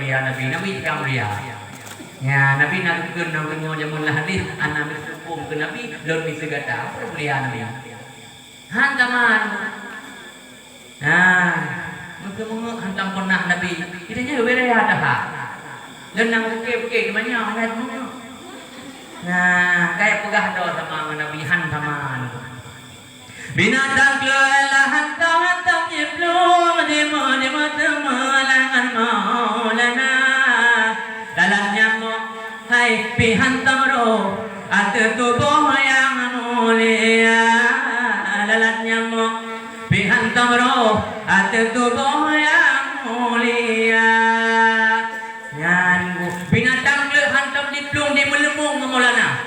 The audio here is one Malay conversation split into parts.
mulia Nabi mulia. Ya, Nabi nak ke nama jamun hadis anak hukum ke Nabi lalu bisa kata apa mulia Nabi. Hantaman. Nah, mungkin hantam pernah Nabi. Kita je berea dah. Dan nang ke banyak kan. Nah, kayak pegah doa sama Nabi hantaman. Binatang kelah hantam nyeblong di temelangan maulana. Dalamnya hai pihan tamro ada tubuh yang mulia dalamnya pihan tamro ada tubuh yang mulia nyangu binatang ke hantam di plung di melembung Maulana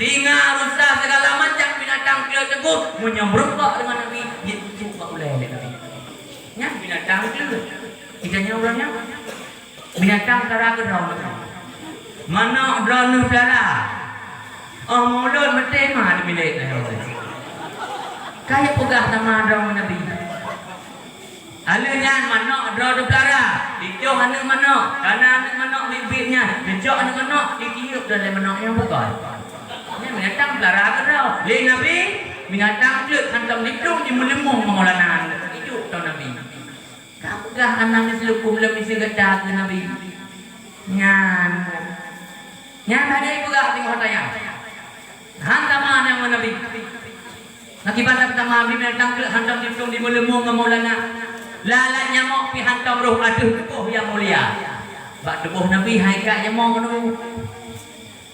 singa rusa segala macam binatang ke teguh menyembruk dengan Nabi itu pak oleh Nabi nya binatang ke idanya orangnya binatang cara gerau mana drone pelara oh mulut mesti mah dimilik kayak pegah sama drone Nabi alunyan mana drone pelara dijoh anak mana karena anak mana bibirnya dijoh anak mana ditiup dan mana yang bukan ini binatang pelara gerau le Nabi binatang ke hantam ditung di melemung Maulana itu tahu Nabi pegah anak selukum lebih segera ke Nabi nyan tadi pegah tengok tanya hantam mana yang Nabi akibat pertama binatang ke hantam ditung di melemung Maulana lalat nyamuk pi hantam roh aduh tubuh yang mulia bak tubuh Nabi hai kak nyamuk tu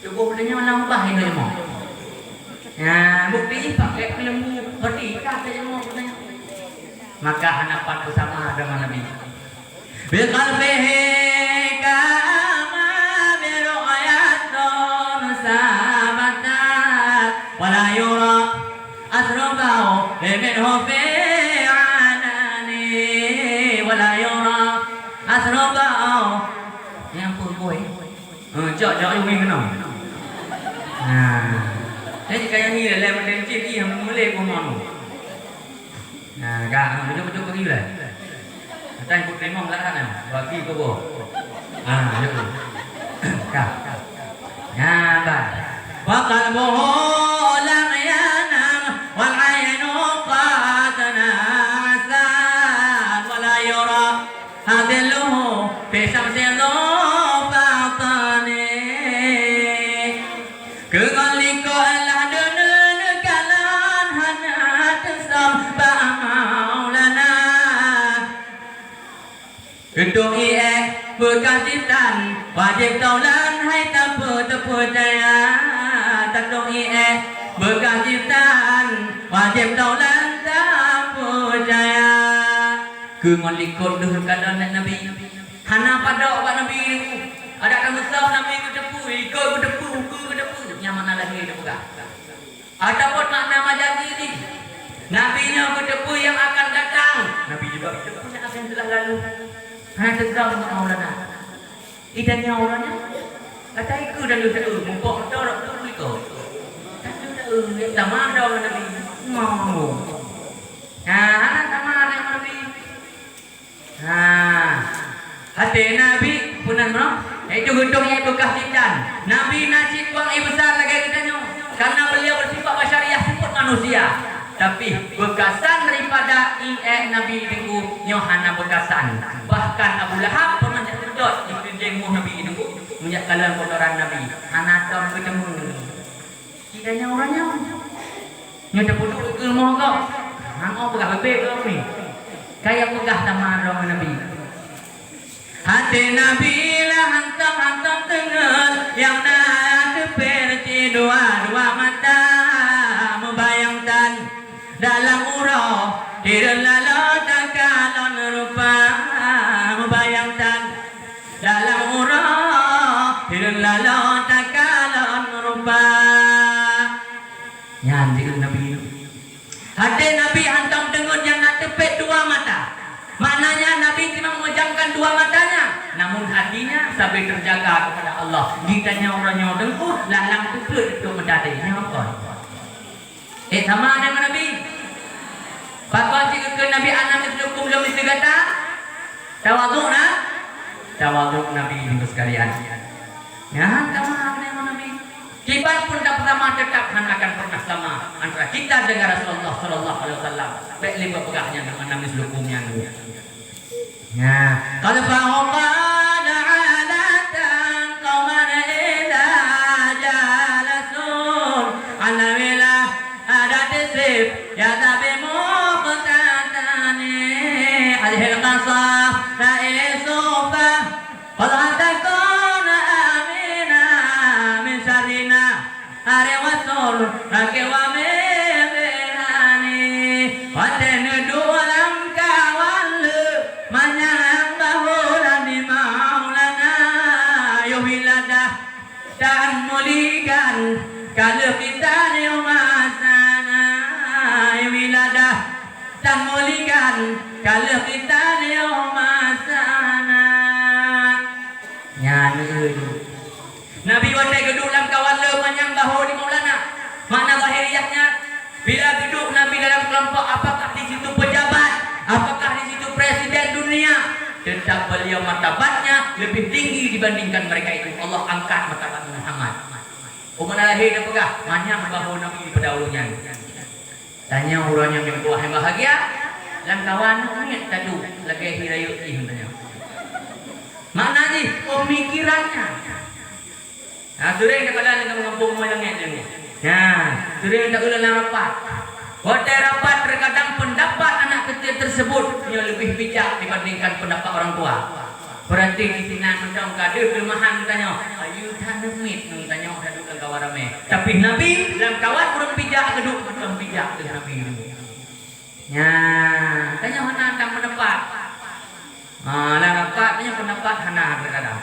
tubuh dia lambah itu nyamuk nah bukti pakai lembu berarti kak nyamuk katanya maka hanapan bersama dengan Nabi bil qalbihi kama bi ru'yatun sabatat wala yura asrabau minhu fi anani wala yura asrabau yang boy jok yang kena nah jadi kayak ni lah model cik yang mulai pun nah kak betul-betul pergi lah Tanya putri mong lah kan bagi ko bo yuk kak nah ba wa qalbuhu lam yanam wal aynu qad nasat wa la yura hadiluhu fi shamsi batani kegaliko Allah dene kalan hanat samba maulana Kedua berkasihan wajib taulan hai terpercaya kedua berkasihan wajib taulan terpercaya kengon likut dulu keadaan Nabi hana pada obat Nabi ada kan besar Nabi kedepu ikut kedepu nyaman lagi itu bukan ada pun makna majaz ini Nabi nya kedepu yang akan datang Nabi juga kedepu yang akan telah lalu hanya tegak dengan Maulana. Idanya orangnya kata ikut dan dia mumpuk dorok dulu ikut. Tapi dia tak mana orang Nabi mau. Nah, anak sama anak Nabi. Nah, hati Nabi punan mana? Itu gedungnya bekas cintan. Nabi nasib buang besar lagi kitanya. Karena beliau bersifat basyariah sifat manusia. Tapi bekasan daripada Nabi itu nyohana bekasan. Bahkan Abu Lahab pernah sedot di kejengmu Nabi itu menjak kalan kotoran Nabi. Anak tam ketemu. Tidaknya orangnya. Nyoda putu ke rumah kau. Hangau pegah bebek kau ni. Kayak pegah sama orang Nabi. Hati Nabi lah hantam tengah yang nak seperti dua mata membayangkan dalam urau direlalah takalon rupa membayangkan dalam urau direlalah takalon rupa nyanyi Nabi hati Nabi hantam dengun yang nak tepet dua mata maknanya Nabi cuma memejamkan dua matanya namun hatinya sampai terjaga kepada Allah ditanya orangnya dengkuh lalang tukut itu medadainya apa sama dengan Nabi Pakwa jika ke Nabi anak itu belum mesti kata tawaduk nak tawaduk Nabi itu sekalian. Ya, sama Nabi. Kibat pun tak pertama tetap akan pernah sama antara kita dengan Rasulullah Sallallahu Alaihi Wasallam. Baik lima pegahnya dengan Nabi selukumnya. Ya, kalau fa'uqad alatan qawman ila jalasun anawila ada tisib ya tabi muqtatani alihil qasah ra'isufa qadhatakuna amina min syarina hari wasul rake wa mebelani watenu dualam kawal manyang bahulan di maulana yuhiladah dan mulikan kalau kita neumasana yuhiladah dan mulikan kalau kita neumasana nyanyi Nabi wadai geduk dalam kawala manyang bahu di maulana. Makna zahiriyahnya bila duduk Nabi dalam kelompok, apakah di situ pejabat, apakah di situ presiden dunia, tetap beliau martabatnya lebih tinggi dibandingkan mereka itu. Allah angkat martabat Muhammad. Umar lahir dan pegah manyang bahu Nabi pendahulunya. Tanya orang yang berbuah yang bahagia, dalam kawan niat tadu lagi hirayut ini tanya. Makna ni pemikirannya. Nah, sering tak ada yang mengampung moyangnya ni. Nah, sering tak ulang rapat. Hotel rapat terkadang pendapat anak kecil tersebut yang lebih bijak dibandingkan pendapat orang tua. Berarti di sini macam ada kelemahan tanya. Ayu tanamit tanya dah duduk kawan ramai. Tapi Nabi dalam kawan kurang bijak duduk kurang bijak dengan Nabi ini. Ya, tanya mana tentang pendapat. Lah rapat tanya pendapat hana terkadang.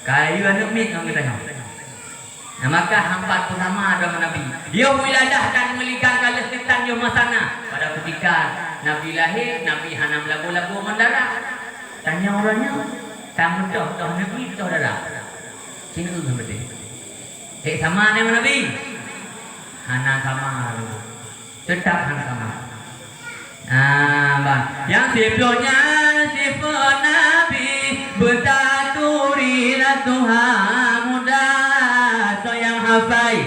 Kayu anak mit orang tanya. Nah, maka hampat pertama adalah Nabi. Dia wiladah dan melikan kalah setan di masana. Pada ketika Nabi lahir, Nabi hanam lagu-lagu mendarat. Tanya orangnya, kamu dah Nabi dah darah. Sini tu seperti. Sama dengan Nabi. Hana sama. Tetap hana sama. Bang. Yang sebelumnya sifat Nabi bertaturi Tuhan muda. Hafai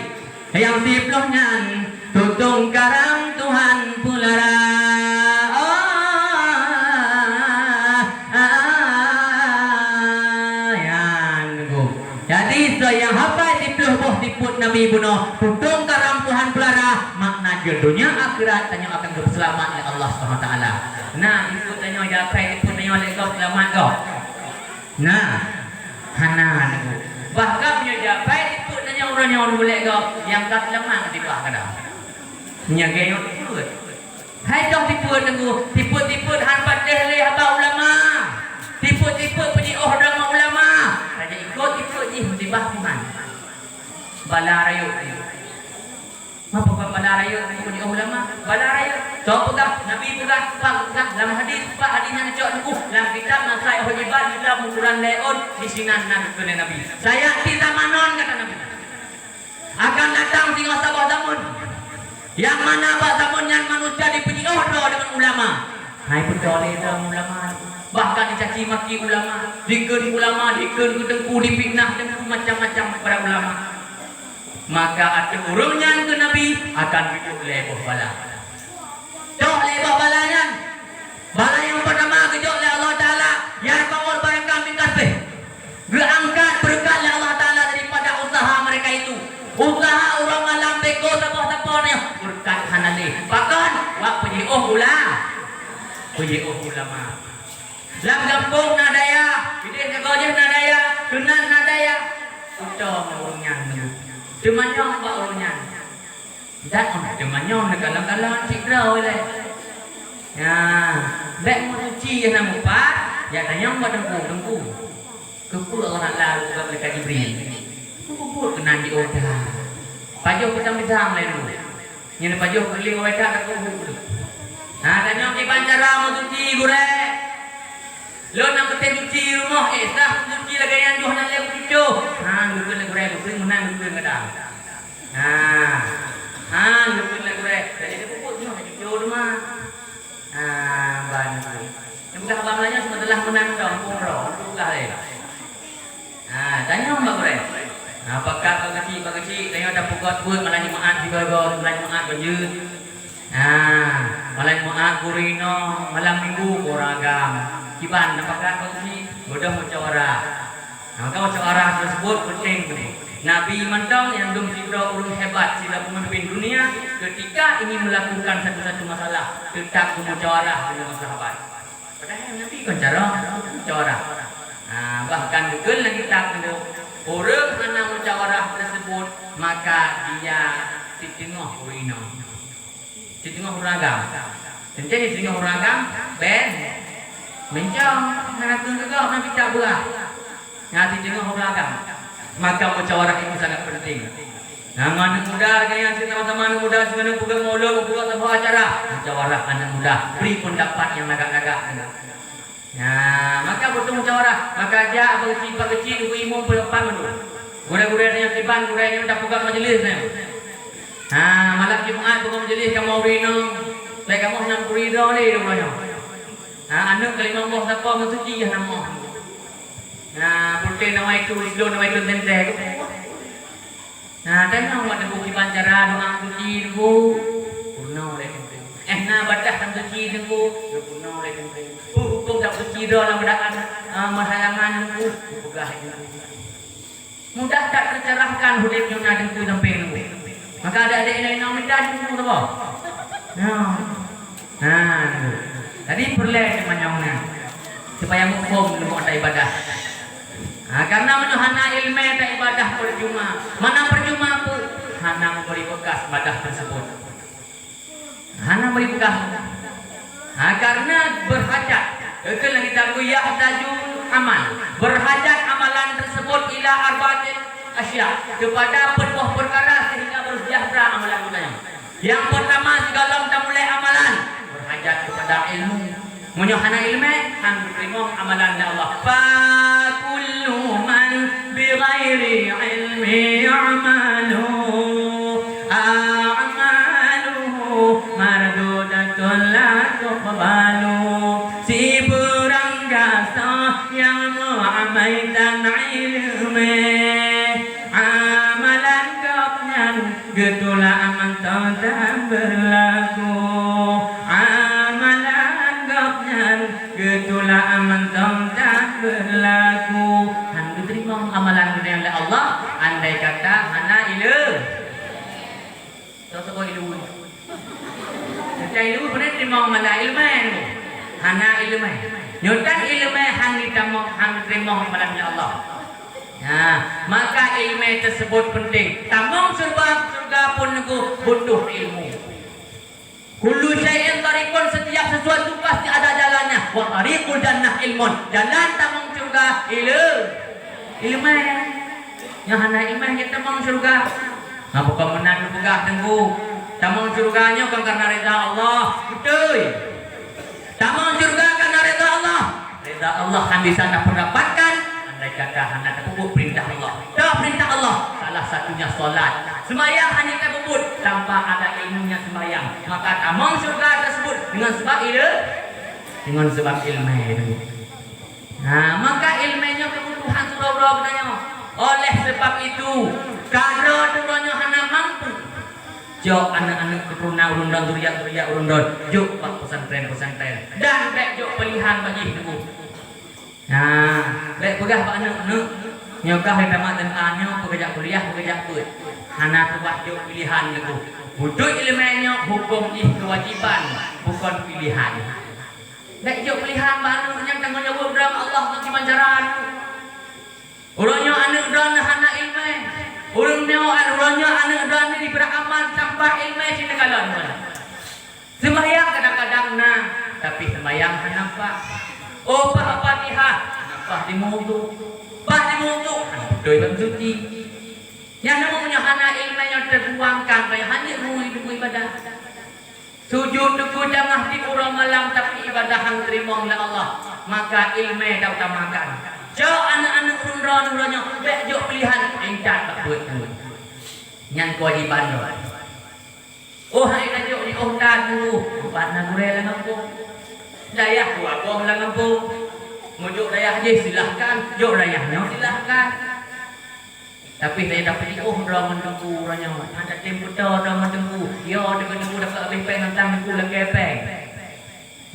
yang sebelumnya tutung karam Tuhan pulara jadi saya hafai tipluh boh tiput Nabi bunuh tutung karam Tuhan pulara makna dunia akhirat tanya akan berselamat oleh Allah SWT. Nah itu tanya hafai tiput tanya oleh kau selamat kau. Nah hana bahkan punya hafai orang yang boleh kau yang kat lemah di bawah kadang. Nyaga yang tiput. Hai dong tiput tunggu. Tiput-tiput harbat deh haba ulama. Tiput-tiput puji drama ulama. Raja ikut tiput ni di bawah Tuhan. Balarayu. Apa balarayu puji ulama? Balarayu. Coba dah Nabi pula dalam hadis hadisnya cok dalam kitab Nasai Hujibad dalam ukuran leon di sinan Nabi. Saya di zamanon kata Nabi. Akan datang tinggal sabah zaman yang mana abah zaman yang manusia dipuji dengan ulama. Hai peduli dengan ulama, bahkan dicaci maki ulama, dikun ulama, dikun kedengku, dipitnah dengan macam-macam para ulama. Maka ada urungnya ke Nabi akan hidup leboh bala. Jauh leboh balanya, bala yang pertama kejauh oleh Allah Taala, yang bawal barang kami kasih, diangkat berkat oleh Allah Taala daripada usaha mereka itu. Usaha orang alam beko sabah-sabahnya berkat hanali. Bahkan wak puji ulama. Lam kampung nadaya, bidin kegojeh nadaya, kenan nadaya. Utong orangnya. Demanyong pak orangnya. Dan orang demanyong kalang-kalang cikrau le. Ya, lek mau suci yang nama pak, ya tanyong buat dengku. Kepul orang lalu bukan mereka Jibril. Kubur kena di odah. Pajuh kita misam lain dulu. Yang pajuh keling odah tak kubur. Nah, tanya ke bancara mau cuci gure. Lo nak ketek cuci rumah, dah cuci lagi yang jual nak lek cuci. Lupa lek gure, lupa menang lupa kadang. Lupa lek gure. Jadi dia kubur tu nak cuci rumah. Ban. Yang bukan abang belanja semua telah menang dah, umroh, lupa leh. buat malah maat juga malah maat banjir. Malah maat kurino malam minggu kuragam. Kiban apakah kau ni bodoh musyawarah. Maka musyawarah tersebut penting. Nabi mentang yang dum sibra urus hebat sila pemimpin dunia ketika ingin melakukan satu-satu masalah tetap bermusyawarah dengan sahabat. Padahal Nabi kan cara musyawarah. Bahkan betul lagi tak kena orang mana musyawarah tersebut maka dia di tengah urino. Di tengah uragam. Tentu di tengah uragam ben mencang nak juga Nabi tak buat. Di tengah uragam. Maka musyawarah itu sangat penting. Anak muda yang sama-sama anak muda sebenarnya bukan maulud, bukan sebuah acara. Musyawarah anak muda, beri pendapat yang agak-agak. Maka butuh musyawarah. Maka dia kecil, ibu imam pendapat menurut. Gura-gura yang tiban, gura yang dah buka majlis ni. Malam Jumaat buka majlis kamu rino, baik kamu nak kurido ni rumahnya. Anak kelima mau siapa mensuci ya nama. Putih nama itu, Islam nama itu tentang. Dan nama ada bukti pancara doa suci tu, puno leh. Batas tam suci tu, puno leh. Hukum tak suci dalam berdaan mahalangan tu, pegah itu. Mudah tak tercerahkan hidupnya nak tu sampai tu. Maka ada yang nak minta tu apa? Tadi perlu semuanya supaya hukum lebih ada ibadah. Karena menuhana ilmu dan ibadah percuma. Mana percuma pun hana memberi bekas ibadah tersebut. Hana memberi bekas. Karena berhajat. Kalau kita kuyah tajul amal. Berhajat amalan tersebut ila arba'atin asya. Kepada berbuah perkara sehingga bersejahtera amalan kita. Yang pertama segala kita mulai amalan. Berhajat kepada ilmu. Menyuhana ilmu hang diterima amalan Allah. Kullu man bighairi ilmi a'maluhu mardudatun la tuqbalu. Si berangkasa yang mu'amaitan ilmi amalan kapnyan getulah aman tak berlaku. Ketulah aman tak berlaku. Hang diterima amalan oleh Allah. Andai kata hana ilmu. Sesuatu ilmu. Sesuatu ilmu benar terima amalan ilmu. Hana ilmu. Nyutan ilmu hang diterima amalan Allah. Maka ilmu tersebut penting. Tamang surga pun butuh ilmu. Kullu syai'in tariqun, setiap sesuatu pasti ada jalannya. Wa tariqul jannah ilmun. Jalan tamang surga ilmu. Yang hana ilmu kita tamang surga. Bukan menan pegah tengku. Tamang surganya bukan karena rida Allah. Betul. Tamang surga karena rida Allah. Rida Allah kan bisa mendapatkan andai kata hana terpupuk perintah Allah. Perintah Allah salah satunya solat. Sembahyang hanya terbubut tanpa ada ilmunya sembahyang. Maka tamang surga tersebut dengan sebab ilmu itu. Maka ilmunya kebutuhan surga katanya. Oleh sebab itu, kalau duranya hana mampu, jauh anak-anak keturunan urundan zuriat urundan, jauh pak pesantren dan baik jauh pilihan bagi itu. Baik pegah pak anak-anak, nyokah yang tamat dan anyo pekerja kuliah pekerja kuliah. Hana buat jauh pilihan itu. Butuh ilmunya hukum kewajiban bukan pilihan. Baik jauh pilihan baru yang tanggung jawab dalam Allah bagi pancaran. Orangnya anak dan hana ilmu. Orangnya anak dan ini beramal tanpa ilmu di negara mana. Sembahyang kadang-kadang tapi sembahyang hana pak. Fatihah nampak di mutu. Doi bang suci. Yang namanya hana ilmu yang terbuangkan kayak hanya hidup ibadah. Sujud tuku jangan di orang malam tapi ibadah hang terima oleh Allah. Maka ilmu dah utamakan. Jauh anak-anak urun-urunnya jauh pilihan encat tak buat yang kewajiban doa. Hai najuk di dah dulu. Empat nagure lah ngampung. Dayah buah lah ngampung. Mujuk dayah je silahkan. Jok dayahnya silahkan. Tapi saya dapat oh dah mendengku orangnya. Ada tempo dah mendengku. Yo dengan aku dapat habis pen tentang aku lagi pen.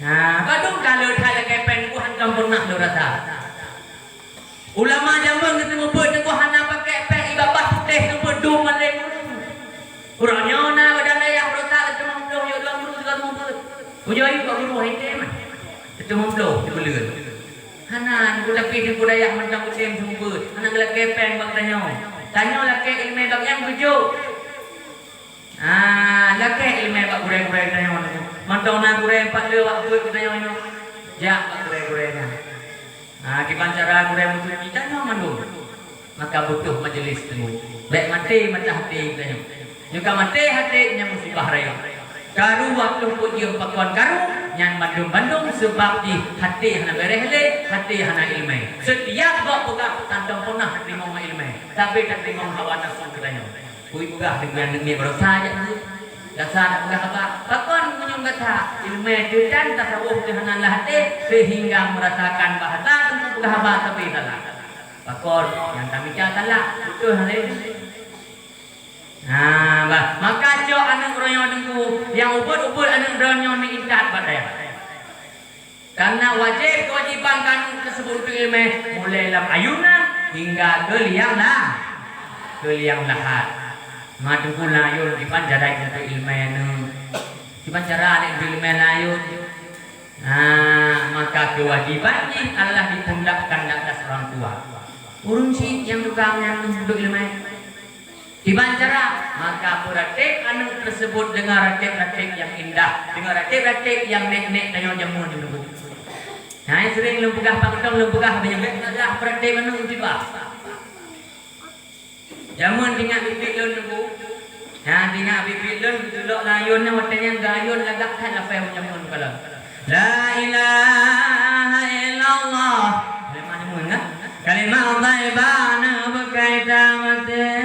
Nah, kadang kalau tak lagi pen aku hantam pernah lo rasa. Ulama zaman kita membuat aku hanya pakai pen ibadah putih tu berdua malek. Orangnya na badan ayah berotak itu membelah yo dalam guru juga membuat. Ujai kau guru hente mah. Itu membelah itu belur. Hanan aku tapi di budaya macam kucing membuat. Hanan lagi pen bang tanya laki ilmu bak yang tujuh. Laki ilmu bak gureng-gureng tanya mana. Mantau nak gureng 4 le waktu kita tanya ini. Jak bak gureng-gurengnya. Kipancara gureng mutu kita tanya mandung. Maka butuh majelis temu. Baik mati mata hati tanya. Juga mati hati nya musibah raya. Karu waktu pujian pakuan karu yang bandung-bandung sebab di hati hana berehle, hati hana ilmu. Setiap buat buka tantang pernah terima ilmu, tapi tak terima hawa nafsu katanya. Kui buka dengan demi berusaha aja tu. Dasar nak buka apa? Pakuan menyung kata ilmu itu dan tasawuf di hana hati sehingga merasakan bahasa tentang buka apa tapi salah. Pakuan yang kami cakap salah betul hal ini. Maka jo anak royo dengku yang ubud-ubud anak royo ni intat badaya. Karena wajib kewajiban kanun tersebut ilmu mulai dalam ayunan hingga ke liang lahat. Madu kulayun di panjara itu ilmu nu. Di panjara ada ilmu layun. Maka kewajibannya Allah dipundakkan atas orang tua. Urung si yang tukang yang untuk ilmu. Dibancara maka praktek anu tersebut dengan praktek yang indah, dengan praktek yang nek-nek tayo jamun dulu. Nah, sering lembugah pangtong lembugah banyak adalah praktek anu tiba. Jamun tinggal bibit lun dulu. Nah, tinggal bibit lun dulu layun watanya gayun lagak kan la feu jamun kalau. La ilaha illallah. Mana mun kan? Kalimah thayyibah berkaitan mati.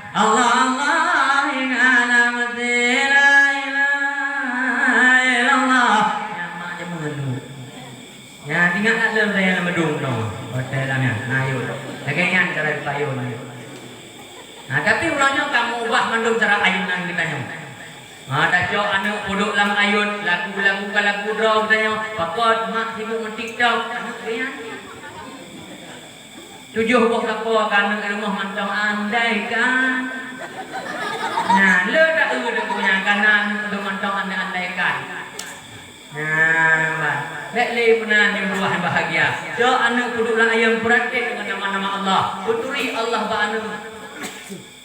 Allah Allah ing alamati la ilaha illallah nama je mengendu ya tinggal nak lere yang medung no hotel nya ayo lagian cara payun tapi ulangnya kamu ubah mendung cara ayunan kita nyo ada jo anu puduk lam ayun lagu-lagu kalagu draw kita nyo pakot mak sibuk mentik tau lagian 7 buah kapal kan rumah mantong andaikan. Nah, le tak ada punya kanan untuk mantong andaikan. Nah, lek le punan yang buah bahagia. Jo anu kudulah ayam praktek dengan nama-nama Allah. Puturi Allah ba anu.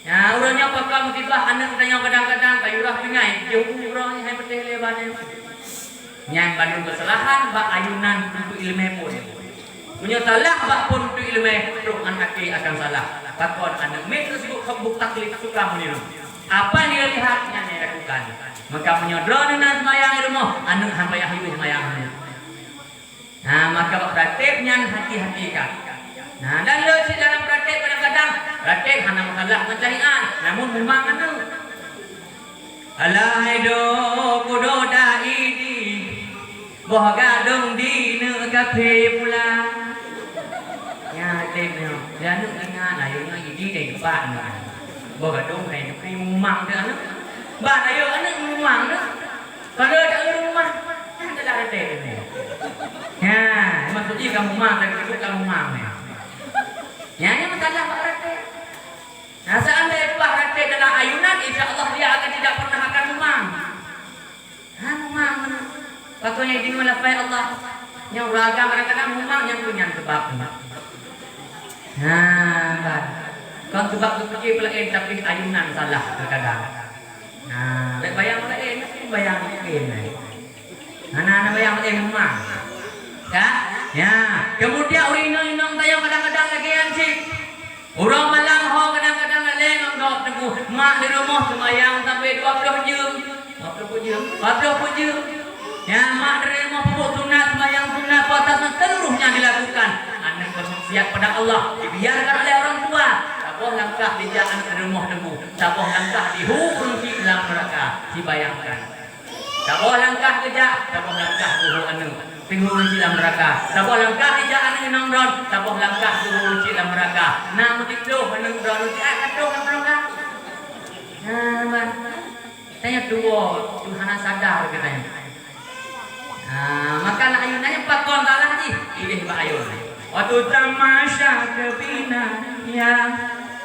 Ya, urangnya pakam musibah anak kita yang kadang-kadang kayurah pingai, jauh urang hai peteh lebane. Yang bandung kesalahan ba ayunan untuk ilmu pun. Punya salah bak pun tu ilmu rohan hati akan salah. Takon anak metro sibuk kabuk taklif suka meniru. Apa dia lihatnya dia lakukan. Maka punya drone dan semayang ilmu anak hamba yahyu semayang. Nah maka prakteknya hati-hati kan. Nah dan lo dalam praktek kadang-kadang praktek hanya masalah mencarian. Namun memang anu. Alaido kudo daidi. Boh gadong di kafe pula. Ya temnya, dia nak dengar lah, yang ini dari depan lah. Bawa dong dari depan rumah dia nak. Bawa ayo anak rumah nak. Kalau ada rumah, ada lah ada ni. Ya, maksudnya kamu rumah, tapi itu kamu rumah ni. Ya, ini masalah pak rate. Nah, seandainya pak rate adalah ayunan, insya Allah dia akan tidak pernah akan rumah. Rumah mana? Patutnya ini melafai Allah. Yang beragam kadang-kadang rumah yang punya sebab. Nah, kan sebab tu pergi pelain tapi ayunan salah terkadang. Nah, bayang pelain mesti bayang pelain. Anak-anak bayang pelain rumah. Ya. Kemudian urinong-inong tayo kadang-kadang lagi ansik. Urang malang ho kadang-kadang leng ang dok teguh. Mak di rumah semayang sampai 20 jam. 40 jam. Ya, mak dari rumah pupuk sunat, semayang sunat, puasa seluruhnya dilakukan. Anak bermaksiat pada Allah dibiarkan oleh orang tua. Tabuh langkah di jalan ke rumah teguh. Tabuh langkah dihukum di dalam neraka. Dibayangkan. Tabuh langkah kejak, tabuh langkah guru anu. tengok lunci dalam neraka. Tabuh langkah di jalan nang ron, tabuh langkah tengok lunci dalam neraka. Nah begitu nang ron lunci katuh dalam neraka. Nah, tanya dua, Tuhan sadar katanya. Maka nak ayunannya pakon salah ni. Pilih pak ayun. Waktu tamasya kebina ya.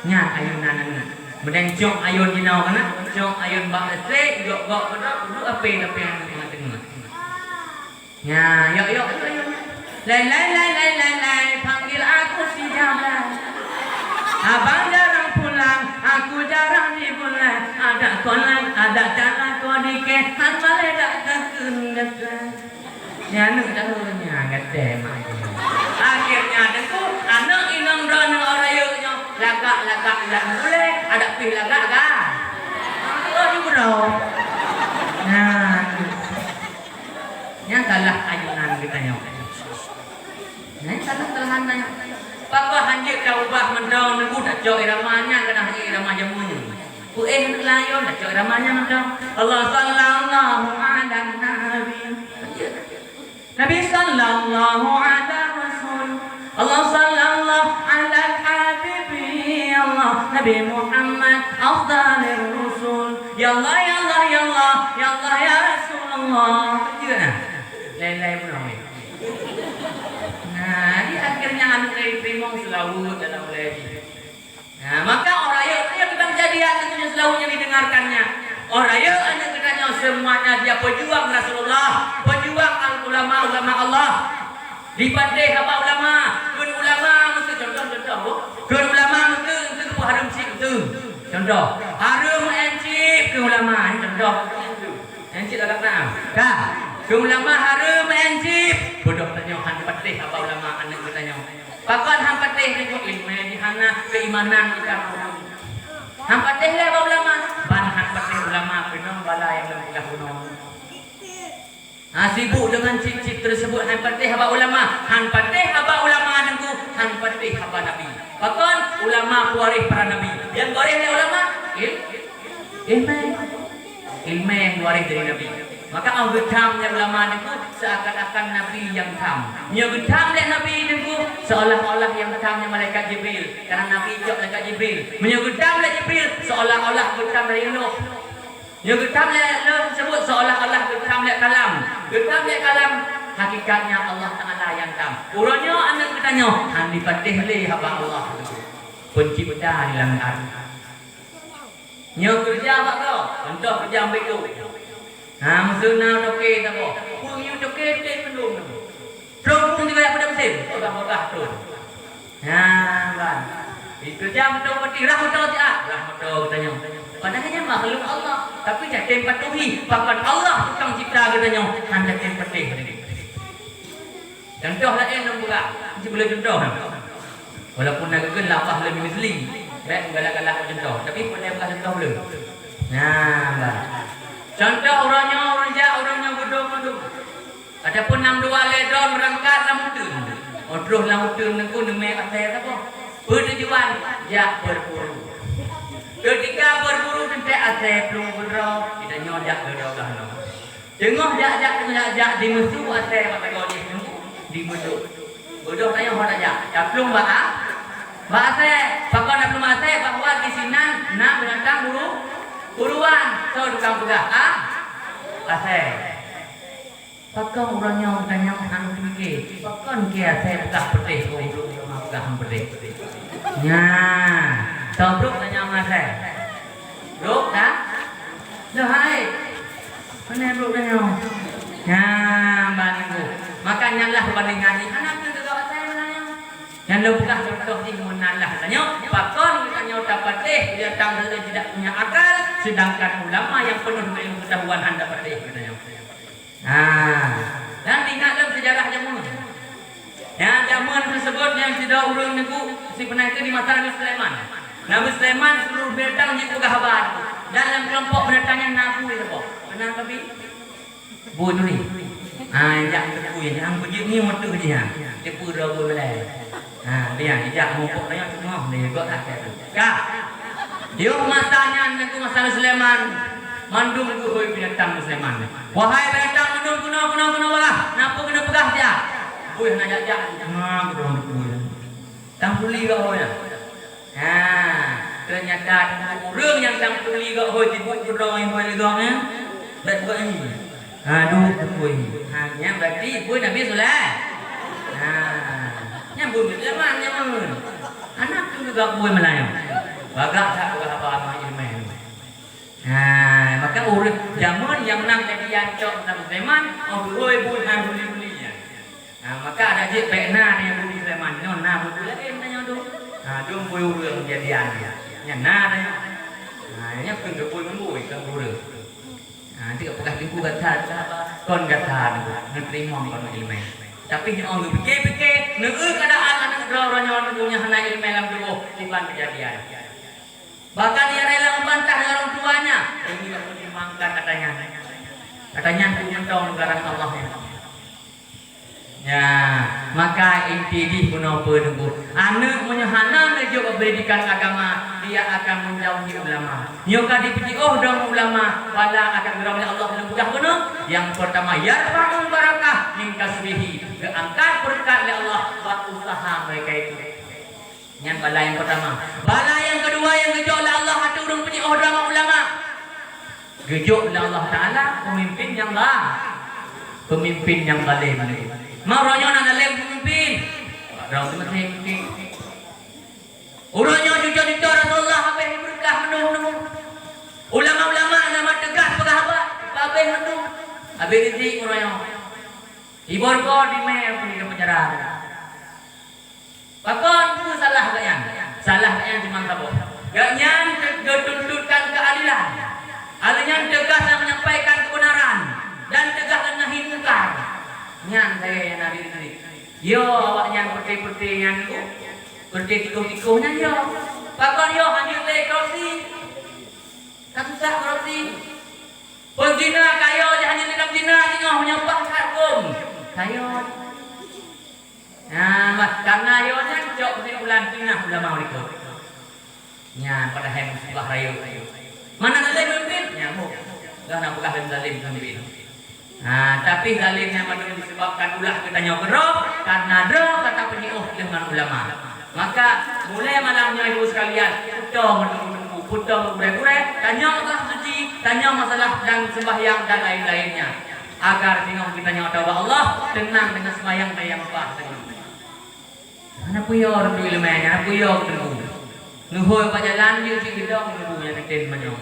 Nya ayunan ni. Mending jong ayun jinau kana, jong ayun bak lestrik, gok bedak, duduk apa yang tengah-tengah. Ya, yuk. Lai, panggil aku si Jamlan. Abang jarang pulang, aku jarang dibulan. Ada kolang, ada cara kau dikeh, malah dak kekendekan. Ya, nuk tahunya ngate mak. Akhirnya dengku, anak inang ron orang yuknya, lagak boleh, ada pih lagak kan? Oh, juga dong. Nah, yang salah ayunan kita nyok. Nah, salah nanya. Papa hanjir dah ubah mendong nunggu dah jauh iramanya kena irama jamu. Ku layon dah jauh iramanya mendong. Allah sallallahu ala nabi. Nabi sallallahu ala rasul. Allah sallallahu ala habibi Allah. Nabi Muhammad afdalir rusul. Ya Allah ya Allah ya Allah ya Allah ya Rasulullah. Gimana? Lain-lain pun ramai. Nah, di akhirnya anak dari primong selalu dalam lagi. Nah, maka orang yang bukan jadian tentunya selalunya didengarkannya. Orang yang anak katanya semuanya dia pejuang Rasulullah, pejuang ulama Allah. Dipandai haba ulama, kun ulama mesti contoh. Kun ulama mesti itu harum cip itu. Contoh, harum encip ke ulama contoh. Encip agak nak. Kah? Ke ulama harum encip. Bodoh tanya han patih haba ulama anak katanya. Pakon han patih tengok ilmu di hana keimanan kita. Han patih le haba ulama. Ban han patih ulama penuh bala yang lemah kuno. Sibuk dengan cip-cip tersebut han patih haba ulama. Han patih haba ulama nengku, han patih haba nabi. Pakon ulama pewaris para nabi. Yang waris le ulama ilmu yang waris dari nabi. Maka ang getam yang ulama nengku seakan-akan nabi yang tam. Nya getam le nabi nengku seolah-olah yang getamnya malaikat Jibril. Karena nabi jok malaikat Jibril. Nya getam le Jibril seolah-olah getam dari Nuh. Nya getam le sebut seolah-olah getam le kalam. Getam le kalam hakikatnya Allah Taala yang tam. Urangnya anak katanya han dipatih le haba Allah. Pencipta di langit. Nya kerja apa kau? Contoh kerja ambil tu. Maksudnya toke tak apa. Punya toke tak pendung. Pelung juga pada musim. Ogah-ogah tu. Kan. Itu jam tu pati rahmat Allah. Rahmat Allah katanya. Padahalnya makhluk Allah. Tapi tak patuhi. Bahkan Allah tukang cipta katanya. Hanya patuhi. Contoh lain yang pula. Mesti boleh contoh. Walaupun nak lapah lebih misli. Baik galak-galak contoh. Tapi pun dia bukan contoh belum. Contoh orangnya bodoh. Adapun 62 ledon berangkat lamutun. Odroh lamutun nengku nemai atas apa? Bertujuan jak berburu. Ketika berburu nanti atas belum berau, kita nyodak berdoa no. Tengok jak di musuh atas mata kau di musuh. Bodoh tanya orang jak. Jak belum bahasa. Pakau nak belum bahasa bahwa di sini nak binatang buruan. So tukang pegah. Asal. Pakau orangnya tanya anu fikir. Pakau kia saya pegah putih kau pegah putih. Nya, tobruk tanya asal. Bruk dah. Dah hai. Mana bruk tanya? Nya, bandingku. Makanya lah bandingan ni anak juga saya menanya. Yang lebih contoh ni menalah tanya. Pakau tanya dapat dia datang dari tidak punya akal. Sedangkan ulama yang penuh dengan ilmu pengetahuan anda patih katanya. Dan ingatlah sejarah jamun. Yang jamun tersebut yang tidak urung negu si penaikan di masa Nabi Sulaiman. Nabi Sulaiman seluruh binatang di kahabat. Dalam kelompok binatangnya nabu itu kok. Benar tapi bodoh ni. Jak tepu yang bujik ni motor dia. Tepu dah boleh. Dia jak mumpuk tanya semua dia kok tak ada. Kak. Yuk masanya negu masa Sulaiman. mandung ku hoi binatang Sulaiman. Wahai binatang mandung kuno balah. Napa kena pegah dia? Buih nak jajak. Kurang buih. Tang puli ke hoi. Ternyata orang yang tang puli ke hoi tibuk kurang hoi legangnya. Bet buat ni. Aduh buih. Yang berarti buih Nabi Sulaiman. Yang buih Sulaiman yang anak tu juga buih Melayu. Bagak tak apa-apa ilmu. Maka urut zaman yang nang jadi cok nang Sulaiman, buih buli-bulinya. Maka ada je pekna yang buli Sulaiman, nona buli lain tanya tu. Dum buih urut jadian dia. Yang na tanya. Yang pun ke buih ke urut. Tidak pegang lingku kata kon kata nerima kon ilmu. Tapi yang orang fikir keadaan anak orang yang punya hana ilmu dalam tubuh bukan kejadian. Bahkan dia rela membantah orang tuanya. Ini tidak pertimbangkan katanya. Katanya itu mentong negara Allah. Ya, maka inti di puno penunggu. Anak menyahana menuju pendidikan agama, dia akan menjauhi ulama. Nyoka dipuji dong ulama, wala akan beroleh Allah dalam budak penuh. Yang pertama, yarfa'un barakah min kasbihi. Keangkat berkat oleh Allah buat usaha mereka itu. Yang bala yang pertama. Bala yang kedua yang gejok oleh Allah hati urung puji drama ulama. Gejok oleh Allah Ta'ala pemimpin yang zalim. Marahnya nak zalim pemimpin. Orang tu mesti pemimpin. Urangnya cucu-cucu Rasulullah habis berkah menung. Ulama-ulama nama tegas pegawai habis menung. Habis itu urangnya. Ibor ko di mer pergi ke penjara. Pakon itu salah kayang cuma tahu. Gaknyan dituntutkan keadilan. Alanya tegas dan menyampaikan kebenaran dan tegas dan nahi mungkar. Nyan saya yang nari. Yo awaknya putih-putih yang itu. Putih tikuh-tikuhnya yo. Pakon yo hanya le korupsi. Kasusah korupsi. Penzina kayo hanya dalam zina tengah menyembah hukum. Kayo. Karena yo nya jok di bulan tinah ulama mereka. Nya pada hem musibah rayu. Mana zalim pemimpin? Nyamuk. Dah nak buka zalim pemimpin. Tapi zalimnya manusia disebabkan ulah kita nyogerok karena drok kata penyiuh dengan ulama. Maka mulai malamnya ibu sekalian, puto berbure-bure, tanya masalah suci, tanya masalah dan sembahyang dan lain-lainnya. Agar tengok kita nyoto Allah tenang dengan sembahyang yang sah. Anak puyor tu ilmunya, anak puyor tu. Nuhoi pajalan dia si bidang nuhoi yang ten manyong.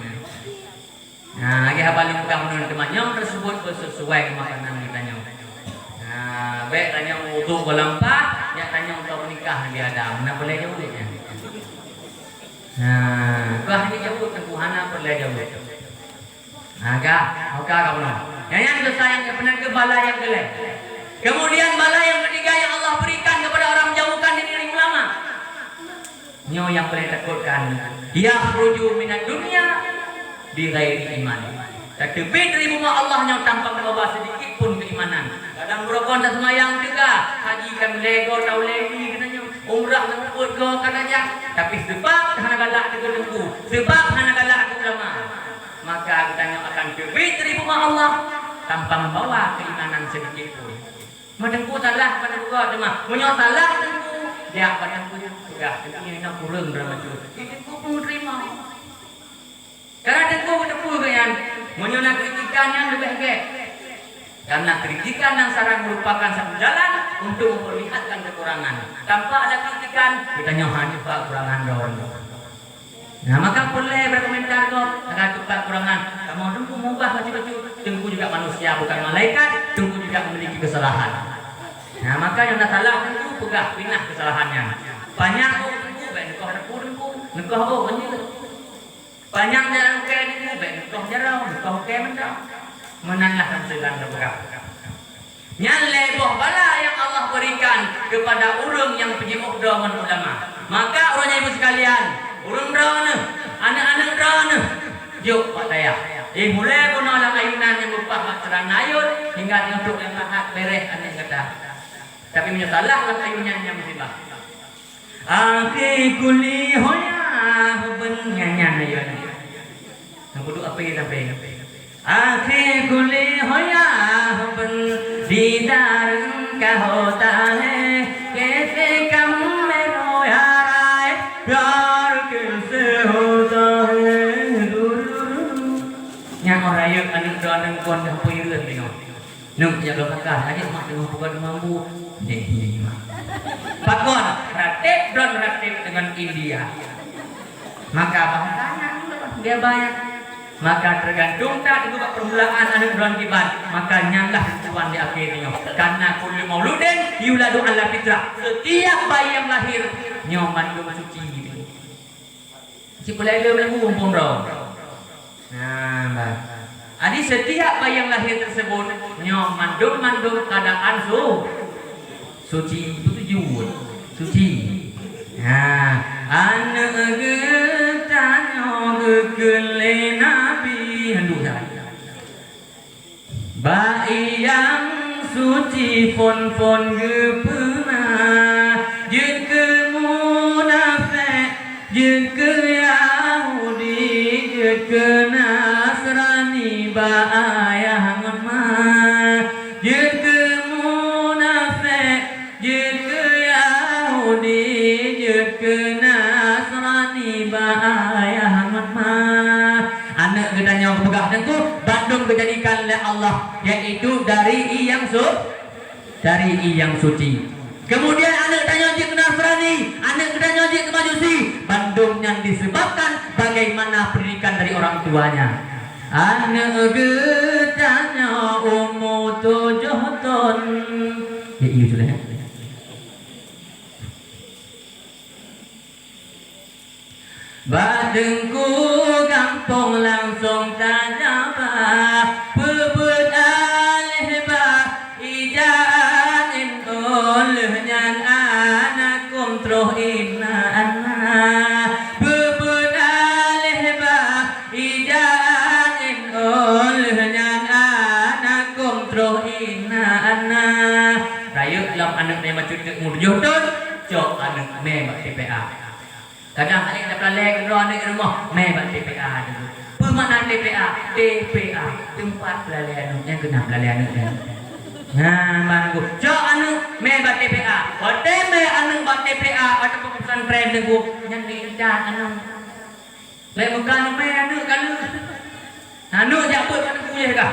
Lagi habaling pegang menurut manyong tersebut sesuai makanan kita nyong. Baik tanya untuk berlampah, ya tanya untuk menikah di Adam. Mana boleh jauh dia? Kau hanya jauh tempuhana boleh jauh. Agak kamu. Yang selesai yang benar ke bala yang kelak. Kemudian bala yang ketiga yang Allah berikan kepada orang menjauhkan diri ulama. Nyo yang boleh takutkan. Yakhruju minad dunya bi ghairi iman. Terbit dari rumah Allah yang tanpa berubah sedikit pun keimanan. Kadang berokon tak semayang juga. Haji kan lego tau lagi katanya. Umrah nak buat go katanya. Tapi sebab hana galak ke tengku. Sebab hana galak ke ulama. Maka katanya akan terbit dari rumah Allah tanpa membawa keimanan sedikit pun. Madengku salah pada gua cuma punya salah tengku. Dia pada punya sudah ini nak kurang drama tu. Ini ku pun terima. Karena tengku kan menyona kritikan yang lebih baik. Karena kritikan yang sarang merupakan satu jalan untuk memperlihatkan kekurangan. Tanpa ada kritikan, kita nyohan juga kekurangan dong. Maka boleh berkomentar kok, akan tukar kekurangan. Kamu tengku mubah baju-baju, tengku juga manusia bukan malaikat, tengku juga memiliki kesalahan. Maka yang nak salah tengku pegah pindah kesalahannya. Banyak tengku, baik tengku, banyak. Banyak jalan ke ni, baik kau jarau, kau ke mana? Menanlah hasilkan berkah. Nyale boh bala yang Allah berikan kepada orang yang penyimak doa ulama. Maka orangnya ibu sekalian, orang drone, anak-anak drone, jauh pak saya. Mulai guna alam ayunan yang berupa cerang ayun hingga untuk yang pahat bereh aneh kata. Tapi menyesalah alam ayunnya yang musibah. Akhi kuli hoya ben nyanyan ayun. Yang kudu apa yang sampai आंखें खुली हो या बन दीदार का होता है कैसे कम में रोया राय प्यार कैसे होता है yang orang yang anak doa dan kon dah punya ren ni no nuk yang doa kan aja mak dengan bukan mampu ni pakon praktek don praktek dengan India maka bahasanya dia banyak maka tergantung tak dengan permulaan anak bulan kiban maka nyalah tuan di akhir ni karena kullu mauludin yuladu ala fitrah setiap bayi yang lahir nyoman dum suci gitu si pulai le melagu umpun ro nah bah adi setiap bayi yang lahir tersebut nyoman mandum keadaan suci itu tujuan suci nah anak getanyo gekele nabi handu saya bayi yang suci fon gepena jin ke munafik jin ke yahudi jin ke nasrani ba ayah ngema jin ke munafik jin ke yahudi jin ke nasrani ba ayah ngema anak gedanya pegah dengku Bandung dijadikan oleh Allah yaitu dari yang suci kemudian anak tanya ke Nasrani anak tanya ke Majusi Bandung yang disebabkan bagaimana pendidikan dari orang tuanya anak gedanya umur 7 tahun ya iya sudah Badengku gampang langsung tanya bah Bebet alih bah Ijaan olehnya anak kontroh inna anak Bebet alih bah Ijaan olehnya anak kontroh inna anak Raya dalam anak memang cucuk murjuh tu Cok anak memang TPA kadang ada pelak roh di rumah memang TPA dulu. Pemana TPA? TPA tempat pelalian yang kena pelalian itu. Nah, manggu. Jo anu memang TPA. Hotel me anu buat TPA atau perusahaan brand itu yang diikat anu. Lain bukan me anu kan. Anu jabut anu kuliah kah?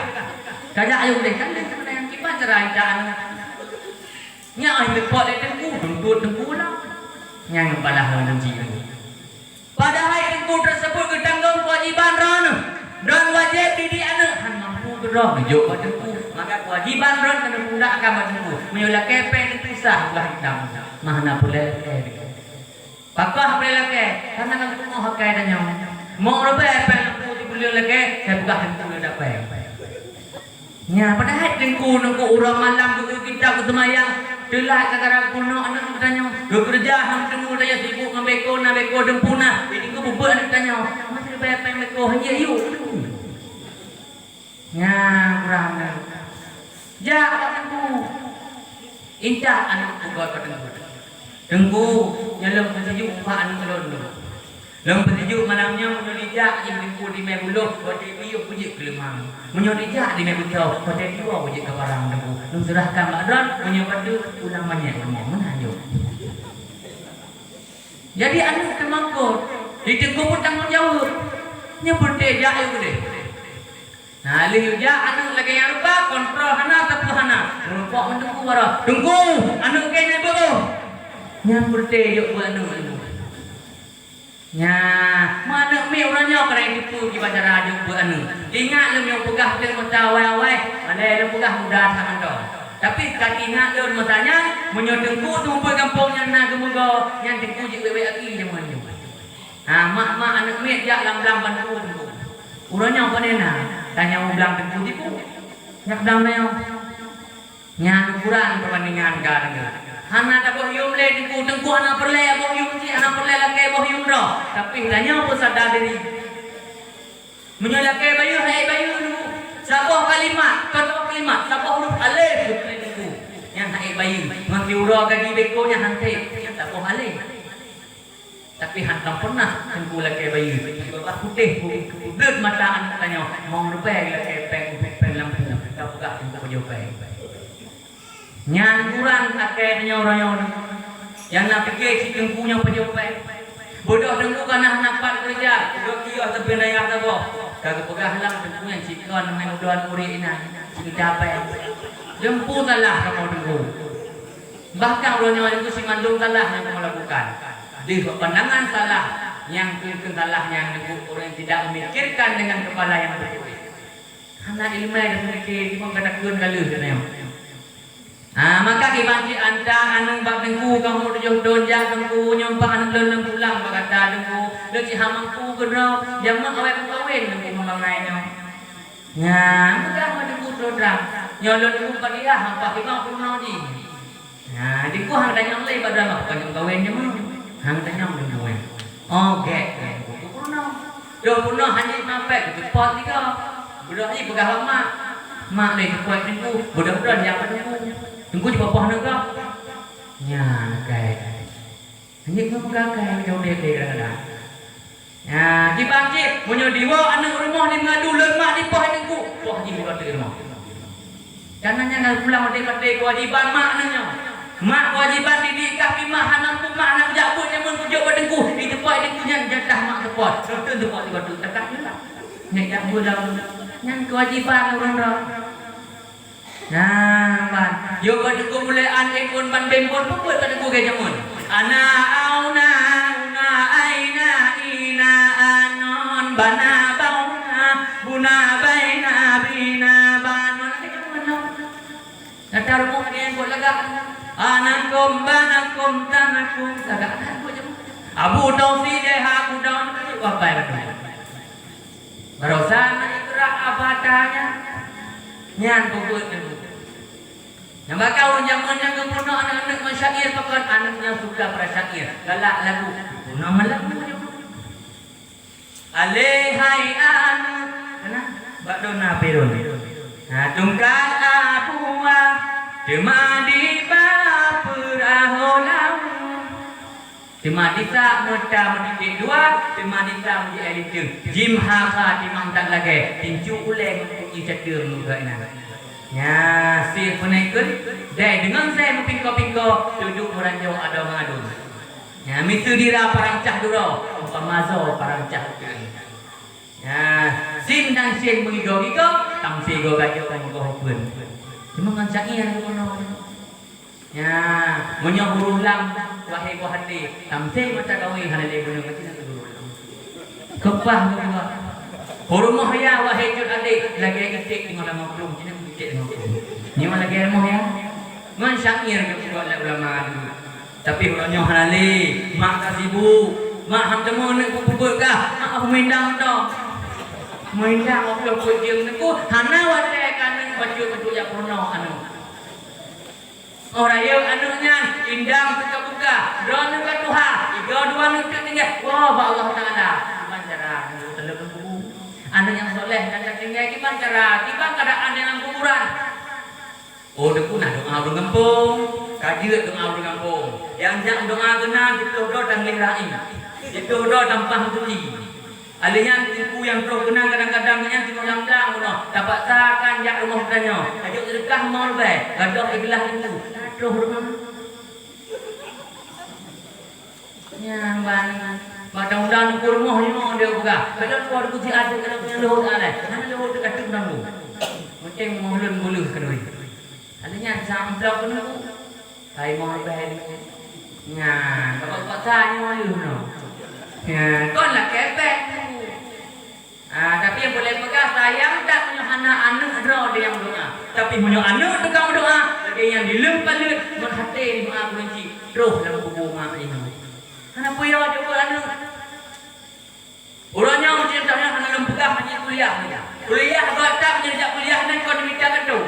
Kajak ayo deh kan yang kipas cerai anu. Nya ai report itu tunggu lah. Yang kepala halan ji. Padahal itu tersebut ketanggung kewajiban ron wajib didik anak han mampu gerok nunjuk pada maka kewajiban ron kena pundak akan macam menyulah kepen itu sah lah hitam mana boleh pakah boleh lagi karena kan mau hakai dan yang mau lebih pen aku boleh lagi saya buka hentu dapat nya padahal nunggu orang malam kita semayang Telah kagara kuno anak tanya, kerja hang temu daya sibuk ngabeko na beko dempuna. Ini ku bubuk anak tanya, masih bayar pay beko hanya yuk. Nya kurang. Ja aku. Indah anak buat ketengku. Tengku nyalam sejuk pak anak telon. Lem sejuk malamnya menyolija yang tengku di mebuluh, pada biu puji kelemang. Menyolija di mebuluh, pada biu puji kebarang tengku. Lu serahkan makron menyebadu ulang banyak ngomong menanjuk. Jadi anak termangkut, ditengku pun tanggung jawab. Nya berdeja ayo deh. Nah, liuja anak lagi yang lupa kontrol hana tepu hana. Lupa menunggu wara. Tunggu, anak kene bo. Nya berdeja buat anak. Nya, mana mi orangnya kena tipu di baca radio buat anak. Ingat lu yang pegah dengan mentawai-awai, ada yang pegah mudah sangat dah. Tapi kaki ingat lu masanya menyodengku tumpul kampungnya nak kemugo yang tengku je wewe aki je mana. Ah, mak anak mi jak lam-lam bantu tengku. Urangnya apa nena? Tanya mau bilang tengku tipu. Nyak bilang neo. Nya kurang perbandingan kan. Hana tak boh yum le tengku hana perle boh yum si hana perle lagi boh yum ro. Tapi tanya apa sadar diri. Menyolake bayu hai bayu dulu. Sabah kalimat, contoh kalimat, sabah huruf alif tengku. Yang hai bayu, nganti uro gaji beko nya hante. Sabah alif. Tapi hantam pernah tengku laki bayi. Bapak putih, belut mata anak tanya, mau rupeng laki peng lampu. Tak buka tengku pejauh peng. Nyan kurang akhirnya orang yang nak fikir si tengkunya pejauh peng. Bodoh tengku kan nampak kerja. Bodoh kiyah tapi naya tak boh. Kagak pegah lang tengkunya cikon main udoan uri ini. Cik capek. Jemput lah kamu tengku. Bahkan orang itu si mandung salah yang kamu lakukan. Di pandangan salah yang salahnya orang yang tidak memikirkan dengan kepala yang betul. Anak ilmu yang memikir cuma katakan galuh dia. Maka dibanci anta anu bak dengku kamu tujuh donja dengku nyompak anu lenem pulang berkata dengku leci hamangku gedro jamak awak kawin dengku memangainya. Mudah dengku dodang nyolon dengku padia hampak imam pulau ni. Dengku hang tanya oleh pada mak kan kawinnya mah. Hang tanya dengku. Oke. Purno hanya sampai cepat juga. Budak ni pegah mak. Mak ni kuat dengku. Budak-budak dia apa dengku. Tunggu coba pohon enggak? Ya, kayak. Ini kau gagal jauh dia kadang-kadang. Ya, di banci punya diwa anak rumah di ngadu lemak di pohon engku. Wah, ini buat di rumah. Karena nggak pulang dari mati kewajiban mak nanya. Mak kewajiban didik kaki mak anak tu mak anak jabut yang mengujuk badengku. Di tempat dia punya jatah mak tempat. Betul tempat di batu tekak juga. Nek jabut dah. Yang kewajiban orang-orang. Ban. Yo badengku mulai aneh pun ban bembon pun buat badengku ke jamun. Ana auna una aina ina anon bana bauna buna baina bina banon ke jamun. Natar mo kanian buat lagak. Anakum banakum tanakum lagak buat jamun. Abu tausi deha aku daun apa badengku. Barosan ikra abadanya. Nyan buat jamun. Yang bakal zaman yang kemudian anak-anak masyair pakai anaknya suka bersyair galak lagu nama lagu alehai anu mana bakdona perun tungkal abua demadi baperaholau demadi sa muda mendidik dua demadi sa menjadi editing jim haka dimangtak lagi tinju uleng ijadir muka ini. Ya, si penaikun, dai dengan saya mempingko-pingko duduk meranjau ada mengadu. Ya, mitu dira parancah duro, pamazo parancah. Ya, sin dan sin mengigo-gigo, tang sigo gajo kan go pun. Cuma ngancaki yang kono. Ya, munyo hurulang wahai go hati, tang sin mata gawi hanale gunung kecil dulu. Kepah gua. Hormah ya wahai jud adik lagi itik dengan nama belum cina itik dengan belum. Ni mana lagi hormah ya? Man syair ke buat ulama dulu. Tapi orangnya halali, mak kasibu, mak ham temu nak kubur kah? Mak aku mindang dah. Mindang aku aku jeung aku hana wate kan baju yang purno anu. Orang yang anunya indang buka-buka, drone ke tuha, igo dua nutut tinggal. Wah, Allah Taala. Mancara teluk anak yang soleh dan tinggal gimana cara tiba keadaan dalam kuburan. Oh deku nah doa urang kampung, kaji doa urang kampung. Yang jak doa kenal itu doa dan lirain. Itu doa tampah tuji. Alihnya tipu yang pro kenal kadang-kadang yang tipu yang dang no. Dapat sakan jak rumah tanya. Ajuk sedekah mau bae, gadoh ikhlas itu. Aduh rumah. Yang banget. Mudah-mudahan kurma ni mau dia buka. Kalau keluar kunci ada kalau punya lohut ada. Mana lohut dekat tu nang lu. Mungkin mohon buluh kedoi. Adanya samplok kena ku. Hai mau bel. Nya, kalau buat saya mau lu no. Ya, kon lah kepek. Tapi yang boleh pegang sayang tak punya anak-anak draw dia yang doa. Tapi punya anak tukang doa, dia yang dilempar-lempat berhati doa kunci. Terus dalam kubur mak ini. Anak puya dia buat anak. Orangnya macam tanya anak lempegah hanya kuliah. Kuliah buat tak menjadi kuliah dan kau diminta kedua.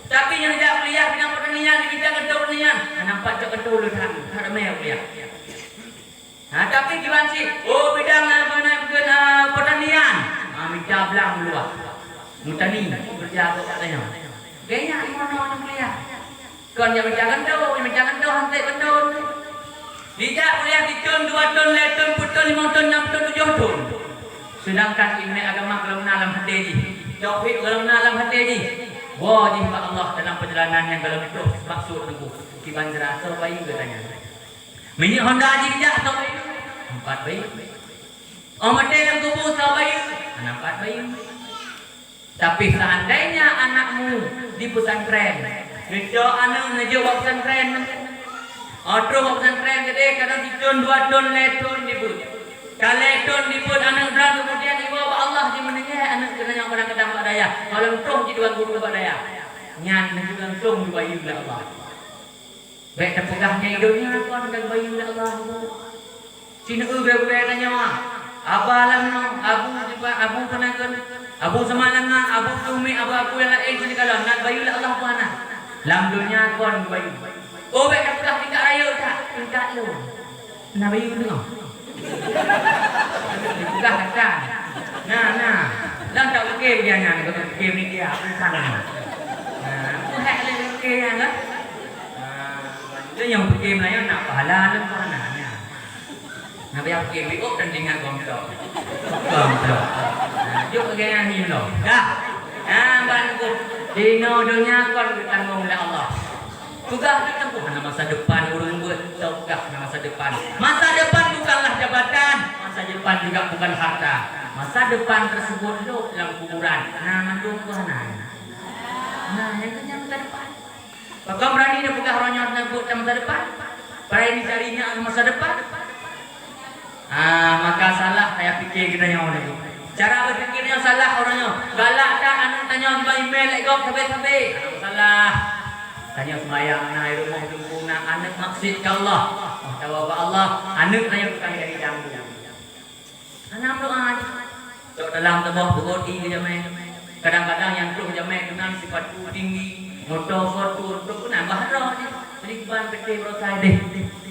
Tapi yang tidak kuliah dengan pertanian diminta kedua pertanian. Nampak tak kedua lu tak ada maya kuliah. Tapi gimana sih? Oh bidang pertanian. Minta belang luar. Mutani kerja apa katanya. Kayaknya mana orang kuliah. Kau yang minta kedua, hantai kedua. Tidak kuliah di tahun 2 tahun, 5 tahun, 10 tahun, 5 tahun, 6 tahun, 7 tahun. Sedangkan ilmu agama kalau dalam hati ini, tauhid kalau dalam hati ini, wajib Allah dalam perjalanan yang kalau itu maksud tunggu. Kiban jerasa bayi katanya. Minyak Honda aja tidak atau bayi? 4 bayi. Oh mati dalam tubuh sama bayi? 4 bayi. Tapi seandainya anakmu di pesantren, kerja anak menuju pesantren, terus pesantren gede kadang 1 tahun, 2 tahun, 5 tahun dibut. Kalau tahun dibut anak dan kemudian ibu Allah di menengah anak kena yang pada kedang pada daya. Kalau tuh di dua guru pada daya. Nyan dan juga tuh dua ibu Allah. Baik terpegahnya hidupnya kon dan bayi Allah. Cina ugra-ugra tanya mah. Abalan no, abu penakan, abu semalan mah, abu tumi, abu yang lain sini kalau nak bayi Allah mana? Lam dunia kon bayi. Oh baik terpedah tidak raya tak? Tidak lu. Nak bayi dulu. Dibuka kata. Nah. Lam tak okey dia nyan kalau okey ni dia apa sana. Aku hak le okey kan? Itu yang pergi Melayu nak pahala dan pahalanya. Nak bayar pergi biok dan dengan gomtok. Yuk pergi yang ini loh. Dah. Bantu. Dino dunia kon ditanggung oleh Allah. Tugas ditempuh dalam masa depan urung buat tugas masa depan. Masa depan bukanlah jabatan. Masa depan juga bukan harta. Masa depan tersebut duduk dalam kuburan. Mandung Tuhan. Yang kenyang masa depan. Kau berani dia buka orangnya tersebut dalam masa depan? Para ini carinya masa depan? Maka salah saya pikir kita yang orang itu. Cara berfikirnya salah orangnya. Galak tak anak tanya di email like kau sampai-sampai. Salah. Tanya sembahyang na rumah rumah anak maksud ke Allah. Tahu apa Allah? Anak tanya bukan dari dalam. Anak doa. Tok dalam tubuh bukti ke jamaah. Kadang-kadang yang tu jamaah dengan sifat tinggi. Motor fortune tu pun nambah roh ni. Jadi ban peti berotai deh.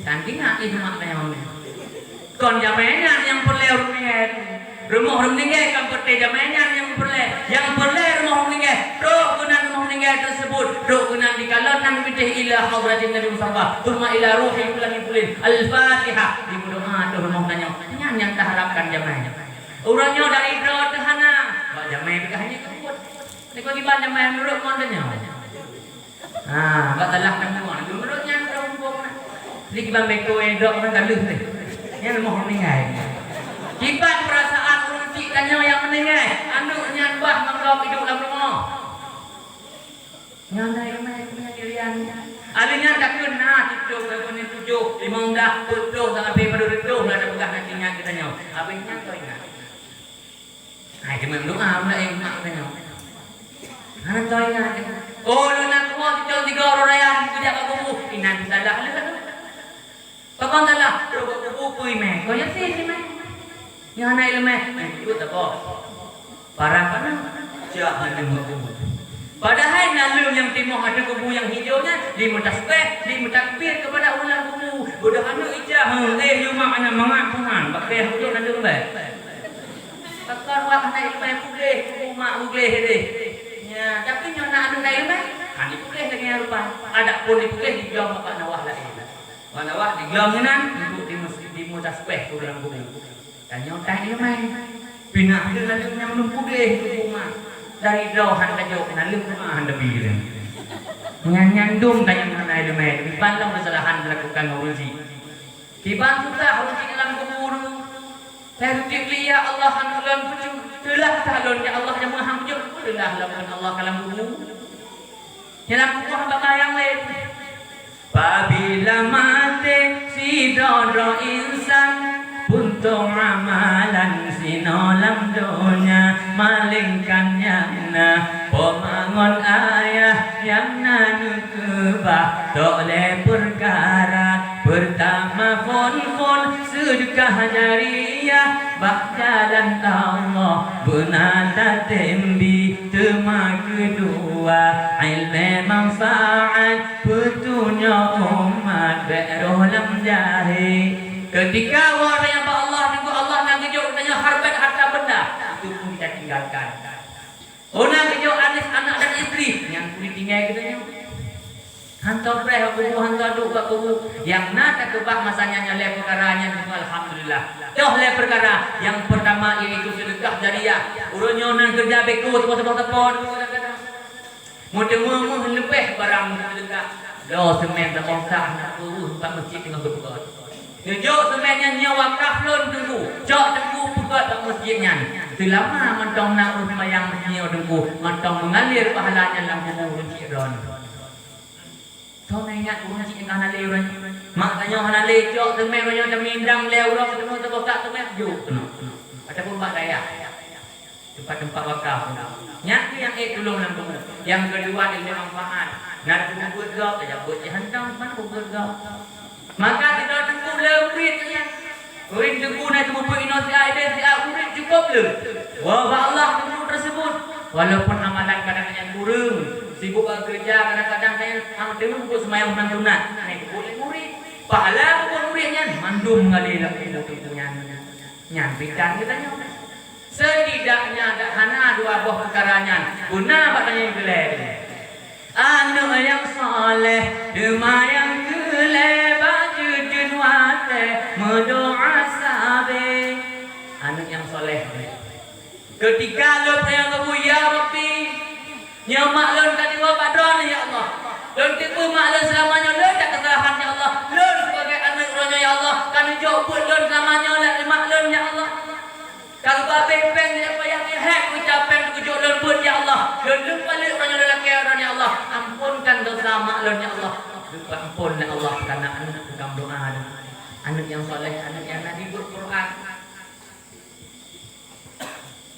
Cantik nak itu maknanya orang. Kon jamaahnya yang perlu rumah meninggal kan peti jamaahnya yang perlu rumah meninggal. Roh guna rumah meninggal tersebut. Roh guna dikalonkan bidih ila hadratin Nabi Muhammad. Thumma ila ruhi kulin. Al-Fatihah. Di doa tu rumah nanya. Yang tak harapkan jamaahnya. Orangnya dari roh tehana. Bak jamaah begahnya kebut. Ni kau di ban jamaah menurut mondanya. Batalah kamu menurutnya rombong. Jadi kita beko edok orang galus ni. Yang mau meninggal. Kibat perasaan runcik tanya yang meninggal. Anaknya bah mengrok hidup dalam rumah. Nyanda yang punya dirian. Alinya tak kena tujuh berapa 7, 5 dah 10 sampai pada 20 dah pegah nantinya kita nyaw. Habisnya kau ingat. Cuma doa pula yang mak tanya. Anak kau ingat. Oh, lu nak kuat jauh 3 orang raya tidak bagus. Inan salah lu. Pakon salah. Kubu pui meh. Kau yang sih meh. Yang anak lu meh. Itu tak kau. Parang mana? Jangan dengar. Padahal nalung yang timur ada kubu yang hijaunya di mutasbih, di mutakbir kepada ulang kubu. Bodoh anu ijah. You mak ana mengakuan. Pakai hujung nalung baik. Pakar wak anak ilmu boleh, kubu mak boleh deh. Ya, tapi nyona anu naik mah, kan boleh lagi rupa. Ada pun boleh di gelam apa nawah lain. Nawah di gelam nan untuk di mutasbih ulang kubu. Dan nyota ilmu pindah nalung yang belum boleh kubu mak. Dari jauhan ke jauh, nalung rumah anda bilang. Nyandung tanya mengenai demai. Dibantah kesalahan dilakukan urusi. Dibantulah urusi dalam kubur. Tertibli ya Allah anulan pujuk. Telah talon ya Allah yang maha pujuk. Telah lakukan Allah kalam kubur. Dalam kubur hamba yang lain. Apabila mati si dodro insan. Untung amalan sinolam dunia malingkannya na pemangon ayah yang nanu kebah toleh perkara pertama fon sedekah jariyah bak jalan Allah benata tembi tema kedua ilmu manfaat petunjuk umat beroh lam jahil. Ketika orang yang Allah nunggu Allah nak kejauh tanya harta benda itu pun kita tinggalkan. Nak kejauh anis anak dan isteri yang boleh tinggal kita nya. Hantar preh kubu hantar duk kat kubu. Yang nak kebak masanya nyaleh perkaranya alhamdulillah. Dah le perkara yang pertama iaitu sedekah jariah. Urunyo nan kerja beko tepon-tepon. Mudah-mudah lebih barang sedekah. Dah semen tak bongkar nak tempat masjid tengah berbuat. Ngejuk semennya nyawa wakaf lon tunggu. Cok tunggu buat tak masjidnya. Selama mentong nak urmayang nyawa tunggu, mentong mengalir pahalanya dalam kubur ron. Kau ingat orang cik yang hanale orang mak tanya hanale cok temen orang temindang le orang semua terbokak temen juk ataupun mak daya tempat-tempat wakaf nyak yang tolong dalam kubur. Yang kedua ilmu manfaat nak kubur gau tak buat hantam mana kubur gau maka tidak tunggu le muridnya murid tunggu nak tunggu inosi ada si murid cukup le wa Allah tunggu tersebut walaupun amalan kadang-kadang kurang sibuk bekerja kadang-kadang saya tengok buat semayang sunat naik boleh murid pahala buat muridnya mandum mengalir punya nyampaikan kita nyawa setidaknya ada hana dua buah perkaranya guna batanya yang gelap anak yang soleh dema yang gelap baju jenwate mendoa sabe anak yang soleh ketika lo yang kamu ya Rabbi nyamak lon kadiwa padron ya Allah. Lon tipu mak lon selamanya lon tak kesalahan ya Allah. Lon sebagai anak rohnya ya Allah. Kan jauh pun lon selamanya lah mak lon ya Allah. Kalau babe peng dia apa yang hak ucapan tujuh lon pun ya Allah. Lon lupa lon rohnya lelaki ya Allah. Ampunkan dosa mak lon ya Allah. Lupa ampun ya Allah karena anak tukang doa anak yang soleh, anak yang nabi Quran.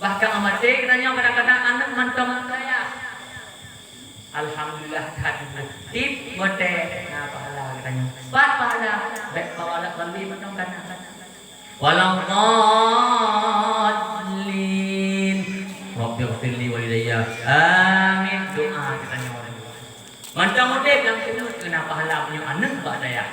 Bahkan amat katanya kadang-kadang anak mantong saya. Alhamdulillah hadiah tip bote nah pahala katanya pat pahala baik pahala kali macam kan walau dhalin rabbi ighfirli walidayya amin doa katanya orang macam model dalam kunut kena pahala punya anak bak daya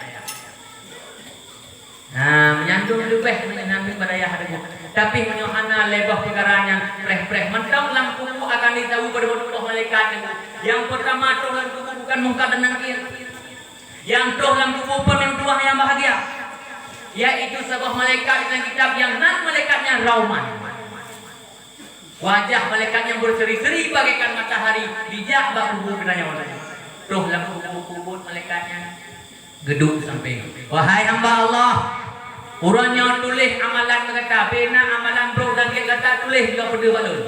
nah menyandung lebih menyandung badaya hadanya tapi menyohana lebah perkaranya preh-preh mentang dalam kubu akan ditahu pada Allah malaikat yang pertama toh dalam kubu bukan mungkar dan nakir yang toh dalam kubu penuh dua yang bahagia yaitu sebuah malaikat dalam kitab yang nan malaikatnya rauman wajah malaikat yang berseri-seri bagaikan matahari bijak bak kubu katanya orang toh dalam kubu malaikatnya gedung sampai wahai hamba Allah urangnya tulis amalan kata bina amalan bro dan dia kata tulis juga pada balon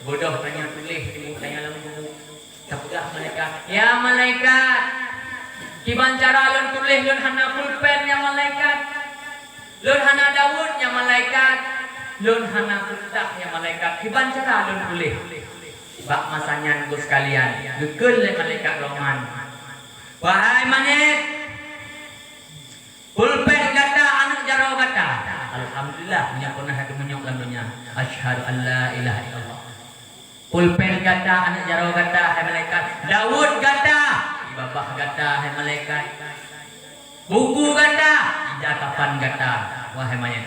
bodoh tanya tulis tanya lembu tapgah malaikat ya malaikat kiban cara lon tulis lon hana pulpen ya malaikat lon hana Daud ya malaikat lon hana kertas ya malaikat kiban cara lon tulis bak masanya ngus sekalian gekel le malaikat Rahman wahai manet pulpen kata anak jarau kata alhamdulillah punya pernah ada menyok dalam dunia asyhadu an la ilaha illallah pulpen kata anak jarau kata hai malaikat Daud kata ibabah kata hai malaikat buku kata ijatapan kata wahai mayat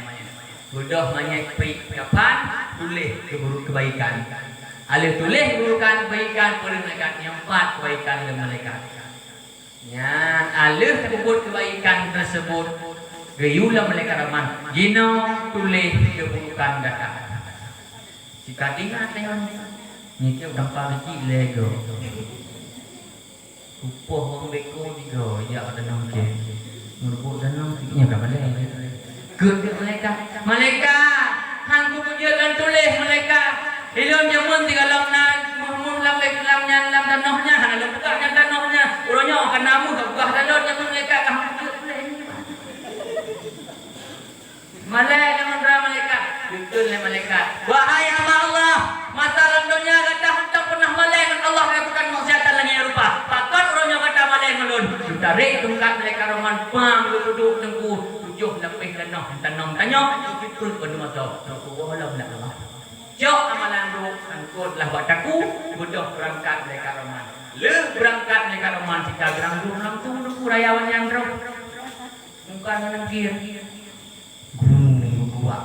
bodoh mayat kapan tulis kebaikan alih tulis keburukan kebaikan oleh malaikat yang empat kebaikan oleh malaikat yang alih sebut kebaikan tersebut gayulah malaikat Rahman jino tulis keburukan kata jika ingat dengan ni ke udah pagi lego upoh wong beko digo ya ada nongke merupakan dan nongke nya kapan deh ke malaikat hangku pujian tulis malaikat ilmu jamun tiga lamnan mumun lambai lamnya lam tanahnya hana lukanya tanahnya urangnya akan namu gagah dalon yang malaikat kamu tulis malaikat dengan malaikat betul le malaikat wahai hamba Allah masalah dunia kata hendak pernah malaikat Allah lakukan maksiatan lagi rupa pakon urangnya kata malaikat melun tarik tungkat malaikat Rahman pang duduk tengku tujuh lebih tanam tanya betul pada masa aku wala Allah jauh amalan roh angkutlah bataku bodoh berangkat mereka Rahman le berangkat mereka Rahman jika gerang dulu langsung nunggu rayawan yang roh bukan menengkir kuat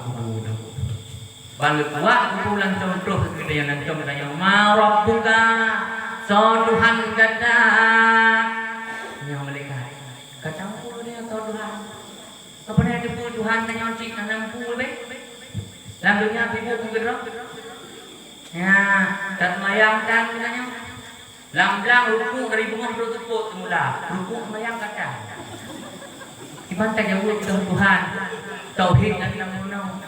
balik kuat pulang contoh kita yang nanti katanya ma rabbuka so Tuhan kata Tanya malaikat. Kata apa dia kau Tuhan? Apa dia ada Tuhan tanya cik nanam pul be? Dalam dunia ibu bergerak. Ya, kat mayang dan tanya. Lam-lam ruku dari bunga bertepuk semula. Ruku mayang kata. Iban tanya Tuhan. Tauhid dan namun.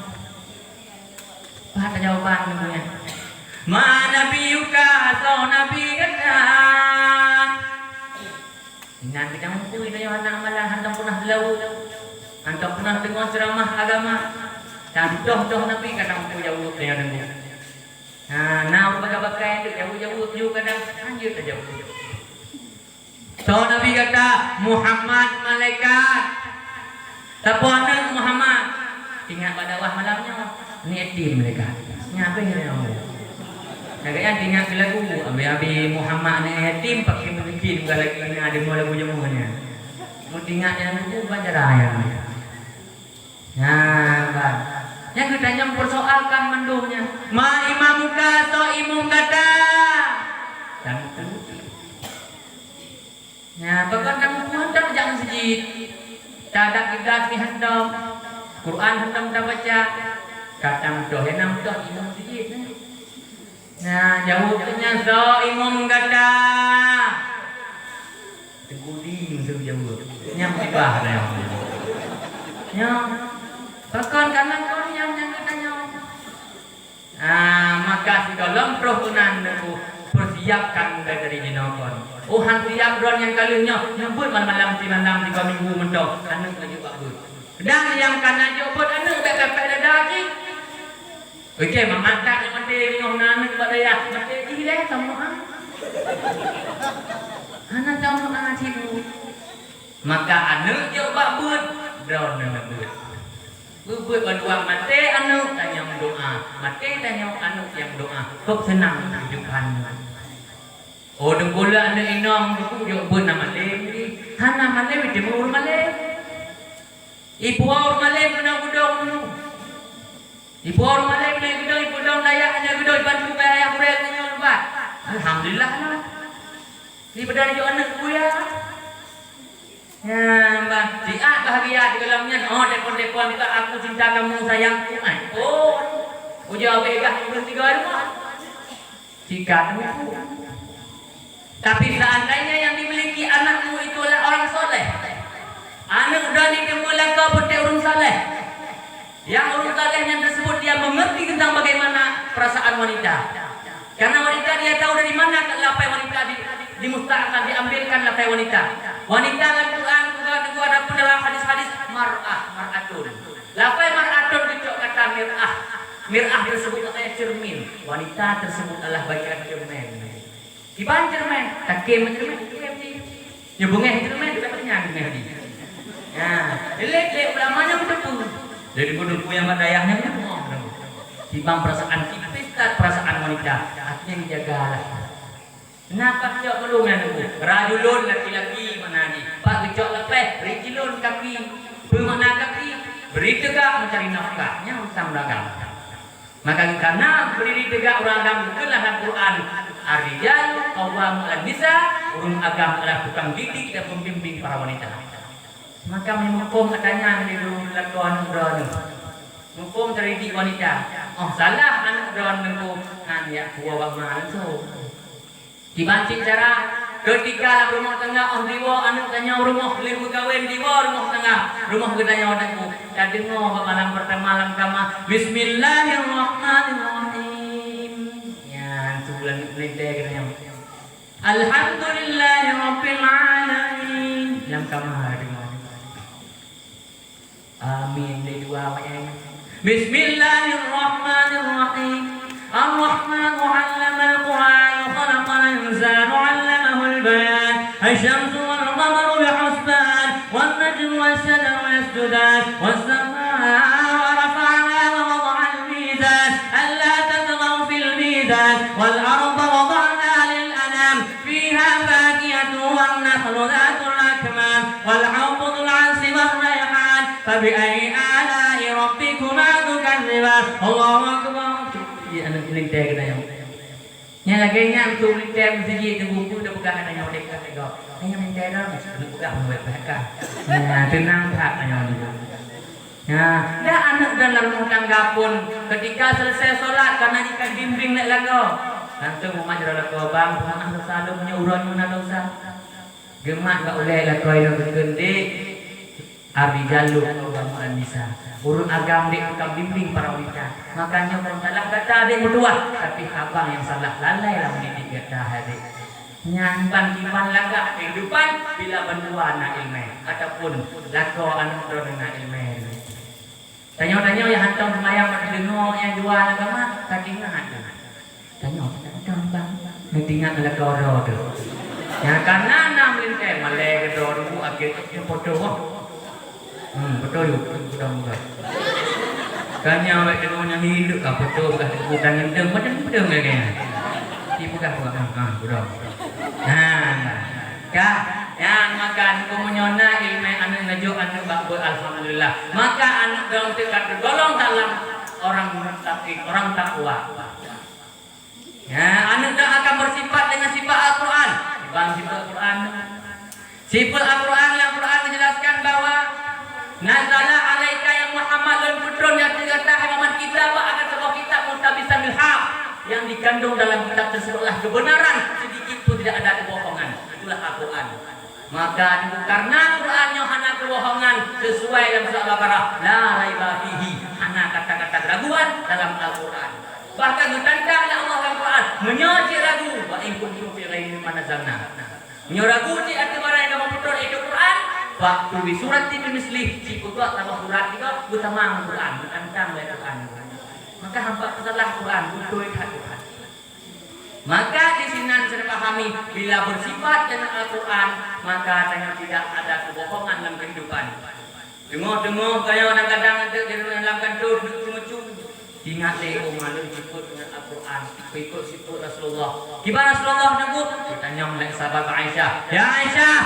Apa jawaban namanya? Ma nabiyuka so nabi kata. Ingat kita mampu ini anak malah hantam pernah lau, hantam pernah dengar ceramah agama. Dan doh nabi kadang mampu jauh dengan dengar. Nah bagai-bagai jauh juga kadang lanjut jauh. So nabi kata Muhammad malaikat. Tapuan Muhammad. Ingat pada wah malamnya. Ni etim mereka. Nyapa yang mau? Kagaknya tinggal lagu. Abi Muhammad ni etim pakai mungkin bukan lagi ni ada lagu jamuannya. Mau tinggal yang lagu baca raya. Nah, bang. Yang kita yang persoalkan mendungnya. Ma imamuka so imum kata. Dan ya, bahkan kamu pun tak jangan sejid. Tak ada kita dihendam. Quran hentam tak baca. Kadang doh enam doh imam sijid. Nah, jawabnya so imam kata. Tegudi mesti jawab. Nyam tibah dah. Nyam. Bahkan kanan kau yang katanya. Maka si dalam perhukunan aku persiapkan dari jinokon. Oh hantiap drone yang kalinya nyebut malam-malam di 3 minggu mentok. Anu lagi bagus. Dan yang kanan jawab anu bepepek dah lagi. Okey, mamantak yang mati bingung nanak buat dia. Mati dia sama. Anak sama cipu. Maka anak jo bak but, drone nak but. But berdua mati anak tanya doa. Mati tanya anak yang doa. Kok senang kehidupan. Oh dengkula anak inong buku jo but nama lem. Hana malem di mur malem. Ibu aur malem kena gudong. Ibu orang Malay punya gedung, ibu dong layaknya gedung bantu bayar yang mereka punya lebat. Alhamdulillah lah. Ini berdari juga anak ku ya. Ya, mbak. Siat bahagia di dalamnya. Oh, depon-depon kita aku cinta kamu sayangku. Oh, ujar begah yang 3 rumah. Jika tapi seandainya yang dimiliki anakmu itulah orang soleh. Anak udah dimulai kau petik orang soleh. Yang orang soleh yang tersebut dia mengerti tentang bagaimana perasaan wanita. Karena wanita dia tahu dari mana lapai wanita dimustahkan, diambilkan lapai wanita. Wanita dalam Quran juga ada pun dalam hadis-hadis mar'atun. Lapai mar'atun itu kata mir'ah. Mir'ah tersebut adalah cermin. Wanita tersebut adalah bagian cermin. Diban cermin, takim cermin. Nyebungeh cermin juga kenyang cermin. Nah, lek ulamanya betul. Jadi bunuhku yang badayahnya itu timbang perasaan kita, perasaan wanita, artinya dijagalah. Kenapa kecok belum yang itu? Rajulun laki-laki mana ni? Pak kecok lepeh, rijilun kaki, bermakna kaki, beri tegak mencari nafkahnya usang dagang. Maka karena berdiri tegak orang agam itulah Al-Quran. Ar-rijal qawwamun 'alan nisa, urun agam adalah tukang didik dan pembimbing para wanita. Maka memukul katanya di dalam lakon drone. Mukum terdidik wanita. Oh salah anak drone nengku hanya buah bang tu. Dibancing cara ketika rumah tengah oh diwa anak tanya rumah liru kawin diwa rumah tengah rumah gedanya nengku. Dan dengar malam pertama malam kama Bismillahirrahmanirrahim. Ya tu bulan nete gedanya. Alhamdulillahirabbil alamin. Dalam kamar Amin. Dari dua ayat. Bismillahirrahmanirrahim. Ar-Rahman 'allama al-Qur'an, khalaqal insana 'allamahu al-bayan. Asy-syamsu wal-qamaru bihusban, wan-najmu wash-shajaru yasjudan, was-samaa'a rafa'naha wa wada'al mizan, alla tatghaw fil mizan, wal-arda wada'naha lil-anam, fiha fakihatun wan-nakhlu dhatul akmam, wal-'abdu dhul-'asfi war-rayhan. فبأي آلاء ربكما تكذبان الله أكبر. Ya anak ini teh kena yang. Yang lagi nya tu teh mesti itu buku dah bukan ada yang dekat dekat. Hanya menteror, bukan membeberkan. Ya, tenang tak hanya dulu. Ya, dah anak dalam rumah tangga pun ketika selesai solat karena ikan bimbing nak lagu. Nanti rumah jalan lagu bang, pernah selalu punya uron mana dosa. Gemak tak boleh lagu yang berkendi. Abi jalur orang bisa. Urut agam dek tukang bimbing para wanita. Makanya pun salah kata adik berdua, tapi abang yang salah lalai lah mendidik kata adik. Nyampan kipan laga kehidupan bila berdua nak ilmu ataupun lagu anu dengan ilmu. Tanya-tanya yang hantar semayang pada dengar yang jual agama, tak ingat tu. Tanya, tak bang. Nanti ingat lagu orang tu. Yang karena nak melintai malai ke dulu akhir foto. Betul juga. Kan yang awak dengar yang hidup apa betul bukan ngendeng macam kayaknya. Ibu kan betul. Kak, yang makan kumunyona ilmu anu ngajo anu bakul alhamdulillah. Maka anu dalam tekat tergolong dalam orang muttaqin, orang takwa. Ya, anu dah akan bersifat dengan sifat Al-Qur'an. Bang sifat Al-Qur'an. Sifat Al-Qur'an yang Quran menjelaskan bahwa nazala alaika ya Muhammadun putrun yang terkata Muhammad kitab akan sebuah kitab mutabisan bil haq yang dikandung dalam kitab tersebutlah kebenaran, sedikit pun tidak ada kebohongan. Itulah Al-Quran. Maka karena Quran yang hana kebohongan sesuai dalam surah Al-Baqarah, la raiba fihi, hana kata-kata keraguan dalam Al-Quran. Bahkan ditantang oleh Allah dalam Quran, menyoci ragu wa in kuntum fi ghairi ma nazalna. Menyoragu di arti barang yang kamu betul itu Quran. Waktu di surat itu misli si kutuak tambah surat itu utama Quran, ditantang oleh Quran. Maka hampa salah Quran, betul Quran. Maka di sini saya pahami bila bersifat dengan Al-Quran maka tidak ada kebohongan dalam kehidupan. Dengar kayak kadang-kadang dalam kantor lucu. Ingat leh malu ikut dengan Al-Quran, ikut sifat Rasulullah. Gimana Rasulullah nyebut? Ditanya oleh sahabat Aisyah. Ya Aisyah,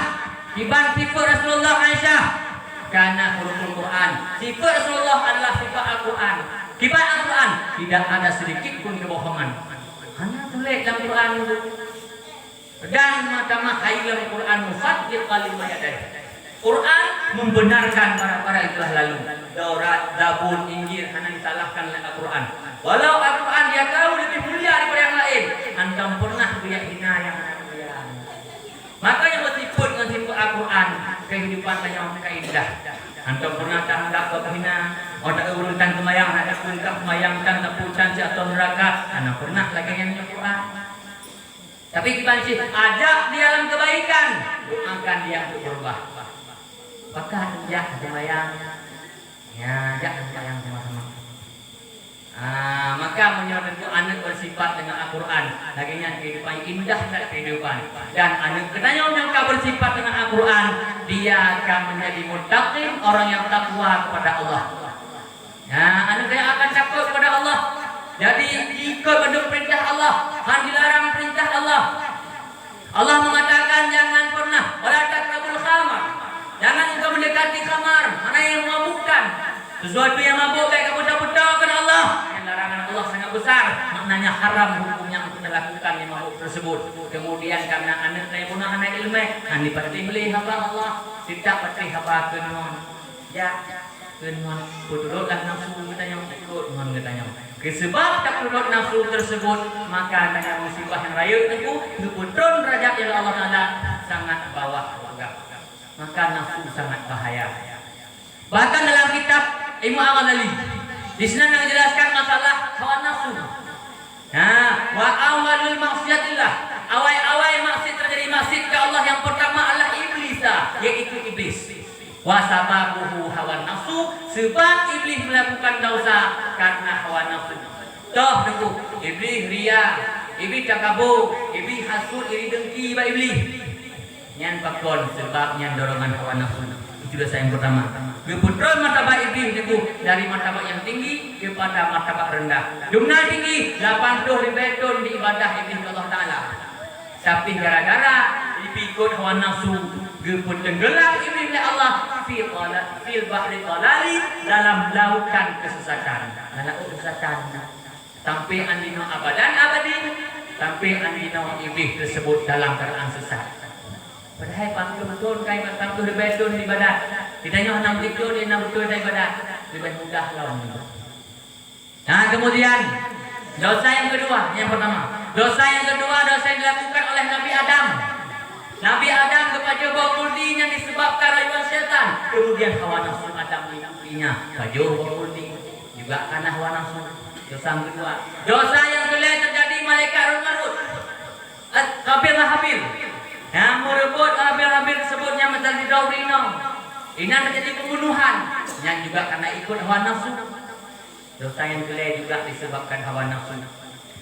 gimana sifat Rasulullah Aisyah? Karena huruf Quran. Sifat Rasulullah adalah sifat Al-Quran. Gimana Al-Quran? Tidak ada sedikit pun kebohongan. Hanya tulis dalam Quran itu. Dan mahkamah dalam Quran musaddiq lima yadayhi. Quran membenarkan para itu lalu. Taurat, Zabur, Injil hanya disalahkan oleh Al-Quran. Walau Al-Quran dia tahu lebih mulia daripada yang lain, antum pernah dia hina yang mulia. Makanya meskipun dengan sifat Al-Quran kehidupan yang indah. Antum pernah tak hina, ada urutan kemayang, ada puncak kemayang tak puncak atau neraka, anak pernah lagi yang Al-Quran. Tapi kita sih ajak dia dalam kebaikan, doakan dia untuk berubah. Maka ajak kemayang, ya ajak kemayang sama-sama. Maka menurut itu anak bersifat dengan Al-Quran, laginya kehidupan indah dan kehidupan. Dan anak ketanya yang bersifat dengan Al-Quran, dia akan menjadi muttaqin, orang yang takwa kepada Allah. Anak saya akan takut kepada Allah. Jadi ikut pada perintah Allah, dan dilarang perintah Allah. Allah mengatakan jangan pernah wala taqrabul khamar. Jangan engkau mendekati khamar, mana yang memabukkan. Sesuatu yang mabuk baik kamu putar-putarkan Allah. Yang larangan Allah sangat besar, maknanya haram hukum yang kita lakukan yang mabuk tersebut. Kemudian karena anak saya punah anak ilmu, andi pasti beli hamba Allah, tidak pasti hamba kenon. Ya, kenon turutlah nafsu kita yang ikut kenon katanya. Sebab tak turut nafsu tersebut, maka tanya musibah yang raya itu turun derajat yang Allah Taala sangat bawah anggap. Maka nafsu sangat bahaya. Bahkan dalam kitab Imam Al-Ghazali di sana menjelaskan masalah hawa nafsu. Wa awalul maksiatillah, awal maksiat terjadi maksiat ke Allah yang pertama adalah iblis, yaitu iblis. Wa sababuhu hawa nafsu, sebab iblis melakukan dosa karena hawa nafsu. Toh tunggu, iblis ria, iblis takabur, iblis hasud, iri dengki ba iblis. Nyan pakon sebabnya dorongan hawa nafsu. Itu dosa yang pertama. Berputar martabat iblis itu dari martabat yang tinggi kepada martabat rendah. Jumlah tinggi 80 ribu di ibadah iblis Allah Taala. Tapi gara-gara ikut hawa nafsu, geput tenggelam iblis oleh Allah fil bahri qalali, dalam lautan kesesatan. Dalam kesesatan. Sampai andino abadan abadi, sampai andino iblis tersebut dalam keadaan sesat. Padahal pantun kai pantun di bedun di badan. Ditanya enam tidur di enam betul di badan. Lebih mudah lah. Nah, kemudian dosa yang kedua, yang pertama. Dosa yang kedua, dosa yang dilakukan oleh Nabi Adam. Nabi Adam kepada bau multinya disebabkan rayuan setan. Kemudian hawa nafsu Adam mengikutinya. Baju bau multi juga karena hawa nafsu. Dosa yang kedua. Dosa yang kedua terjadi malaikat Harut Qabil Habil. Yang merebut Habil tersebutnya menjadi Daurino. Ini terjadi pembunuhan. Yang juga karena ikut hawa nafsu. Dosa yang kedua juga disebabkan hawa nafsu.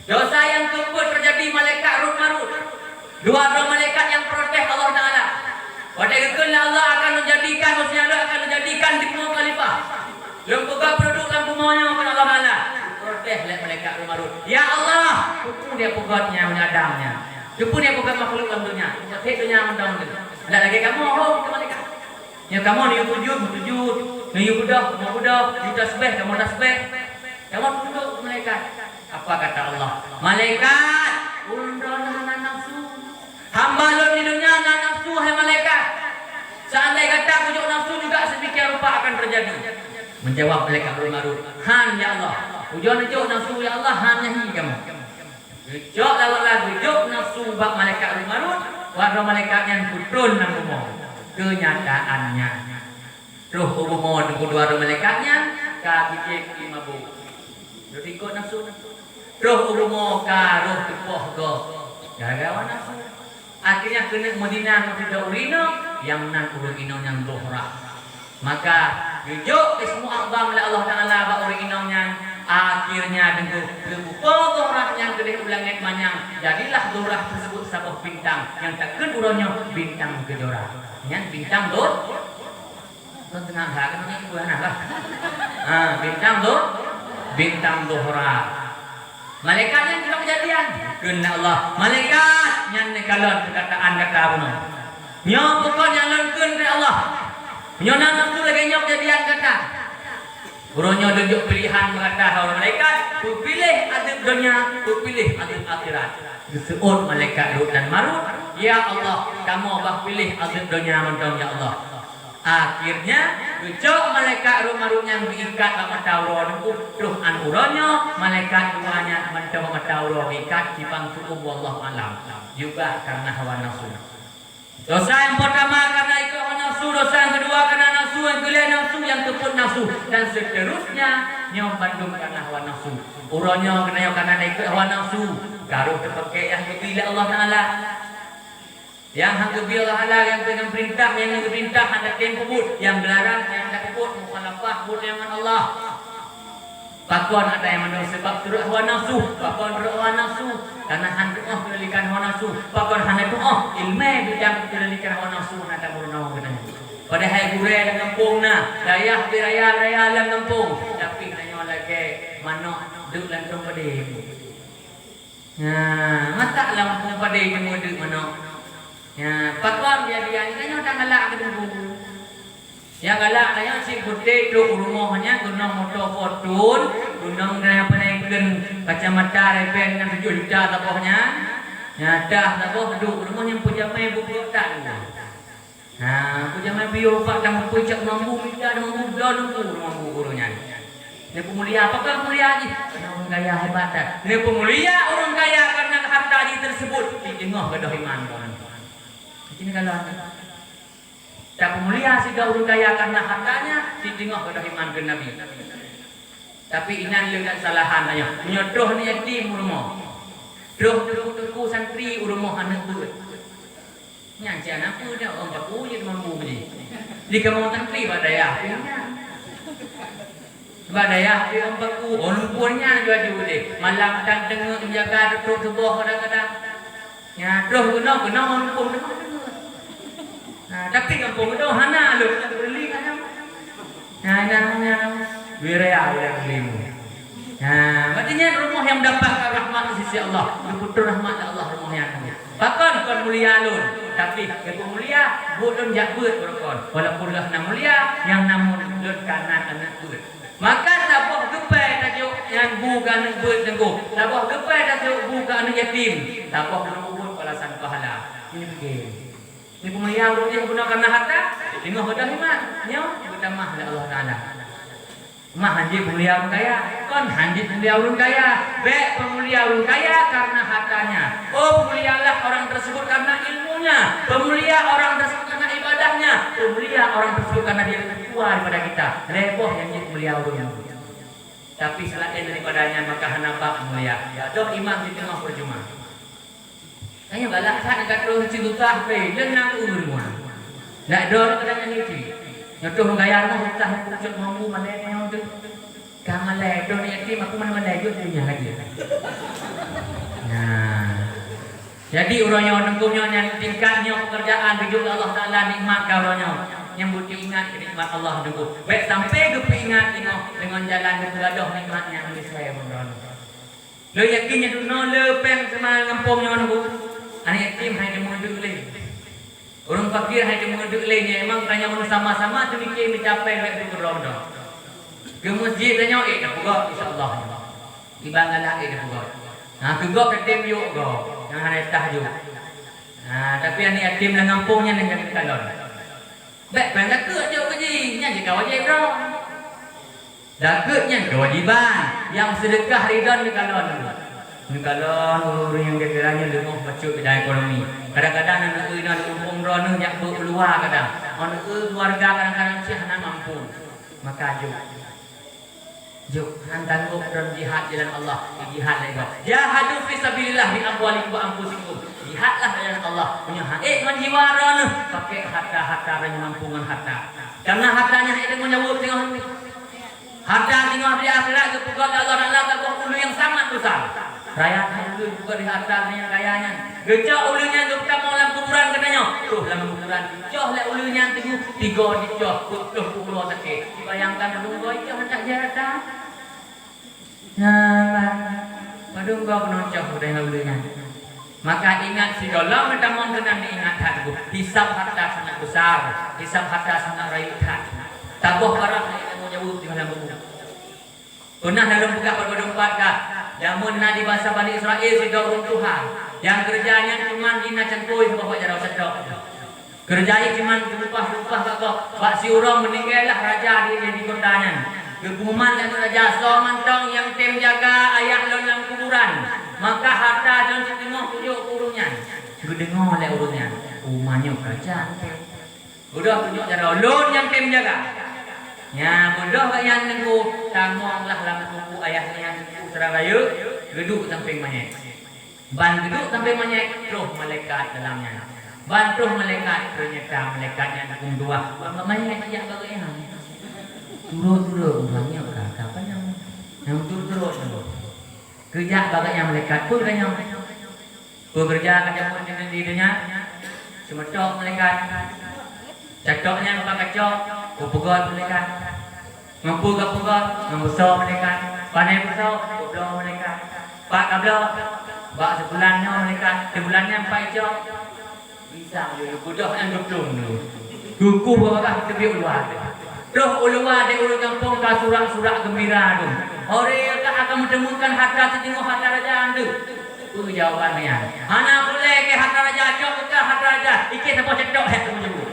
Dosa yang keempat terjadi malaikat Harut. Dua malaikat yang protes Allah Ta'ala. Pada itulah Allah akan menjadikan, maksudnya Allah akan menjadikan di semua khalifah. Lembaga produk lampu maunya kepada Allah Ta'ala. Protes oleh malaikat Harut. Ya Allah, hukum dia pegotnya, menyadamnya. Hukum dia pegat makhluk dalam dunia. Jadi dunia mendang. Tidak lagi kamu, ke malaikat. Ya kamu ni sujud, ni budak, ni tasbih, kamu tasbih. Kamu tunduk malaikat. Apa kata Allah? Malaikat, undon nafsu. Hamba lo di dunia nak nafsu hai malaikat. Seandainya kata pujuk nafsu juga sedemikian rupa akan terjadi. Menjawab malaikat Harut. Han ya Allah. Pujuk nafsu ya Allah, han nyahi kamu. Pujuk lawat lagu, pujuk nafsu bak malaikat Harut. Warna malaikat yang turun nang rumah. Kenyataannya. Roh rumah dengan dua malaikatnya kaki lima bu. Roh ikut nafsu. Roh rumah ka roh tepoh go. Gara-gara nafsu. Akhirnya kena Madinah tidak urino yang nan urino yang dohra. Maka rujuk semua abang oleh Allah Taala ba urino yang akhirnya dengan lebupo dohra yang gede ulangit manyang jadilah dohra tersebut sabah bintang yang takkan uronyo bintang kejora. Yang bintang dor tengah kan ini buah lah. Bintang dohra. Malaikatnya juga kejadian. Kena Allah. Malaikat yang nekalon perkataan kata Abang. Nyo pokok yang lengkun dari Allah. Nyo nafsu lagi nyo kejadian kata. Uronyo tunjuk pilihan berkata hawa malaikat. Ku pilih adab dunia, ku pilih adab akhirat. Disebut malaikat Harut dan Marut. Ya Allah, kamu abah pilih adab dunia mentong ya Allah. Akhirnya ucap malaikat Harut yang diikat sama Taurat roh an uronyo malaikat duanya mencoba Taurat ikat cipang cukup wallahu alam juga karena hawa nafsu. Dosa yang pertama karena ikut hawa nafsu, dosa yang kedua karena nafsu, yang ketiga nafsu, yang keempat nafsu dan seterusnya nyom bandung karena hawa nafsu. Uronyo karena ikut hawa nafsu, garuh terpakai yang bila Allah Taala. Yang hangga bila Allah yang dengan perintah, yang dengan perintah anda temput, yang dilarang, yang tak kebut, mukhalafah, dengan Allah. Pakon ada yang menurut sebab turut hawa nafsu, pakon turut hawa nafsu, karena hanya kendalikan hawa nafsu, pakon hanya ilmu bidang kendalikan hawa nafsu, nada murnawa katanya. Padahal gure dan kampung na, dayah raya dalam kampung, tapi hanya lagi manok duduk lantung pada. Nah, mata lampung pada yang duduk manok. Ya, patwam dia ni kan galak ke dulu. Ya galak lah si putih tu rumahnya gunung motor fortun, gunung yang penaikkan kacamata repen dengan 7 juta tapohnya. Ya dah tapoh duduk rumahnya pujamai buku tak. Nah, pujamai bio pak dah puncak mampu minta mampu belum mampu gurunya. Ni pemulia apakah mulia ni? Orang kaya hebat. Ni pemulia orang kaya karena harta dia tersebut di tengah kedah iman orang. Ini kalau tak mulia si orang kaya karena hartanya si tengok kedah iman ke Nabi. Tapi inan dengan salahan aja. Menyodoh ni yatim rumah. Doh tuku santri rumah anak buat. Nyanyi anak tu dia orang baku je mampu ni. Di kamu santri badaya. Badaya dia orang baku. Orang punya juga deh. Malam dan tengah menjaga tutup sebuah kadang-kadang. Ya doh guna orang pun. Nah, tapi kampung itu hana lu beli kan? Nah, wiraya yang limu. Nah, artinya rumah yang mendapat rahmat sisi Allah, betul rahmat Allah rumahnya. Bahkan bukan mulia lun, tapi yang mulia bukan jakut berkon. Walaupun lah nam mulia, yang namun lun kanan anak buat. Maka tabuh gepai tajuk yang bukan buat tenggu. Tabuh gepai tajuk bukan yatim. Tabuh buat balasan pahala. Ini begini. Ni pemulia urut dia guna karena harta. Tengok dah iman. Nyo kita mah oleh Allah Taala. Mah hanji pemulia urut kaya. Kon hanji pemulia urut kaya. Be pemulia urut kaya karena hartanya. Oh pemulialah orang tersebut karena ilmunya. Pemulia orang tersebut karena ibadahnya. Pemulia orang tersebut karena dia lebih kuat daripada kita. Leboh yang jadi pemulia urutnya. Tapi selain daripadanya maka hanapa mulia. Doh imam di tengah percuma. Kaya balak sak nak terus cintah pe lenang urma. Nak dor kadang ni. Nyotoh gaya mah utah pucuk mampu malai nyo tu. Ka malai doh ni yatim aku mana malai jo punya lagi. Nah. Jadi urangnya nengkumnya yang tingkatnya pekerjaan hidup Allah Taala nikmat kawannya. Yang butuh ingat nikmat Allah dulu. Baik sampai ke ingat dengan jalan bergaduh nikmatnya bagi saya benar. Lo yakinnya tu no le pen sama kampungnya nunggu. Anak yatim hai demo duduk le. Orang fakir hai demo duduk le nya emang tanya mun sama-sama tu mikir mencapai baik tu rondo. Ke masjid tanya dah buka insyaallah. Ibangala dah buka. Nah ke gok yatim yuk go. Yang hari tahajud. Nah tapi anak yatim lah kampungnya dengan kalon. Baik, dah ke je kerja, nya kita wajib bro. Dah ke nya kewajiban yang sedekah ridon di kalon. Ni kalon urus yang geranya lengoh baca bidang ekonomi. Kadang-kadang anak euy nak umpung rono yak keluar kadang. Anak keluarga kadang-kadang sih hana mampu. Maka juk hantar kau dalam jihad jalan Allah, jihad lagi. Jahadu fi sabilillah bi amwalikum wa anfusikum. Jihadlah jalan Allah. Punya hak menjiwaran pakai harta-harta yang mampungan harta. Karena hartanya itu menyebut tengok harta tengok di akhirat ke pegang Allah Taala ke ulu yang sangat besar. Rakyat ulu juga di hartanya kayanya. Gecak ulunya kita mau dalam kuburan katanya. Tuh dalam kuburan. Joh le ulunya tengok tiga dijoh tuh kubur tak. Bayangkan dulu kau itu macam jata. Nah, padung kau penoncoh udah ulunya. Maka ingat si dalam kita mau kena diingat hatiku. Hisab harta sangat besar, hisab harta sangat rayuan. Tabuh barang yang mau jauh di dalam buku. Pernah dalam buka ber-24 kah? Namun di bahasa Bani Israel sudah runtuhan. Yang kerjanya cuma dina cengkoi sebab jarau sedok. Kerjanya cuma lupa-lupa kok. Bak si orang meninggallah raja dia di kotanya. Keguman dan raja somantong yang tem jaga ayah dalam kuburan. Maka harta dan setengah tunjuk urungnya. Gedengah oleh urungnya. Rumahnya kerajaan. Udah tunjuk cara lon yang tem jaga. Ya, bodoh kak yang nengku tangonglah dalam buku ayahnya yang Surabaya. Geduk samping manyek. Ban geduk samping manyek. Roh malaikat dalamnya. Ban roh malaikat ternyata malaikatnya nanggung dua. Manyek ajak bagaimana? Turut-turut orangnya kapan yang turut-turut kerja bagainya malaikat pun kanya bekerja kanya pun dengan dirinya semetok malaikat cakoknya bukan kacok kupegot malaikat mampu kepegot membesar malaikat pandai besar kublo malaikat pak kablo bak sebulannya malaikat sebulannya 4 jam bisa bodoh yang dudung kuku bawah tepi luar doh ulua de ulu kampung ka surak-surak gembira tu. Ore ka akan menemukan harta setengah harta raja andu. Jawabannya. Hana boleh ke harta raja cok ke harta raja. Ikit apa cedok het menyebut.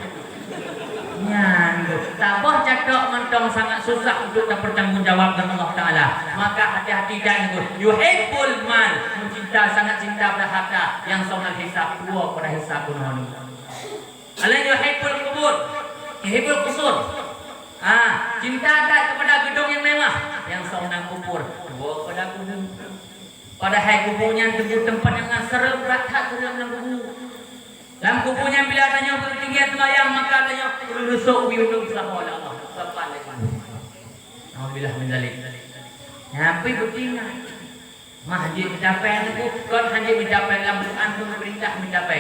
Nyan, tabah cedok mentong sangat susah untuk bertanggungjawab dengan Allah Taala. Maka hati-hati dan yuhibbul mal, mencinta sangat cinta pada harta yang soal hisab dua pada hisab kuno. Alai yuhibbul qubur, yuhibbul qusur. Cinta tak kepada gedung yang mewah yang saunang kubur. Dua pada kubur. Padahal kuburnya tempat yang serem rakat serem dalam kubur. Dalam kuburnya bila tanya bertinggi semayang maka tanya rusuk biundung sama oleh Allah. Sampai lepas. Alhamdulillah menjalik. Sampai bertinggi. Haji mencapai itu kon haji mencapai dalam Quran itu perintah mencapai.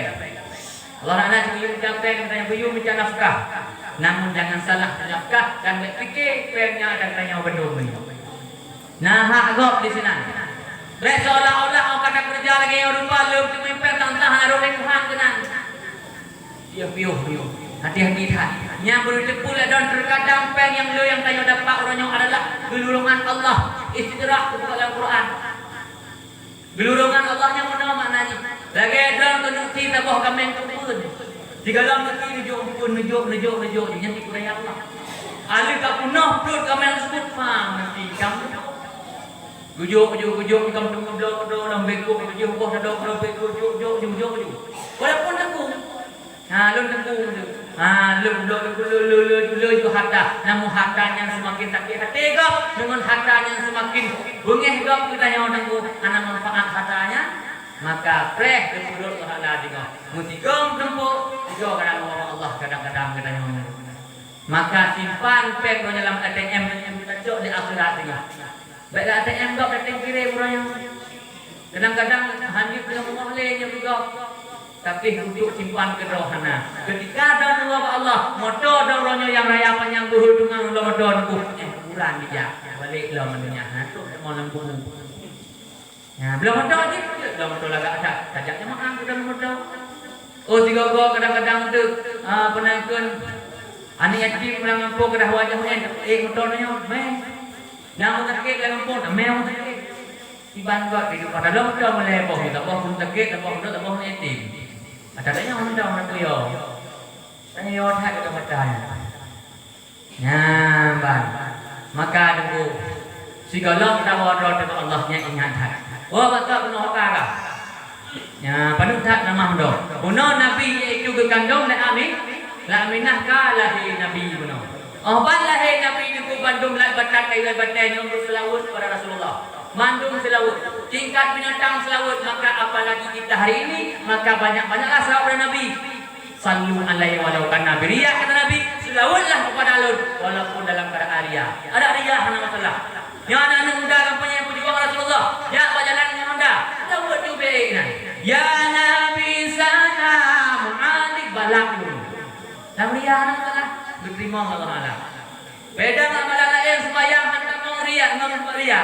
Allah Taala sebelum mencapai katanya beliau minta nafkah. Namun jangan salah nafkah dan fikir pennya akan tanya bendung ini. Nah, hak gop di sana. Lek seolah-olah orang kata kerja lagi yang rupa leup tu mempel tantah harum Tuhan kenang. Dia piuh. Hati-hati hati. Yang boleh tepul dan terkadang pen yang lo yang tanya dapat orangnya adalah gelurungan Allah. Istidrah itu dalam Quran. Gelurungan Allahnya mana maknanya? Lagi dan tunjuk kita bahwa kami kubur. Segala mesti nujuk jangan dikurang Allah. Ali ka punah tu kami yang sebut faham nanti kamu. Gujuk kamu tunggu dalam beko gujuk boh dalam beko gujuk. Walaupun aku. Lun aku. Lu itu harta. Namun harta yang semakin sakit hati kau dengan harta yang semakin bengih kau kita yang aku anak manfaat hartanya. Maka preh keturut Allah juga. Musikam tempo juga kadang Allah kadang-kadang kita yang maka simpan pek dalam ATM yang kita cok di akhirat juga. Baik ATM kau datang kiri orang yang kadang-kadang hanyut dengan mengahlenya juga. Tapi untuk simpan ke rohana. Ketika ada Allah Allah, motor dorongnya yang raya panjang berhubungan dengan motor aku. Kurang dia. Balik lah manusia. Tu mau lembut. Ya, belum motor lagi. Belum motor lagi ada. Sajaknya makan sudah motor. Oh tiga gua kadang-kadang tu penangkan anak yatim pulang kampung kedah wajahnya motornya meh. Yang sakit dalam kampung meh sakit. Tiban gua hidup pada dalam motor meleboh kita boh pun sakit tak boh yatim. Adanya orang dah orang tu yo. Tanya yo tak ada macam. Ya, bang. Maka tunggu. Segala kita berdoa kepada Allahnya ingat hati. Oh, betul benar kah? Ya, penuh tak nama doa. Benar Nabi itu kekandung le Amin. La Aminah kalahi Nabi benar. Oh, balahi Nabi itu bandung la batak kai batai untuk selawat kepada Rasulullah. Mandung selawat, tingkat binatang selawat, maka apalagi kita hari ini, maka banyak-banyaklah selawat kepada Nabi. Sallu alaihi walau kana biriya kata Nabi, selawatlah kepada Allah walaupun dalam keadaan riya. Ada riya hana masalah. Yang anak-anak muda kampanye puji Rasulullah, ya berjalan dengan Anda. Selawat tu baik nah. Ya Nabi salam alik balakmu. Dalam riya hana masalah, diterima Allah Taala. Beda dengan amalan lain sembahyang hantar mau riya, ngomong riya.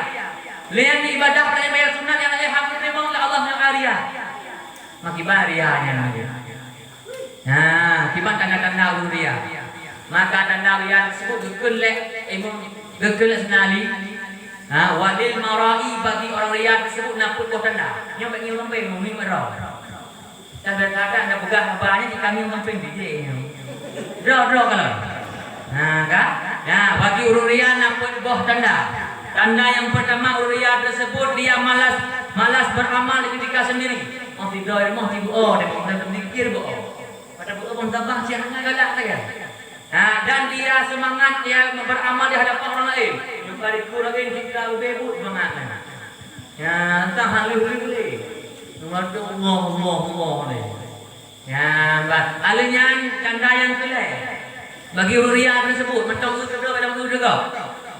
Lihat ibadah pada bayar sunat yang ayah hamil terima oleh Allah yang karya. Maki barianya lagi. Nah, kiban tanda-tanda uria. Maka tanda uria tersebut gekul senali. Walil marai bagi orang ria tersebut naput buah tanda. Yang bagi orang peng mungkin merau. Dan berkata anda pegang banyak di kami orang peng DJ. Draw kalau. Nah, kan? Nah, bagi orang ria naput buah tanda. Tanda yang pertama uria tersebut dia malas beramal ketika sendiri. Mau tidur, mau tidur, dia mau mikir pada buku pun tabah siang galak saja. Nah, dan dia semangat dia beramal di hadapan orang lain. Jumpa di kurangin kita bebut semangatnya. Ya, entah halus-halus. Allah ni. Ya, alanya tanda yang kelai. Bagi uria tersebut, mentok kedua dalam juga.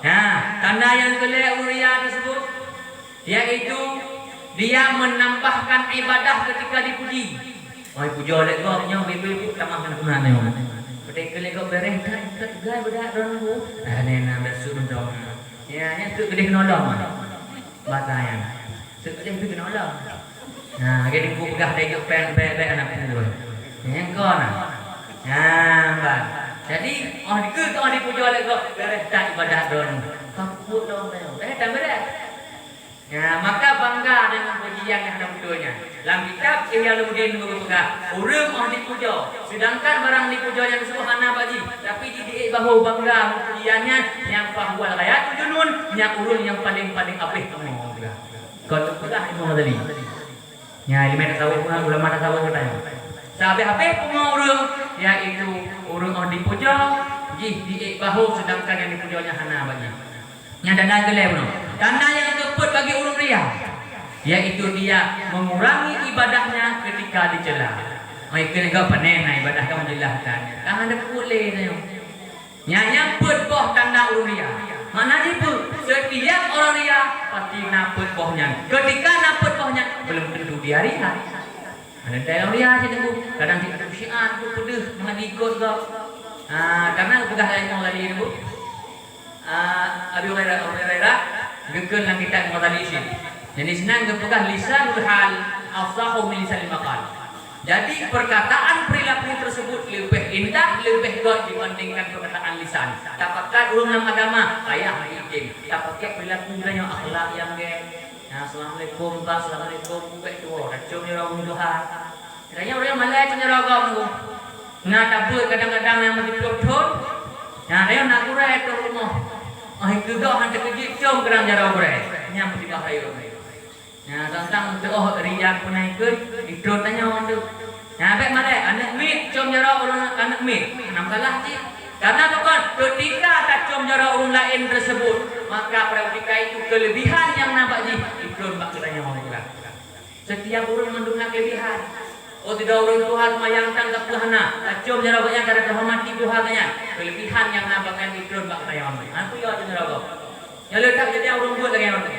Nah, tanda yang kedua uria tersebut yaitu dia menambahkan ibadah ketika dipuji. Oh, puji oleh kau punya ibu tambahkan guna ni. Ketika kau bereh kan gay bedak don aku. Ni nak bersuruh dong. Ya, yang tu gede nolong. Batayang. Sekali tu nolong. Nah, jadi ku pegah dejok pen anakku. Yang kau nak. Nah, bang. Jadi, dipuji oleh kau beres tak ibadah don. Kau dong tak beres. Ya, maka bangga dengan pujian yang ada budunya. Dalam kitab Ihya Ulumuddin berkata, orang dipuja, sedangkan barang dipuja yang subhana bagi, tapi didik bahu bangga pujiannya yang fahwal ghayatul junun, yang urun yang paling apih kamu. Kau pegah Imam Ghazali. Ya, ilmu tasawuf ulama tasawuf katanya. Sampai apih pengurung yaitu urung dipuja di bahu sedangkan yang dipujanya hana bagi. Yang tanda kelem no. Tanda yang keempat bagi urung ria yaitu dia mengurangi ibadahnya ketika dicela. Mereka juga panena ibadah kamu jelaskan. Kan ada boleh sayo. Yang boh tanda urung ria. Mana itu setiap orang ria pasti naput bohnya. Ketika naput bohnya belum tentu dia ria. Ada dalam ria saja tunggu. Kadang kita syiar tu pedih mengadikut kau. Karena pegah lain mau tadi tu. Abi Hurairah gekun lang kita mau tadi sih. Jadi senang pegah lisanul hal afsahu min lisanil maqal. Jadi perkataan perilaku tersebut lebih indah, lebih baik dibandingkan perkataan lisan. Tak pakai ulum agama, ayah izin. Tak pakai perilaku yang akhlak yang Assalamualaikum, Assalamualaikum, baik tu. Racun ni orang mudah. Kiranya orang Malay punya ragam tu. Nah tabut kadang-kadang yang masih betul. Nah dia nak kurai tu rumah. Itu dah hantar kerja cium kerang jarang kurai. Yang mesti bahaya. Nah tentang tu riak pun ikut itu tanya orang tu. Nah baik mana anak mit cium jarang orang anak mit. Nama salah cik. Karena bukan ketika tak cium jarang orang lain tersebut, maka ketika itu kelebihan yang nampak ji itu bak tanya orang tu. Setiap orang mendukung kelebihan. Oh tidak orang Tuhan mayang tangkap Tuhana. Cium jarang yang cara terhormati Tuhannya. Kelebihan yang nampakkan itu bak tanya orang. Aku ya jarang. Yang letak jadi orang buat lagi orang.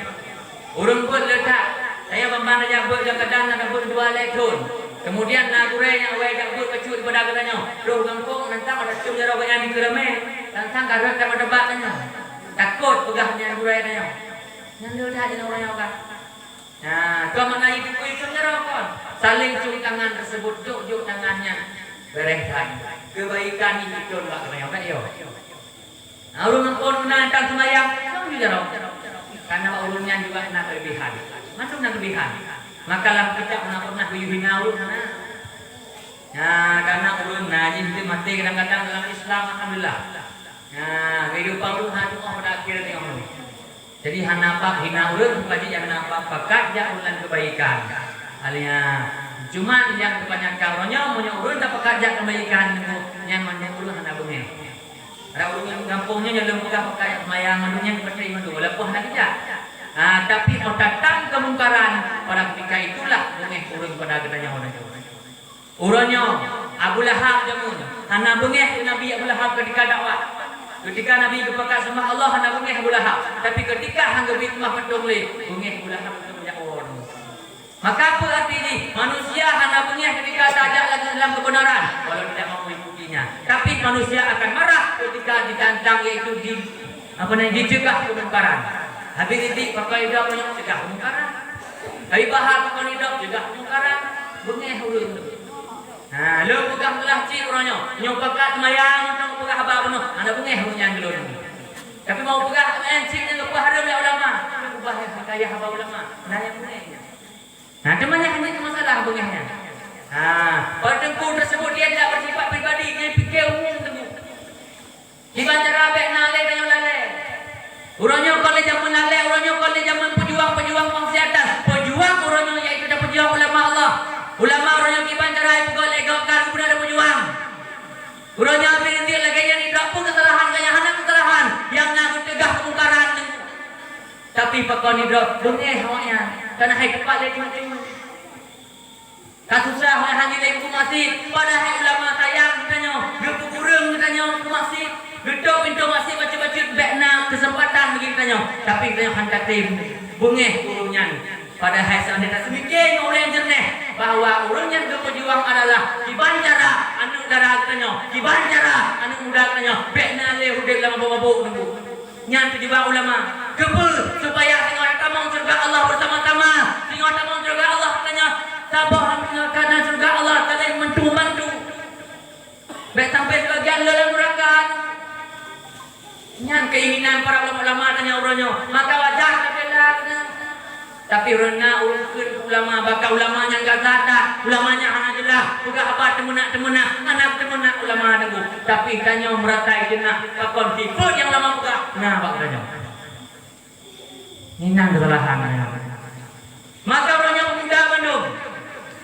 Orang buat letak. Saya memandang yang buat yang kadang nak buat 2 lekon. Kemudian nak kurai yang awak yang buat kecut pada katanya. Roh kampung nantang ada cium jarang yang di keramen. Nantang karena tak ada batanya. Takut pegahnya kurai tanya. Yang letak jadi orang yang kan. Nah, kau mana itu cium jarang kan? Saling cium tangan tersebut, juk tangannya beresan. Kebaikan ini itu bak tanya orang yo. Nah, orang pun menantang semayang, kamu juga dong. Karena ulunnya juga nak kelebihan. Masuk nak kelebihan. Maka lah kita pernah berhina ulun. Nah, karena ulun nah jadi mati kadang-kadang dalam Islam alhamdulillah. Nah, kehidupan ulun hanya pada akhir tengok. Jadi hanapa hina ulun supaya yang nampak bakat ya ulan kebaikan. Alia cuma yang kebanyakan orangnya punya ulun tak pekerja kebaikan yang mana ulun hana bengeng. Ada ulun kampungnya yang lemah pakai mayang manunya seperti itu lepas lagi ya. Tapi mau datang kemungkaran pada ketika itulah bengeng ulun pada katanya orang. Urangnya Abu Lahab jamun hana bengeng Nabi Abu Lahab ketika dakwah. Ketika Nabi kepakat sama Allah hana bengeng Abu Lahab. Tapi ketika hangga bitmah petung le bengeng Abu Lahab itu banyak orang. Maka apa arti ini? Manusia hanya bengih ketika tajak lagi dalam kebenaran walau tidak mau mengikutinya. Tapi manusia akan marah ketika ditantang yaitu dicegah kemungkaran. Habis itu pakai hidup banyak cegah kemungkaran. Habis bahar pakai hidup cegah kemungkaran. Bengih ulun. Nah, lu pegang telah cik orangnya. Nyok pegat mayang, nyok pegang apa penuh. Anda bengih ulunnya ulun. Tapi mau pegang cik yang lepas harum ya ulama. Ubah kaya haba ulama. Nah yang bengihnya. Nah, temannya hanya itu masalah bengihnya. Pada tengku tersebut dia tidak bersifat pribadi, dia fikir umum tengku. Di banjar abek nale dan lale. Urangnya kalau zaman nale, urangnya kalau zaman pejuang-pejuang maksiatan, pejuang urangnya yaitu ada pejuang ulama Allah. Ulama urangnya di banjar abek pegol legokan pun ada pejuang. Urangnya berhenti lagi yang tidak pun kesalahan, kaya anak kesalahan yang nak tegah kemungkaran. Tapi pakon hidup bengih awaknya. Karena hai tepat lagi macam kasusah hai hangi lagi ke masjid pada hai ulama sayang katanya gepu kurang katanya ke masjid gedok pintu masjid baca-baca bekna kesempatan begitu katanya tapi katanya hantar tim bengih urungnya pada hai seandainya semikian orang jernih bahawa orang yang berjuang adalah dibancara anu darah katanya dibancara anu muda katanya bekna le hudik lama bawa-bawa nunggu nyan tujuan ulama kebul supaya tengok tamang surga Allah bersama-sama tengok tamang surga Allah katanya tabah karena surga Allah saling mentu-mantu baik sampai sebagian dalam neraka nyan keinginan para ulama tanya urangnya maka wajar kabela tapi urangna urungkeun ulama bakal ulamanya enggak ada ulamanya hanya jelas bukan apa temenak anak temenak ulama nunggu tapi tanya meratai jenah pakon sifat yang lama buka nah bak tanya Ninang kesalahan. Maka orangnya pemuda Bandung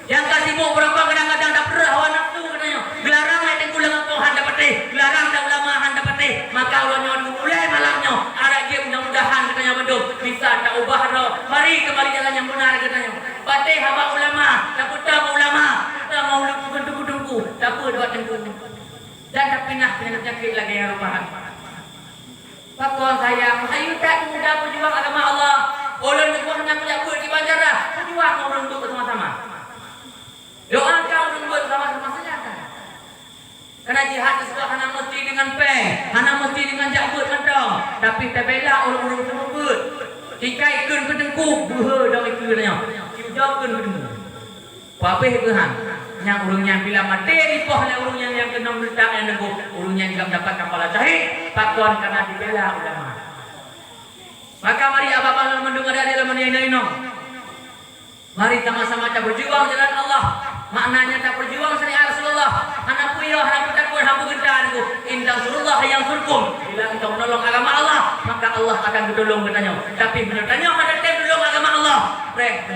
yang kasih mau berapa kadang-kadang tak pernah hawa nafsu katanya. Gelarang yang tengku lengan Tuhan dapat gelarang dan ulamahan dapat maka orangnya mulai malamnya ada dia mudah-mudahan katanya Bandung bisa tak ubah roh. Mari kembali jalan yang benar katanya. Patih haba ulama, tak putar ulama, tak mau tunggu-tunggu, tak apa buat tengku. Dan tak pindah penyakit lagi yang rupahan. Pakon sayang, ayo tak muda berjuang agama Allah. Ulun berjuang nak buat di banjarah, berjuang orang untuk bersama-sama. Doakan orang buat bersama-sama saja. Karena jihad tersebut hanya mesti dengan peng, hanya mesti dengan jabut mentong. Tapi terbela orang-orang tersebut. Jika ikut ketengku, buha dah ikutnya. Jauh ketengku. Papih kehan. Yang urungnya bila mati dipoh oleh urungnya yang kena meletak yang nengku urungnya juga mendapatkan pahala syahid pakon karena dibela ulama. Maka mari apa-apa mendengar dari dalam yang mari sama-sama berjuang jalan Allah Maknanya tak berjuang syariat Rasulullah. Anak puyo, anak takut, hambu gendan ku. Indah Rasulullah yang surkum. Bila kita menolong agama Allah, maka Allah akan bertolong katanya. Tapi menurutnya ada tem tolong agama Allah. Rek,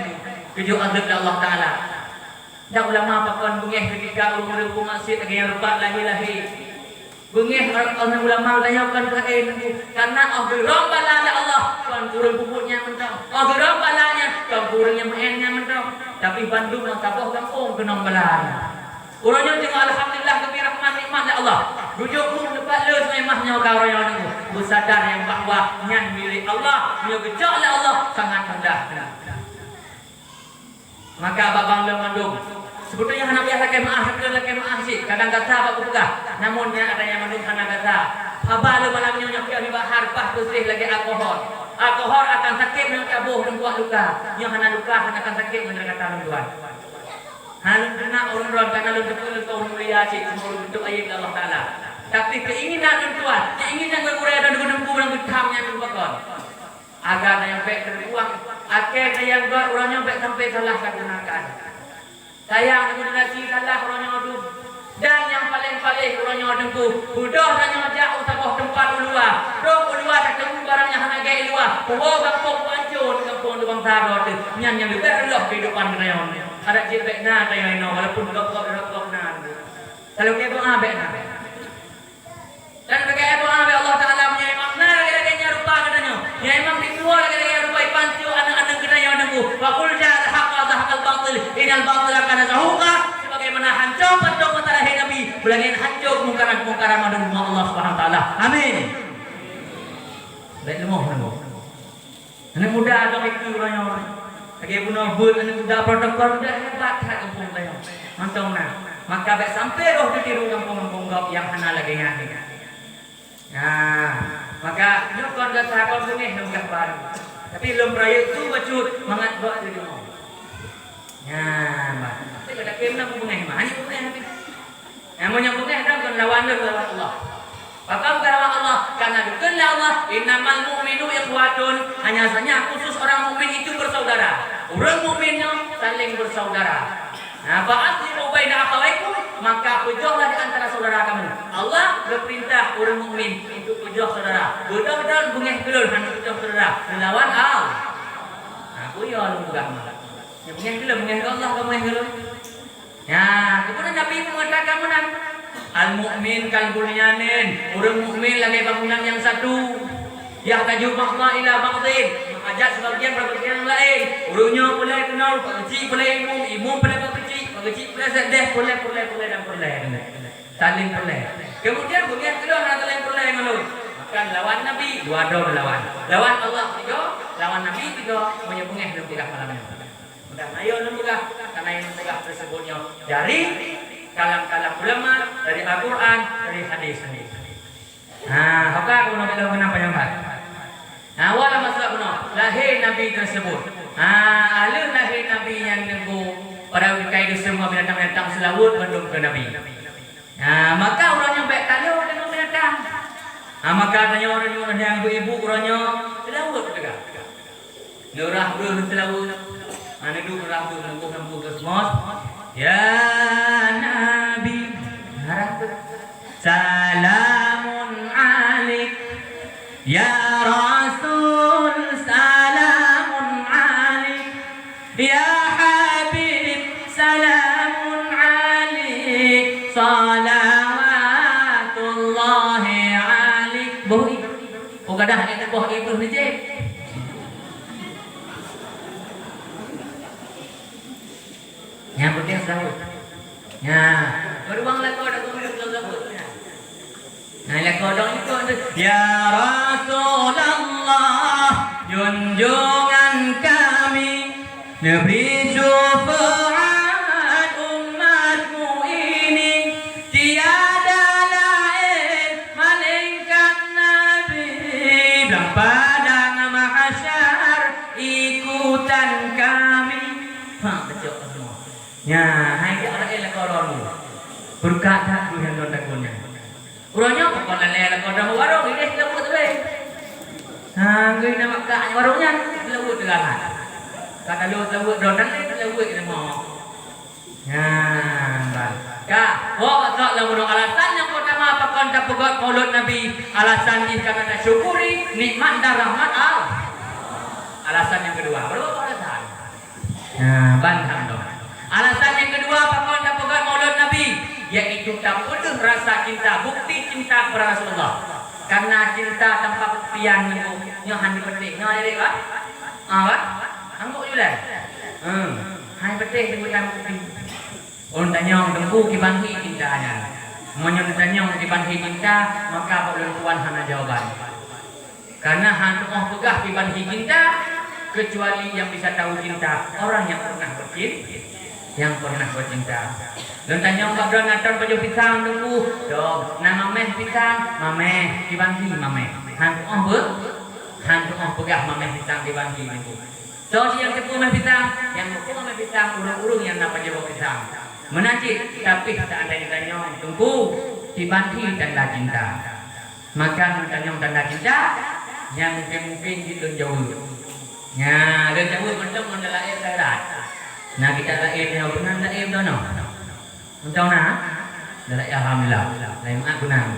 tujuh azab Allah Taala. Dah ulama pakuan bengeh ketika umur masjid lagi yang rupa lahi-lahi. Bengeh orang ulama tanyakan kain karena geram balanya Allah kan kurang pupuknya mentang. Geram balanya kan kurangnya mainnya mentang. Tapi Bandung yang taboh kampung kenang balanya. Orangnya tengok alhamdulillah kami rahmat nikmat Allah. Rujukmu dapat le sememahnya kau orang itu. Bersadar yang bahawa nyan milik Allah, nya gejak oleh Allah sangat rendah. Maka abang le mandung sebetulnya hana biasa kemaah, sekali kemaah sih. Kadang kata apa pegah. Namun yang ada yang mandung hana kata. Abah le malamnya nyokia di bahar pas bersih lagi alkohol. Alkohol akan sakit mencabuh dan buat luka. Yang hana luka hana akan sakit menderita tuan. Hana kena orang karena lu betul kau mulia sih semua bentuk ayat Allah Taala. Tapi keinginan tuan, keinginan berkurai dan gudang dan getamnya tuan. Agar yang baik terbuang, akhirnya yang buat orangnya baik sampai salah gunakan. Sayang generasi salah orangnya aduh. Dan yang paling-paling orangnya aduh budoh dan yang jauh sabah tempat ulua. Roh ulua tak temu barangnya hana gaya ulua. Oh kampung pancun, kampung lubang sarot. Yang lebih loh kehidupan rayon. Ada jebek na tayo ino walaupun rokok na. Kalau kayak doa be na. Dan kayak doa be Allah Taala punya imam na lagi rupa katanya. Ya imam ditua lagi rupa pancun anak-anak kita yang nunggu. Wa qul ja'al haqqa zahaqal batil innal batila kana zahuqa. Sebagaimana hancur pancung antara Nabi, belangin hancur mungkaran-mungkaran madun Allah Subhanahu wa taala. Amin. Baik lemah. Anak muda ada itu orangnya. Lagi bunuh bud, anak muda protokol dah hebat hak kampung tayo. Mantong na. Maka baik sampai roh ditiru kampung-kampung gop yang hana lagi ngati. Nah, maka nyokon dah sahabat bengeh nunggah baru. Tapi belum raya tu bacut mangat buat di rumah. Ya, mbak. Tapi ada kemna bengeh mah, hanya bengeh tapi. Namanya bengeh dah bukan lawan Allah. Bahkan karena Allah, karena dukunglah Allah, innamal mu'minu ikhwatun. Hanya saja khusus orang mukmin itu bersaudara. Orang mukminnya saling bersaudara. Nah, fa'aslihu baina akhawaykum, maka pujuhlah di antara saudara kamu. Allah berperintah orang mukmin untuk pujuh saudara. Betul-betul bengeh gelul hanya pujuh saudara. Melawan Allah. Nah, pujuh lu enggak malah. Ya bengeh gelul, bengeh Allah kamu yang gelul. Ya, kemudian Nabi mengatakan menang. Al-mu'min kal bunyanin. Orang mukmin lagi bangunan yang satu. Yahtaju ba'dha ila ba'dhin. Mengajak sebagian berbagian yang lain. Orangnya boleh kenal, pak kecil boleh imum boleh pak kecil, pak kecil boleh sedih, boleh dan boleh. Saling boleh. Kemudian bagian kedua ada saling boleh malu. Makan lawan Nabi, dua lawan. Lawan Allah tiga, lawan Nabi tiga. Punya bengeh dalam tiga malamnya. Mudah ayo nunggulah karena yang tiga tersebutnya dari kalam-kalam ulama, dari Al-Quran, dari hadis. Nah, apakah guna bilang kenapa yang baik? Nah, wala masalah guna lahir Nabi tersebut. Alun lahir Nabi yang nunggu pada kaidah semua binatang-binatang selawut mendung ke Nabi. Nah, maka orangnya baik tanya dengan binatang. Maka tanya orang yang ibu-ibu orangnya selawut juga. Nurah bro selawut. Duduk nurah bro nunggu kesmos. Ya Nabi salamun alik. Ya Rasul salamun alik. Ya Habib salamun alik. Salawatullahi alik. Boh gadah ada boh itu ni je. Yang penting sahut. Ya, beruang lako dah kau hidup sahut. Nah, lako dong itu. Ya Rasulullah, junjungan kami, Nabi syafaat umatmu ini, tiada lain malaikat Nabi. Bilang padang mahsyar ikutan kami. Betul. Ya, hai orang elak orang ni. Berkata tu yang nonton punya. Urangnya bukan lelak orang warung ini selawut tu. Gini nama kak warungnya selawut dengan. Kata lu selawut donan ni selawut ni mau. Kak, tak lah munong alasan yang pertama apa kon tak pegot maulud Nabi, alasan ini karena nak syukuri nikmat dan rahmat Allah. Alasan yang kedua, berapa alasan? Bantang dong. Alasan yang kedua apa kon tak pegot maulud Nabi, yaitu tak penuh rasa cinta, bukti cinta kepada Rasulullah. Karena cinta tanpa buktian nyo han petik, nyo jadi kan? Angguk juga. Hai petik dengan bukti. Orang tanya tengku kibanhi cintanya. Menyon tanya kibanhi cinta, maka boleh tuan hana jawaban. Karena hantu oh pegah kibanhi cinta, kecuali yang bisa tahu cinta orang yang pernah bercinta. Dan tanya mbak bro naton paju pisang tengku, dong. Nama meh pisang, mameh kibanhi mameh. Hantu oh pegah mameh pisang kibanhi tengku. So yang tepu meh pisang, yang tepu meh pisang urung-urung yang napa jawab pisang. Menajik, tapi seandainya tanyong tunggu dibanti tanda cinta, maka tanyong tanda cinta yang mungkin gitu jauh. Nya, dan jauh betul mendalam air darat. Nah kita lain yang benar lain tu no. Untuk dalam alhamdulillah, lain aku nang.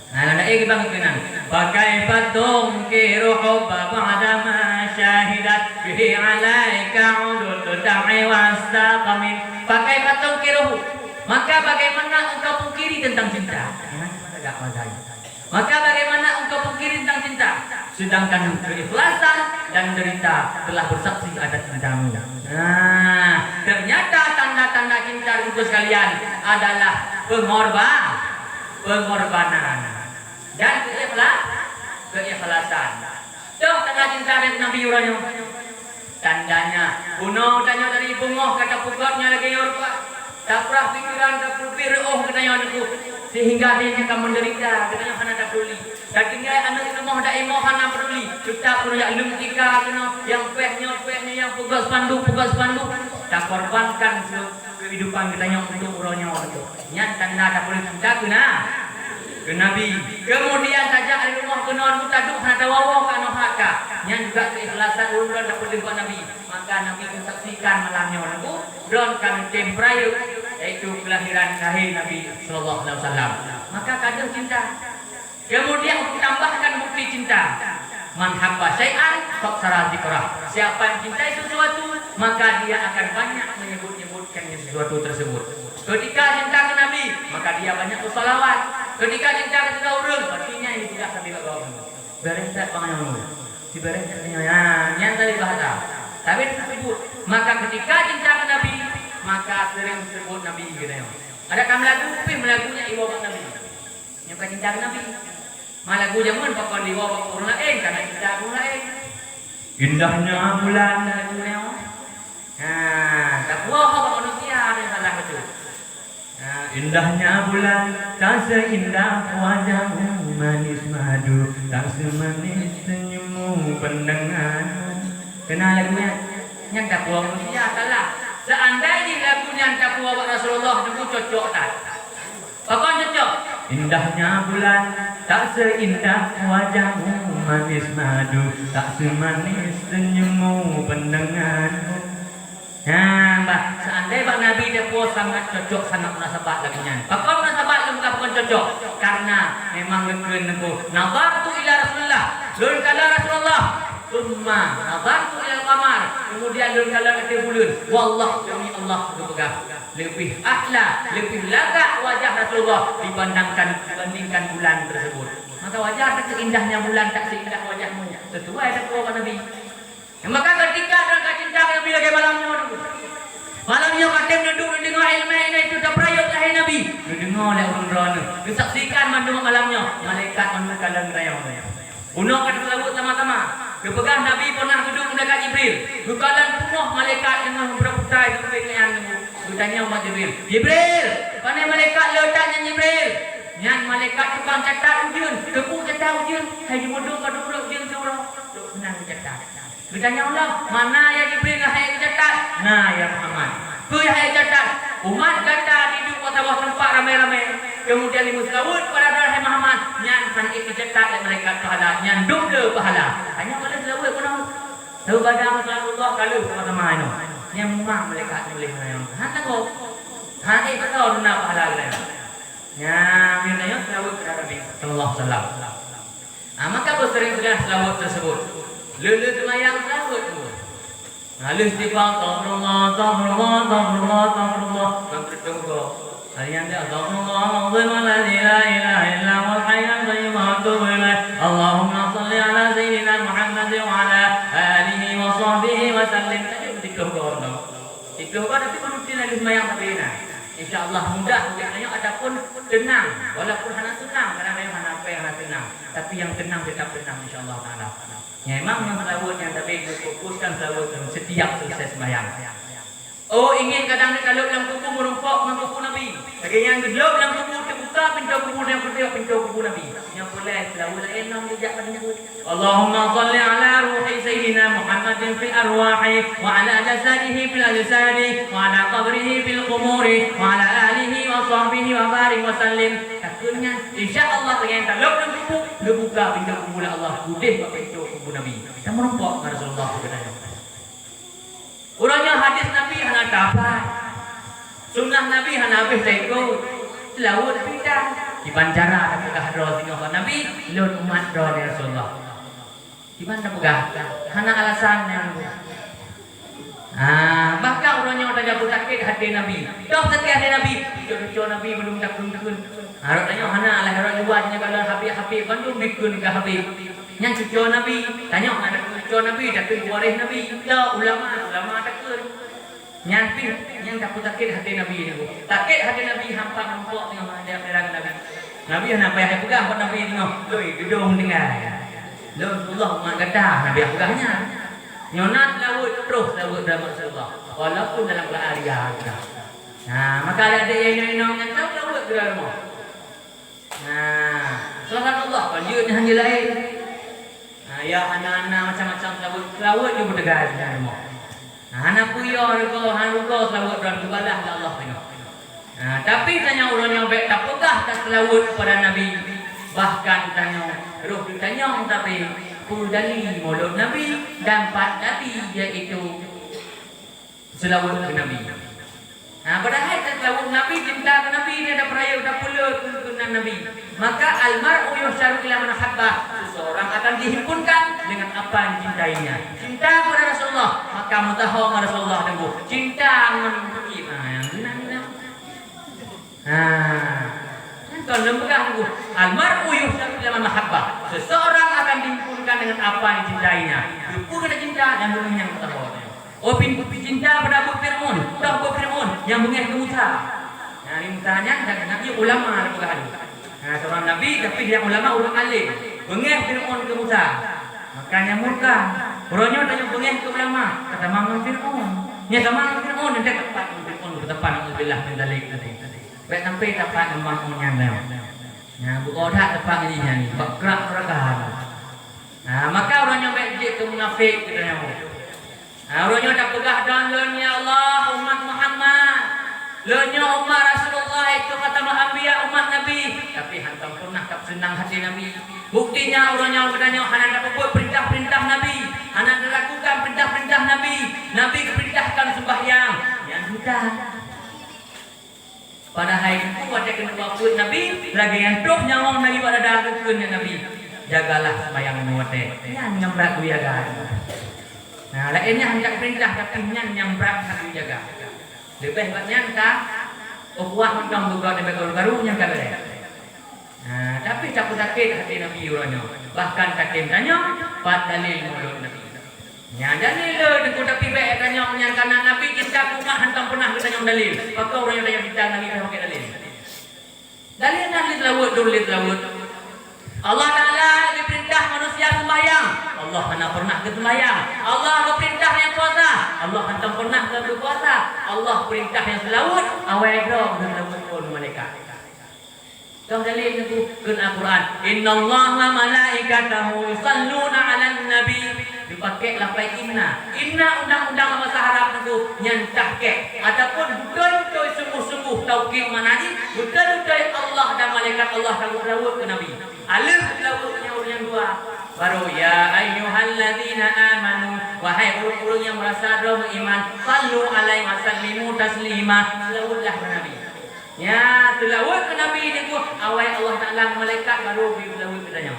Nah, lain kita kenal. Pakai patung kiruh ba'da ma syahidat bihi alaika udud da'i wastaqamin. Pakai patung kiruh, maka bagaimana engkau pungkiri tentang cinta? Maka bagaimana engkau pungkiri tentang cinta? Sedangkan keikhlasan dan derita telah bersaksi atas cintamu. Nah, ternyata tanda-tanda cinta itu sekalian adalah pengorbanan dan keikhlasan. Tuh tanda cinta dari Nabi Ibrahim. Tandanya, bunuh tanya dari bungoh kata pugotnya lagi yorba. Tak pernah pikiran, tak berpikir, katanya anakku. Sehingga dia akan menderita, katanya hana tak peduli. Dan tinggal anak itu mau dak imo hana peduli. Kita perlu yang lumtika, yang pehnya, yang pugas spanduk. Tak korbankan kehidupan katanya untuk uronya itu. Yang tanda tak boleh cinta ke Nabi. Kemudian saja ada rumah kenawan mutaduk hana wawaw kana haka. Yang juga keikhlasan urun tak boleh buat Nabi. Maka Nabi mensaksikan malamnya orang don kami temprayu yaitu kelahiran lahir Nabi sallallahu alaihi wasallam. Maka kadang cinta. Kemudian tambahkan bukti cinta. Man habba syai'an faqsara dzikrah. Siapa yang cintai sesuatu, maka dia akan banyak menyebut-nyebutkan sesuatu tersebut. Ketika cinta ke Nabi, maka dia banyak bersalawat. Ketika cinta ke orang, artinya ini tidak sampai ke bawah. Beresak panganmu. Si beresak yang tadi bahasa. Tapi disebut. Maka ketika cinta ke Nabi, maka sering disebut Nabi gitu. Ada kam lagu, melagunya iwabak Nabi. Yang cinta ke Nabi. Malagu jaman pakon iwabak orang lain karena cinta orang lain. Indahnya bulan lagunya. Tak puas manusia yang salah itu. Indahnya bulan, tak seindah wajahmu manis madu, tak semanis senyummu pendengar. Kenal lagunya? Yang tak puas manusia salah. Seandainya lagunya tak puas Rasulullah itu cocok tak? Apa cocok? Indahnya bulan, tak seindah wajahmu manis madu, tak semanis senyummu pendengar. Mbak, seandainya Pak Nabi dia pun sangat cocok sangat munasabat lagunya. Pakon munasabat lagu bukan cocok karena memang ngeken aku. Nazartu ila Rasulullah. Lun kala Rasulullah. Summa nazartu ila al-qamar. Kemudian lun kala kata bulan. Wallah demi Allah berpegang. Lebih ahla, lebih lagak wajah Rasulullah dibandingkan bulan tersebut. Maka wajah tak seindahnya bulan tak seindah wajahmu. Sesuai dengan Pak Nabi. Maka ketika mereka cinta Nabi lagi malamnya katim duduk dengar ilmu ini itu dah perayot lahir Nabi. Dengar oleh orang-orang disaksikan mandung malamnya malaikat mandung kalang rayang. Uno kata selawat sama-sama. Kepegang Nabi pernah duduk mendekat Jibril. Bukalan penuh malaikat dengan berputar itu dengan bertanya umat Jibril. Jibril, mana malaikat letaknya Jibril? Yang malaikat tukang catat ujian, kepuk catat ujian. Hai jumuduk pada duduk ujian surah. Senang catat. Bertanya Allah, mana ya Jibril hai catat? Nah ya Muhammad. Tu hai catat. Umat kata duduk pada bawah tempat ramai-ramai. Kemudian limu selawat pada hai Muhammad. Nyan kan itu catat dan malaikat pahala. Nyan double pahala. Hanya boleh selawat pun. Tahu pada Rasulullah kalau sama-sama itu. Yang memang malaikat boleh menayang. Hanya kau Hari tahu na pahala kita. Ya, minta yang selawat kepada Nabi Sallallahu Alaihi Wasallam. Maka bersering-sering selawat tersebut. Lele semayang selawat tu. Lalu istighfar, astagfirullah, astagfirullah, astagfirullah, astagfirullah. Sampai tunggu. Harian dia astagfirullah, alladzi la ilaha illa huwal hayyul qayyum wa atubu ilaih. Allahumma shalli ala sayyidina Muhammad wa ala alihi wa sahbihi wa sallim. Tadi tunggu orang. Itu kan nanti menutin lagi semayang sabina. InsyaAllah mudah. Biasanya adapun tenang. Walaupun hanya tenang. Karena memang apa yang tenang. Tapi yang tenang tetap tenang insyaAllah ta'ala. Ya memang yang selawat yang tapi fokuskan selawat setiap selesai semayang. Oh ingin kadang kalau dalam kubur merumpok kubur Nabi. Lagi yang gelap dalam kubur terbuka pintu kubur yang kedua pintu kubur Nabi. Yang boleh selawat lain yang dijak padanya. Allahumma salli ala ruhi sayyidina Muhammadin fil arwahi wa ala jasadihi fil ajsadi wa ala qabrihi fil quburi wa ala alihi wa sahbihi wa barik wa sallim. Akhirnya insyaallah dengan gelap dalam kubur dibuka pintu kubur Allah gudeh pintu kubur Nabi. Kita merumpok Rasulullah katanya. Urangnya hadis Nabi hana dapat. Sunnah Nabi hana habis ikut. Selawat pindah. Di bandara ada pegah doa tengok Nabi, lun umat doa Rasulullah. Di mana pegah? Hana alasan yang bahkan orangnya ada jatuh sakit hati Nabi. Dah sakit hati Nabi. Cucu Nabi belum takun. Harapnya hana lah harap jualnya kalau habis bandung bikun ke habis. Yang cucu Nabi tanya ada cucu Nabi tapi waris Nabi. Dah ulama takun. Yang takut sakit hati Nabi ni. Sakit hati Nabi hampa nampak dengan dia perang Nabi. Nabi hendak payah pegang pada Nabi tengok. Loi gedung dengar. Rasulullah mak gadah Nabi pegangnya. Nyonat lawut terus lawut dalam Rasulullah. Walaupun dalam keadaan maka ada yang yang tahu lawut ke dalam. Subhanallah panjut hanya lain. Ya anak-anak macam-macam lawut dia berdegar dalam. Anak puyo ko haruko selawat dan kebalah Allah tengok. Tapi tanya orang yang baik tak pegah tak selawat kepada Nabi. Bahkan tanya roh ditanya tapi pudali mulut Nabi dan empat tadi iaitu selawat ke Nabi. Padahal selawat Nabi cinta ke Nabi dia ada peraya dah pula tuntunan Nabi. Maka almar'u yuhsyaru ila man habba. Seseorang akan dihimpunkan dengan apa yang dicintainya. Cinta kepada Rasulullah maka mutaha kepada Rasulullah tunggu. Cinta mengikuti yang benar. Kalau lembah tunggu. Almar'u yuhsyaru ila man habba. Seseorang akan dihimpunkan dengan apa yang dicintainya. Bukan cinta dan bukan yang mutaha. Cinta pada Abu Fir'aun. Tak Abu Fir'aun yang mengeh ke Musa. Ini Musanya dan Nabi ulama ada pegahan. Seorang Nabi tapi dia ulama orang alim. Bengeh Fir'aun ke Musa. Makanya murka. Orangnya tanya bengeh ke ulama. Kata mangan Fir'aun. Nya sama Fir'aun dan dia tepat Fir'aun ke depan alhamdulillah min dalik tadi. Baik sampai tepat memangnya nah. Bu odak tepat ini ni. Bakrak ragahan. Maka orangnya baik dia ke munafik katanya. Orangnya tak pegah dan ya Allah umat Muhammad. Lenya umat Rasulullah itu kata Muhammad umat Nabi. Tapi hantam pernah tak senang hati Nabi. Buktinya orangnya bertanya hana dapat buat perintah-perintah Nabi. Hana lakukan perintah-perintah Nabi. Nabi perintahkan sembahyang. Yang kita pada hari itu ada kena buat Nabi. Lagi yang tuh nyawang Nabi pada dalam kekunnya Nabi. Jagalah sembahyang nuwate. Yang berat ku jaga. Lainnya hendak perintah tapi yang berat harus dijaga. Lebih banyak tak ukhuwah mentang buka dengan baru-barunya kan boleh. Tapi tak sakit hati Nabi orangnya. Bahkan kakin tanya, pat dalil mulut Nabi. Nya dalil deku tapi baik tanya yang kanan Nabi kita umat hantam pernah bertanya dalil. Maka orang yang kita Nabi pakai dalil. Dalil lawut. Allah Ta'ala diperintah manusia sembahyang. Allah hanya pernah ke sembahyang. Allah berperintah yang puasa. Allah hantam pernah ke berpuasa. Allah perintah yang selawat. Awal dong dan selawat pun mereka. Kau dalil itu ke Al-Quran. Inna Allah wa malaikatahu yusalluna ala nabi. Dipakai lapai inna. Inna undang-undang bahasa Arab itu nyantah ke. Adapun betul-betul sungguh-sungguh taukid manani. Betul-betul Allah dan malaikat Allah selawat ke Nabi. Alif selawatnya orang yang dua. Baru ya ayyuhalladzina amanu wahai orang-orang yang merasa beriman sallu alaihi wasallimu taslima selawatlah ke Nabi. Ya, selawat ke Nabi ni ku awal Allah Taala malaikat baru pergi selawat ke tanya.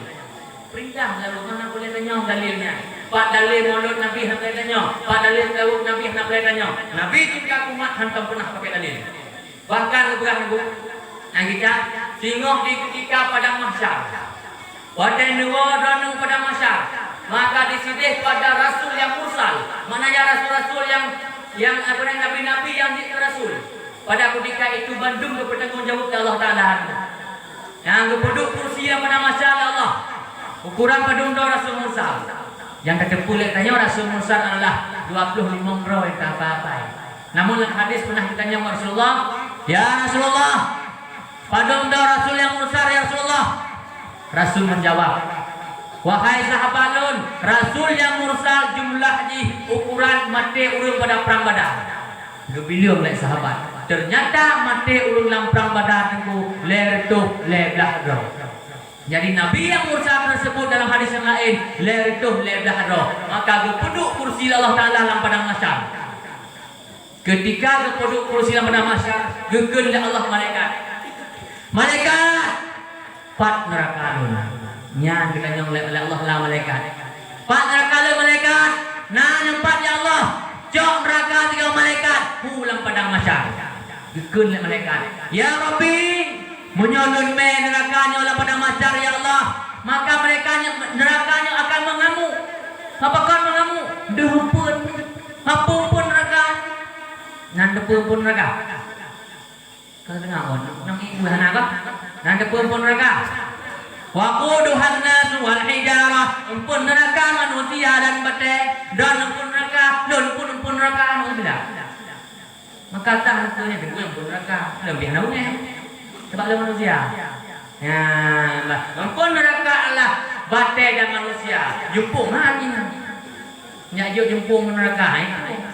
Perintah lalu mana boleh tanya dalilnya. Pak dalil maulud Nabi nak boleh tanya. Pak dalil selawat Nabi nak boleh tanya. Nabi juga umat hantam pernah pakai dalil. Bahkan berang bu. Yang kita singgung di ketika padang mahsyar. Wadai nuwa ranung padang mahsyar. Maka disidih pada rasul yang mursal. Mananya rasul-rasul yang apa nabi-nabi yang di rasul. Pada ketika itu bandung bertanggungjawab Allah Taala. Yang duduk kursi yang pada mahsyar Allah. Ukuran padung do rasul mursal. Yang terpulik tanya rasul mursal adalah 25 bro itu apa-apa. Namun dalam hadis pernah ditanya Rasulullah, "Ya Rasulullah, padung do rasul yang mursal ya Rasulullah?" Rasul menjawab, "Wahai sahabatun, rasul yang mursal jumlahnya ukuran mati urung pada perang Badar." Gebiliung oleh sahabat. Ternyata mati urung dalam perang Badar itu lertuh leblah roh. Jadi Nabi yang mursal tersebut dalam hadis yang lain lertuh leblah roh. Maka gepeduk kursi Allah Taala dalam padang mahsyar. Ketika gepeduk kursi dalam padang mahsyar, gegeun Allah malaikat. Malaikat pat neraka alun. Nya kita nyong oleh Allah lah malaikat. Pat neraka alun malaikat. Nah nyempat ya Allah. Jok neraka tiga malaikat pulang padang mahsyar. Gegeun oleh malaikat. Ya Rabbi, menyolun me nerakanya oleh padang mahsyar ya Allah. Maka nerakanya akan mengamuk. Apakah mengamuk? Dehupun. Hapun neraka. Nan depun neraka. Kalau tengah on, nang ibu apa? Nan depun neraka. Waquduhan nas wal hijarah. Empun neraka manusia dan bate. Dan empun neraka, empun neraka manusia. Maka tak tentunya dengan empun neraka. Lebih naungnya. Sebab le manusia. Ya, empun neraka Allah bate dan manusia. Jumpung lagi. Nya jumpung neraka itu.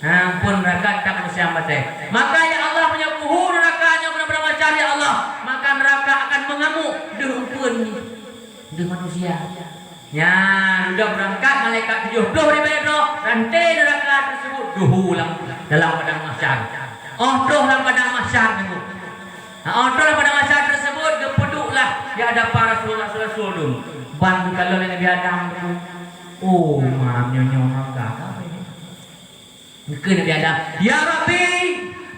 Ampun neraka tak manusia bate. Maka ya Allah punya puhu nerakanya benar-benar macam ya Allah. Maka neraka akan mengamuk. Deumpun deh manusia. Ya, sudah berangkat malaikat 70 di bedro. Rantai neraka tersebut duhulang dalam padang mahsyar. Dalam padang mahsyar itu. Dalam padang mahsyar tersebut gepeduklah di hadapan Rasul-rasul. Ban kalau Nabi Adam itu. Oh, maaf nyonya neraka. Mungkin Nabi Adam, "Ya Rabbi,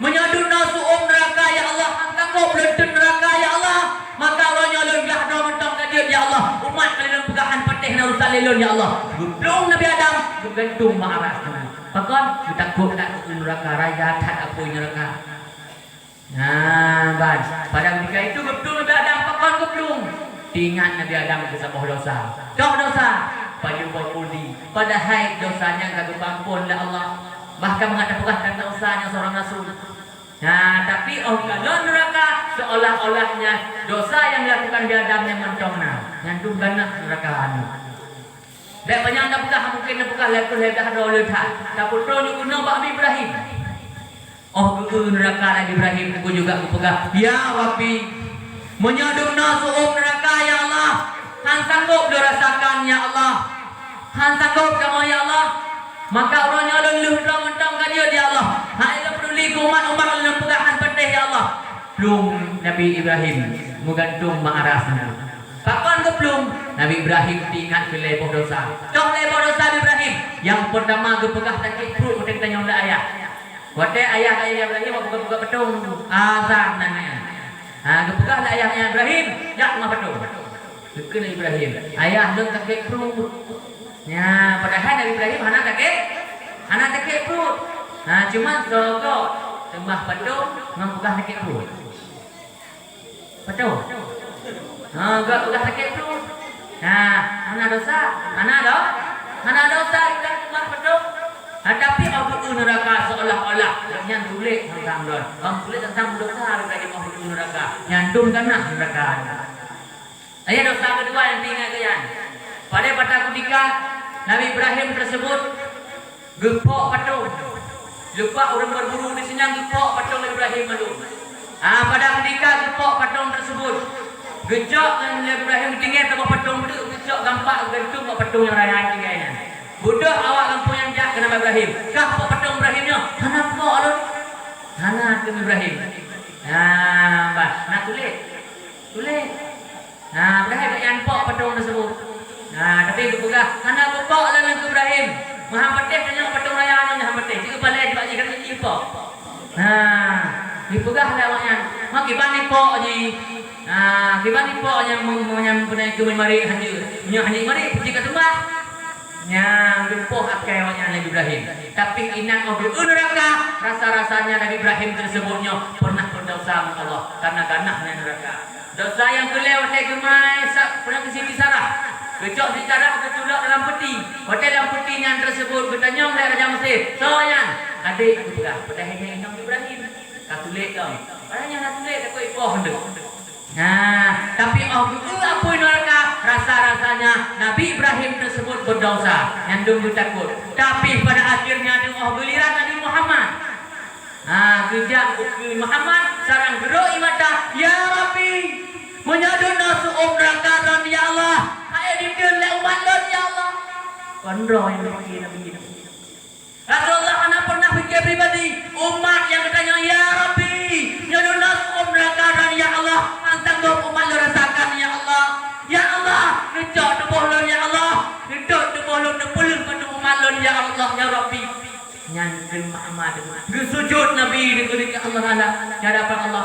menyadun nasu neraka ya Allah, angkau belentun neraka ya Allah." Maka Allah nyolong lah doa mentong kadir ya Allah. Umat kalian pegahan patih na usah lelon ya Allah. Gublung Nabi Adam, gugantung maaras na. Pakon, takut tak neraka raya tak apa neraka. Nah, bad. Pada ketika itu gublung Nabi Adam, pakon gublung. Ingat Nabi Adam itu sebuah dosa. Dosa. Pada budi, pada haid dosanya kagum ampun lah Allah. Bahkan mengatakan tentang usahanya seorang rasul. Nah, tapi kalau neraka seolah-olahnya dosa yang dilakukan di Adam yang mentongna, nyantum ganak neraka anu. Dek banyak anda buka mungkin buka lepas dah ada tak. Tak putranya guna Nabi Ibrahim. Neraka Nabi Ibrahim aku juga aku pegang. Ya Rabbi, menyadung nasuh neraka ya Allah. Han sanggup dirasakan ya Allah. Han sanggup kamu ya Allah. Maka orangnya leluh dah mentang dia ya Allah. Hai peduli umat yang pegahan pedih ya Allah. Belum Nabi Ibrahim menggantung ma'arasnya. Kapan ke belum Nabi Ibrahim diingat ke lepoh dosa. Kau lepoh dosa Nabi Ibrahim. Yang pertama ke pegah sakit perut mungkin tanya oleh ayah. Waktu ayah Ibrahim buka petung azan nanya. Ke pegah ayahnya Ibrahim jak mah petung. Ke Ibrahim. Ayah lu sakit perut. Ya, padahal Nabi Ibrahim anak sakit perut. Cuma sogok tembah petung ngapukah sakit perut. Petung. Enggak sakit perut. Anak dosa kita tembah petung. Tapi aku neraka seolah-olah yang tulis tentang dosa. Tulis tentang dosa bagi aku neraka. Nyantum kana neraka. Ayat dosa kedua yang diingat kalian. Pada ketika Nabi Ibrahim tersebut gepok patung. Lupa orang berburu di sini gepok patung Nabi Ibrahim itu. Pada ketika gepok patung tersebut, gejok Nabi Ibrahim tinggal sama patung itu, gejok gampak gantung patung yang raya tinggalnya. Budak awak kampung yang jak ke Nabi Ibrahim. Kah patung Ibrahimnya? Anak kok alun. Anak Nabi Ibrahim. Nah tulis. Nah, Ibrahim yang pok patung tersebut. Nah, tapi berpegah karena pok lah Nabi Ibrahim. Muhammadiyah tanya patung raya nya Muhammadiyah. Jika balik bagi kan ini pok. Nah, dipegah lah awaknya. Mak gimana pok ji? Nah, gimana pok yang mempunyai kemari haji. Haji mari jika sembah. Yang jumpoh akai awaknya Nabi Ibrahim. Tapi inang obi neraka rasa-rasanya Nabi Ibrahim tersebutnya pernah berdosa sama Allah karena ganahnya neraka. Dosa yang kelewat gemai pernah ke Siti Sarah. Kecok Siti Sarah tertulak dalam peti. Hotel dalam peti yang tersebut bertanya oleh Raja Mesir. Soalnya adik itu pegah. Pedahnya Nabi Ibrahim. Katulik kau. Orangnya katulik aku ipoh hendak. Nah, tapi apa neraka rasa-rasanya Nabi Ibrahim tersebut berdosa yang dulu takut. Tapi pada akhirnya giliran Nabi Muhammad. Kerja Muhammad sarang geroi mata, ya Rabbi, menyadun nasu neraka dan ya Allah, ayo dikirlah umat lo ya Allah. Kontrol yang berpikir Nabi. Rasulullah anak pernah pikir pribadi umat yang katanya ya Rabbi, menyadun nasu neraka dan ya Allah, antanggup umat lo rasakan ya Allah. Ya Allah, ngejok tubuh lo ya Allah, ngejok tubuh lo nepulun pada umat lo ya Allah ya Rabbi. Nyanyi Muhammad, sujud Nabi negeri Allah Taala, hadapan Allah.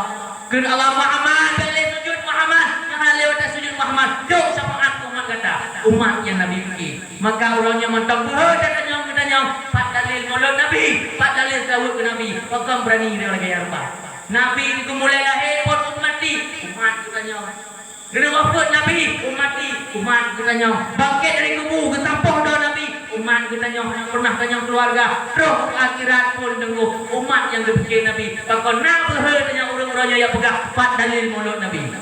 Ke Allah Muhammad, balik sujud Muhammad, yang lewat sujud Muhammad. Jauh syafaat umat kata, umat yang Nabi pergi. Maka orangnya mentang katanya, Pak dalil mulut Nabi, Pak dalil sahut ke Nabi. Pakam berani dia lagi apa? Nabi itu mulai lahir pun umat katanya. Kena wafat Nabi, umat katanya. Bangkit dari kubur ke sampah dah Nabi. Umat katanya yang pernah tanya keluarga, roh akhirat pun tengok umat yang berfikir Nabi. Bahkan nak berhenti orang-orangnya yang pegang pat dalil mulut Nabi.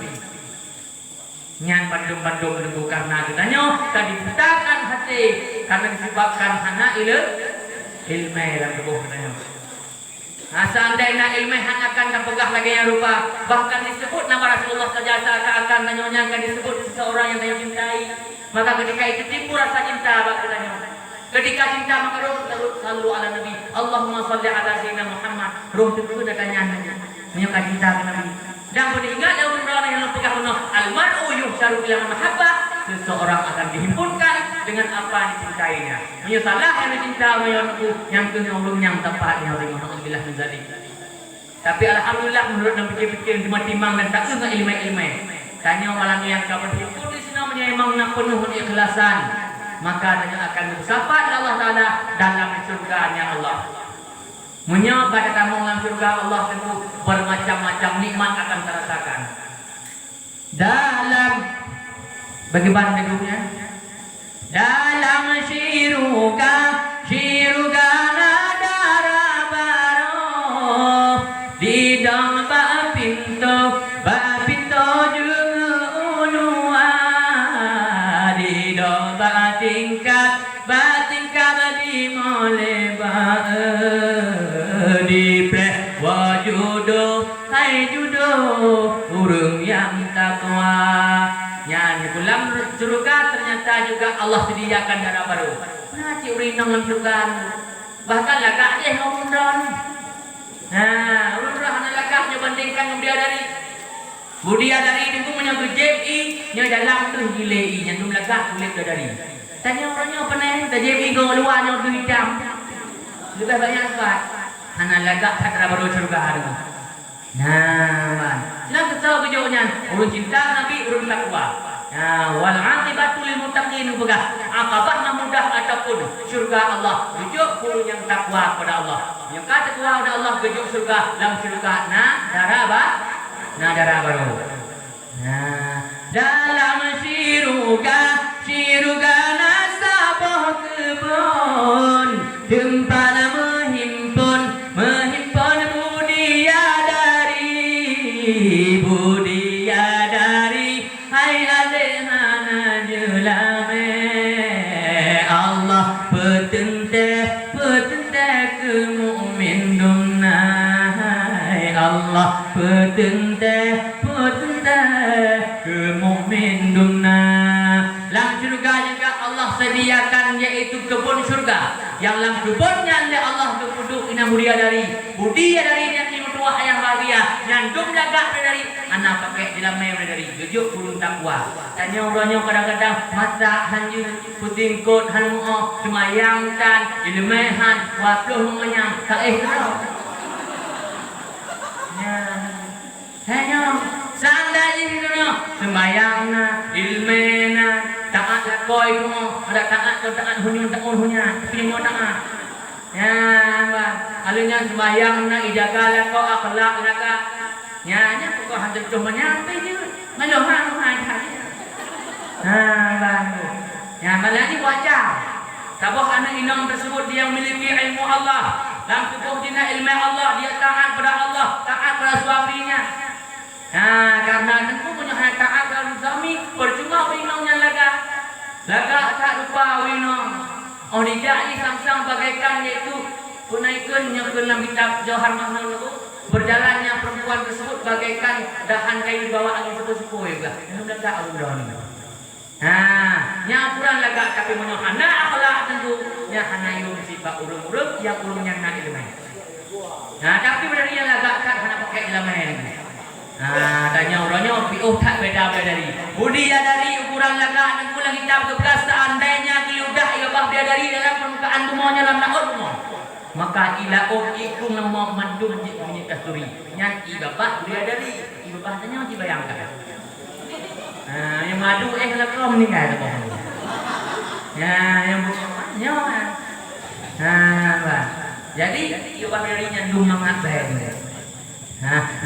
Nyan bandung-bandung menunggu karena katanya tadi dibutakan hati karena disebabkan hana ilmu dalam tubuh katanya. Seandainya ilmu akan terpegah lagi yang rupa, bahkan disebut nama Rasulullah saja akan tanya akan disebut seseorang yang dia cintai. Maka ketika itu timbul rasa cinta katanya. Ketika cinta maka roh selalu ala Nabi. Allahumma salli ala sayyidina Muhammad. Roh itu katanya menyuka cinta ke Nabi. Dan pun ingat orang yang pegang penuh al-mar'u yuhsyaru ila mahabbah. Seseorang akan dihimpunkan dengan apa yang dicintainya. Menyesalah yang dicinta yang kenyolong yang tepat yang alhamdulillah menjadi. Tapi alhamdulillah menurut dan pikir-pikir timang dan tak enggak ilmu-ilmu. Tanya malam yang kau berhimpun di sini menyemang nak penuh ikhlasan. Maka dia akan bersafat Allah Taala dalam surga-Nya Allah. Menyapa pada tamu dalam surga Allah tentu bermacam-macam nikmat akan terasakan. Dalam bagaimana tegurnya? Dalam syiruga nadara baro di dalam pintu tingkat di mole di pleh wajudo hai judo urung yang takwa nyanyi pulang surga ternyata juga Allah sediakan darah baru. Nah ciuri nang surga bahkan lagak deh umrah. Nah umrah ana lagaknya bandingkan Budia dari itu menyangkut JI nya dalam tu gilei nya dum lagak kulit dari. Tanya orangnya apa nih? Dah JI kau luarnya tu hitam. Lebih banyak apa? Hana lagak katra baru surga ada. Nah, silang kesal kejauhnya. Urun cinta Nabi, urun takwa. Nah, wal aqibatu lil muttaqin begah. Akabah mudah ataupun surga Allah. Tujuh puluh yang takwa kepada Allah. Yang takwa kepada Allah tujuh surga dalam surga. Nah, darah baru. Nah, dalam syiruga nasabah kebun tempat menghimpun budia dari hai adehana jelame Allah petente ke mukmin dumnai Allah petente ke mukmin dumna. Dalam surga juga Allah sediakan yaitu kebun surga. yang dalam kebunnya oleh Allah duduk ina mulia dari budia dari yang tua yang bahagia yang dum lagak dari anak pakai dalam main dari tujuh puluh takwa tanya orangnya kadang-kadang mata hanju puting kot halmuo semayang dan ilmehan wapluh menyang tak hanya sandanya itu sembayang na ilmu na taat lakoi tu ada taat atau taat hunya pilih taat ya bang alunya sembayang na ijaga lakoi akhlak jaga nya pokok hantar cuma nyampe je malah hai bang ya malah ni wajar tabah anak inang tersebut dia memiliki ilmu Allah dalam tubuh dia ilmu Allah dia taat pada Allah taat pada suaminya. Karena aku punya hak taat pada suami percuma winongnya laga tak lupa winong dijai sang-sang bagaikan yaitu punaikan yang dalam kitab Jauhar Mahmud itu berjalannya perempuan tersebut bagaikan dahan kayu di bawah angin sepuh-sepuh juga minum laga alun-alun nyapuran laga tapi punya anak akhlak tentu nya hanayung sifat urung-urung yang urungnya nak ilmu tapi berarti yang laga kan hanya pakai ilmu tanya orangnya tak beda dari budia dari ukuran laga dan pulang kitab 11 seandainya diudah ibah dia dari dalam permukaan dumonya dalam laut maka ilaut ikum nama mandum punya kasturi yang ibah dia dari ibah tanya dibayangkan yang madu kalau meninggal yang jadi ibah darinya dum mengabai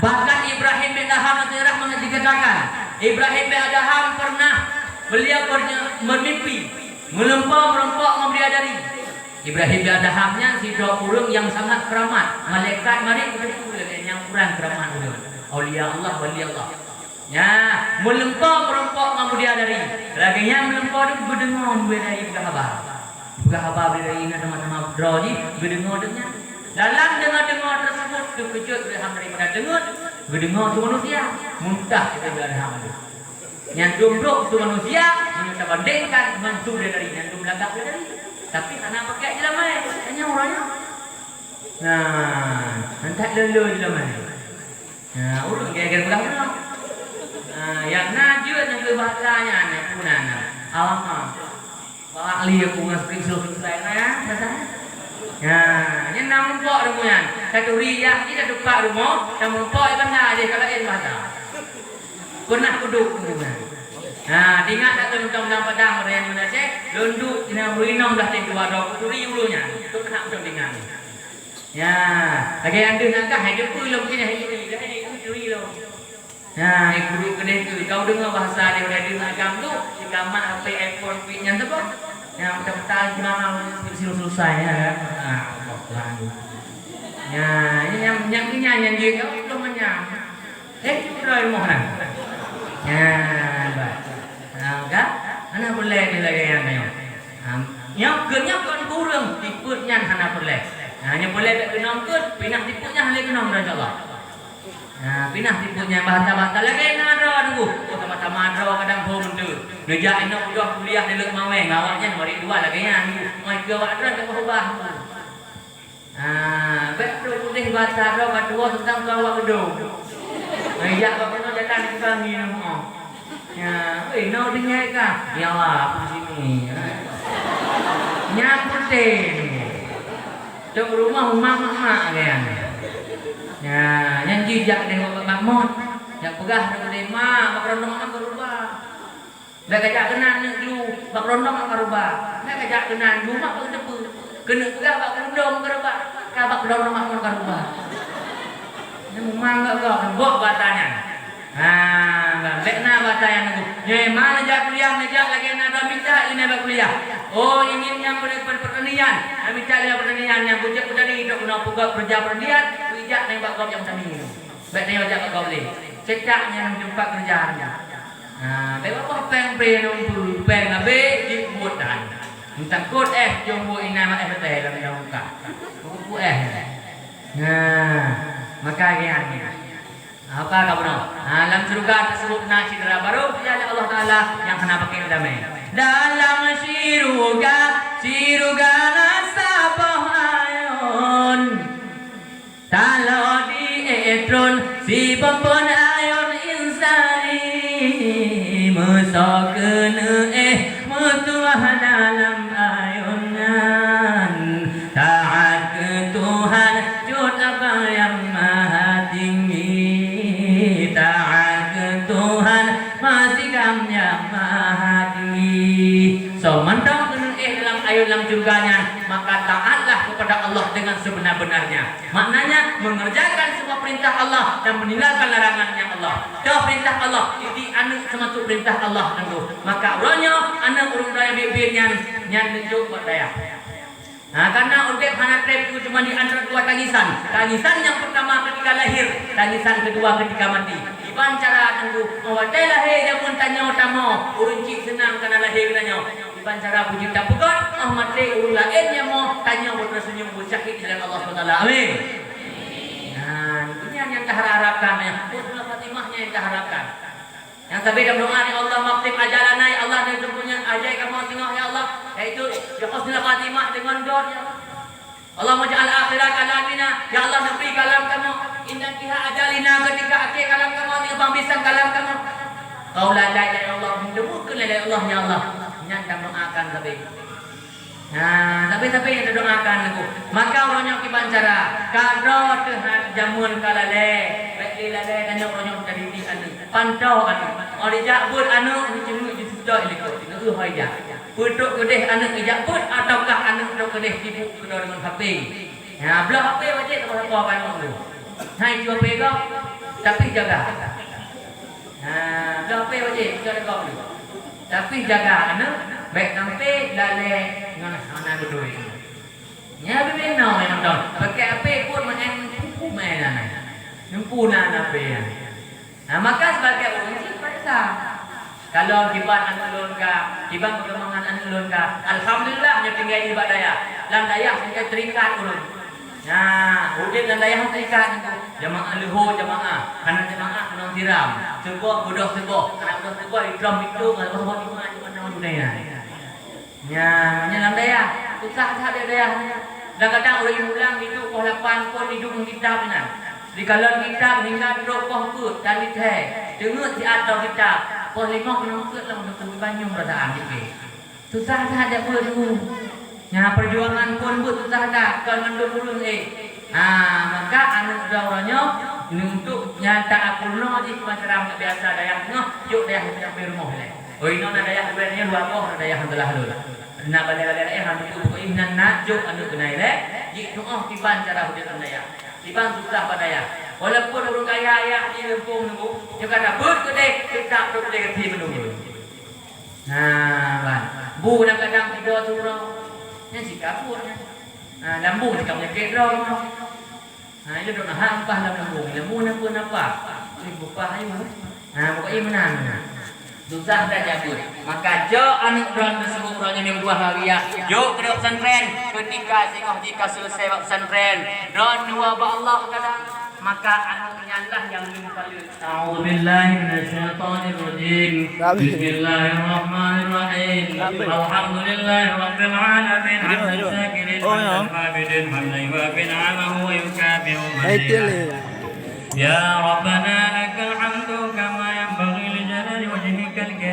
bahkan Ibrahim bin Adham dikatakan Ibrahim bin Adham pernah beliau bermimpi merempok membidadari Ibrahim bin Adhamnya si dua ulung yang sangat keramat malaikat mari yang kurang keramat aulia Allah wali Allah merempok membidadari lagi yang merempok itu berdengar dari kabar dari nama-nama droji berdengar dengan dalam dengar-dengar tersebut terkejut berham daripada dengar tu manusia muntah kita berham yang dumbruk tu manusia kita bandingkan dengan tu dari yang dum lagak dari tapi karena pakai je mai hanya orangnya hendak lelu je mai urang geger pulang yang najud yang bahasanya ni punana awak bawa li aku ngasih selesai ya bahasa yang namun pok rumahnya satu riak kita dupak rumah namun pok ikan aja kalau ini bahasa pernah duduk rumah ingat tak tentang padang orang mana cek lunduk kena berinam dah tinggal dua kuturi ulunya tu kena betul dengan lagi yang dia nak hidup pun lo kena hidup dah ini kuturi lo ikut kena tu kau dengar bahasa dia dari agam tu jika mak HP iPhone punya tu yang betul-betul gimana selesai ini yang nyanyi dia kau belum menyam sudah mohon enggak anak boleh lagi yang kenyap kan kurang tiputnya anak boleh hanya boleh tak kenal ke pindah tiputnya hanya kenal insyaallah pindah tiputnya bahasa-bahasa lagi ada tunggu sama-sama ada kadang home tu ngejak ini udah kuliah di lek maweng awaknya nomor 2 lagi nya mai ke awak ada tak ubah betul putih bahasa ada kedua tentang awak gedung ngejak apa no jalan ke kami no dengar ka ya awak di sini nya putih dok rumah mak kan yang jijak dengan makmud yang pegah dengan mak rondong akan berubah dah kajak kenan dulu bak rondong akan berubah dah kajak kenan rumah pun debu kena pegah bak rondong berubah kabak rondong akan berubah ini memang enggak kok batanya bekna batanya nunggu mana jak kuliah nejak lagi ada minta ini bak kuliah ingin yang pertanian minta dia pertanian yang bujak petani hidup guna pegah kerja pertanian bijak nembak kau yang tani baik nembak jak kau boleh cekaknya jumpa kerjaannya baik apa peng peng abe jibut dan minta kod jumbo inama betul dalam yang buka buku maka gini apa kamu dalam surga tersebut nak cedera baru ya Allah Taala yang kena pakai damai dalam surga nasab sama dengan dalam ayat dalam surganya, maka taatlah kepada Allah dengan sebenar-benarnya. Maknanya mengerjakan semua perintah Allah dan meninggalkan larangannya Allah. Tahu perintah Allah, jadi anak sematu perintah Allah tentu. Maka orangnya anak urung daya bibirnya tunjuk buat daya. Nah, karena untuk anak trip itu cuma di antara dua tangisan. Tangisan yang pertama ketika lahir, tangisan kedua ketika mati. Iban cara tunggu, mawatai lahir yang pun tanya utama, urun cik senang karena lahir tanya. Iban cara puji tak pegat, mati urun lain yang mau tanya buat senyum bersakit dengan Allah SWT. Amin. Nah, ini yang kita harapkan ya. Husnul Fatimahnya yang kita harapkan. Yang tapi dalam doa ni Allah maktib ajalanai Allah dan sempurna ajaib kamu tengok ya Allah, yaitu ya husnul khatimah dengan doa ya Allah. Allah maj'al akhirat kalamina ya Allah nabi kalam kamu inna fiha ajalina ketika akhir kalam kamu ni pembisan kalam kamu. Kau la ilaha illallah mendemukkan la ilaha illallah ya Allah. Nyata doakan tapi. Nah, tapi yang doakan aku. Maka orangnya kibancara kadro tehad jamun kalale, baik lale dan orangnya dari di anu. Pantau anu. Ori jakbut anu cemuk di sudah ilikut. Itu hoja. Putuk kedeh anu jakbut ataukah anu dok kedeh sibuk kedor dengan HP. Ya, belah HP wajib apa anu tu. Hai jual HP kau tapi jaga. Nah, belah HP wajib jaga kau dulu. Tapi jaga anu baik sampai lale dengan anak berdua. Ya bebenau memang tahu. Pakai HP pun main main anak. Nyempuna HP. Nah, maka sebagai orang sih pada kalau kibat anak ulun ka, kibat perkembangan anak ulun ka, alhamdulillah nya tinggal di badaya. Lan daya tinggal terikat ulun. Nah, udin lan daya terikat itu. Jamaah luhur jamaah, anak jamaah kena siram. Sebuah bodoh sebuah, anak bodoh sebuah di drum itu kalau bawa di mana budaya. Ya, lan daya susah ada daya. Kadang-kadang orang ulang itu kau lapan kau hidup kita benar. Di kalau kita hingga rokok pun dari teh, dengar di atau kita, pos lima kena mukut lah untuk banyak perasaan ini. Susah saja pun tu. Ya perjuangan pun susah dah kalau menduk dulu ni. Maka anu orangnya untuk nyata aku no di masyarakat biasa daya no, yuk daya sampai rumah ni. Oh ini ada daya sebenarnya dua kok daya handalah dulu. Nak balik-balik handu tu pokok ini nak juk anu kenai le, jik doa tiban cara hujan daya. Tiban susah pada ya. Walaupun orang kaya ya di lempung nunggu, dia kata ber kedai kita duduk di keti menunggu. Nah, ban. Bu kadang tidur surau. Nya sikap buatnya. Lambung sikap nyakit roh. Itu dona hampah dalam lambung. Lambung nak pun apa? Ibu pahayu. Pokoknya menang. Susah dah jabut. Maka jo anak orang tersebut orangnya yang dua hari ya. Jo ke pesantren ketika tengok jika selesai pesantren. Don dua ba Allah kadang maka anaknya lah yang mengkali. A'udzubillahi minasyaitonirrajim. Bismillahirrahmanirrahim. Alhamdulillahirabbil alamin. Hamdan hamidin hamdan wa bin'amahu wa yukabi'u. Ya Rabbana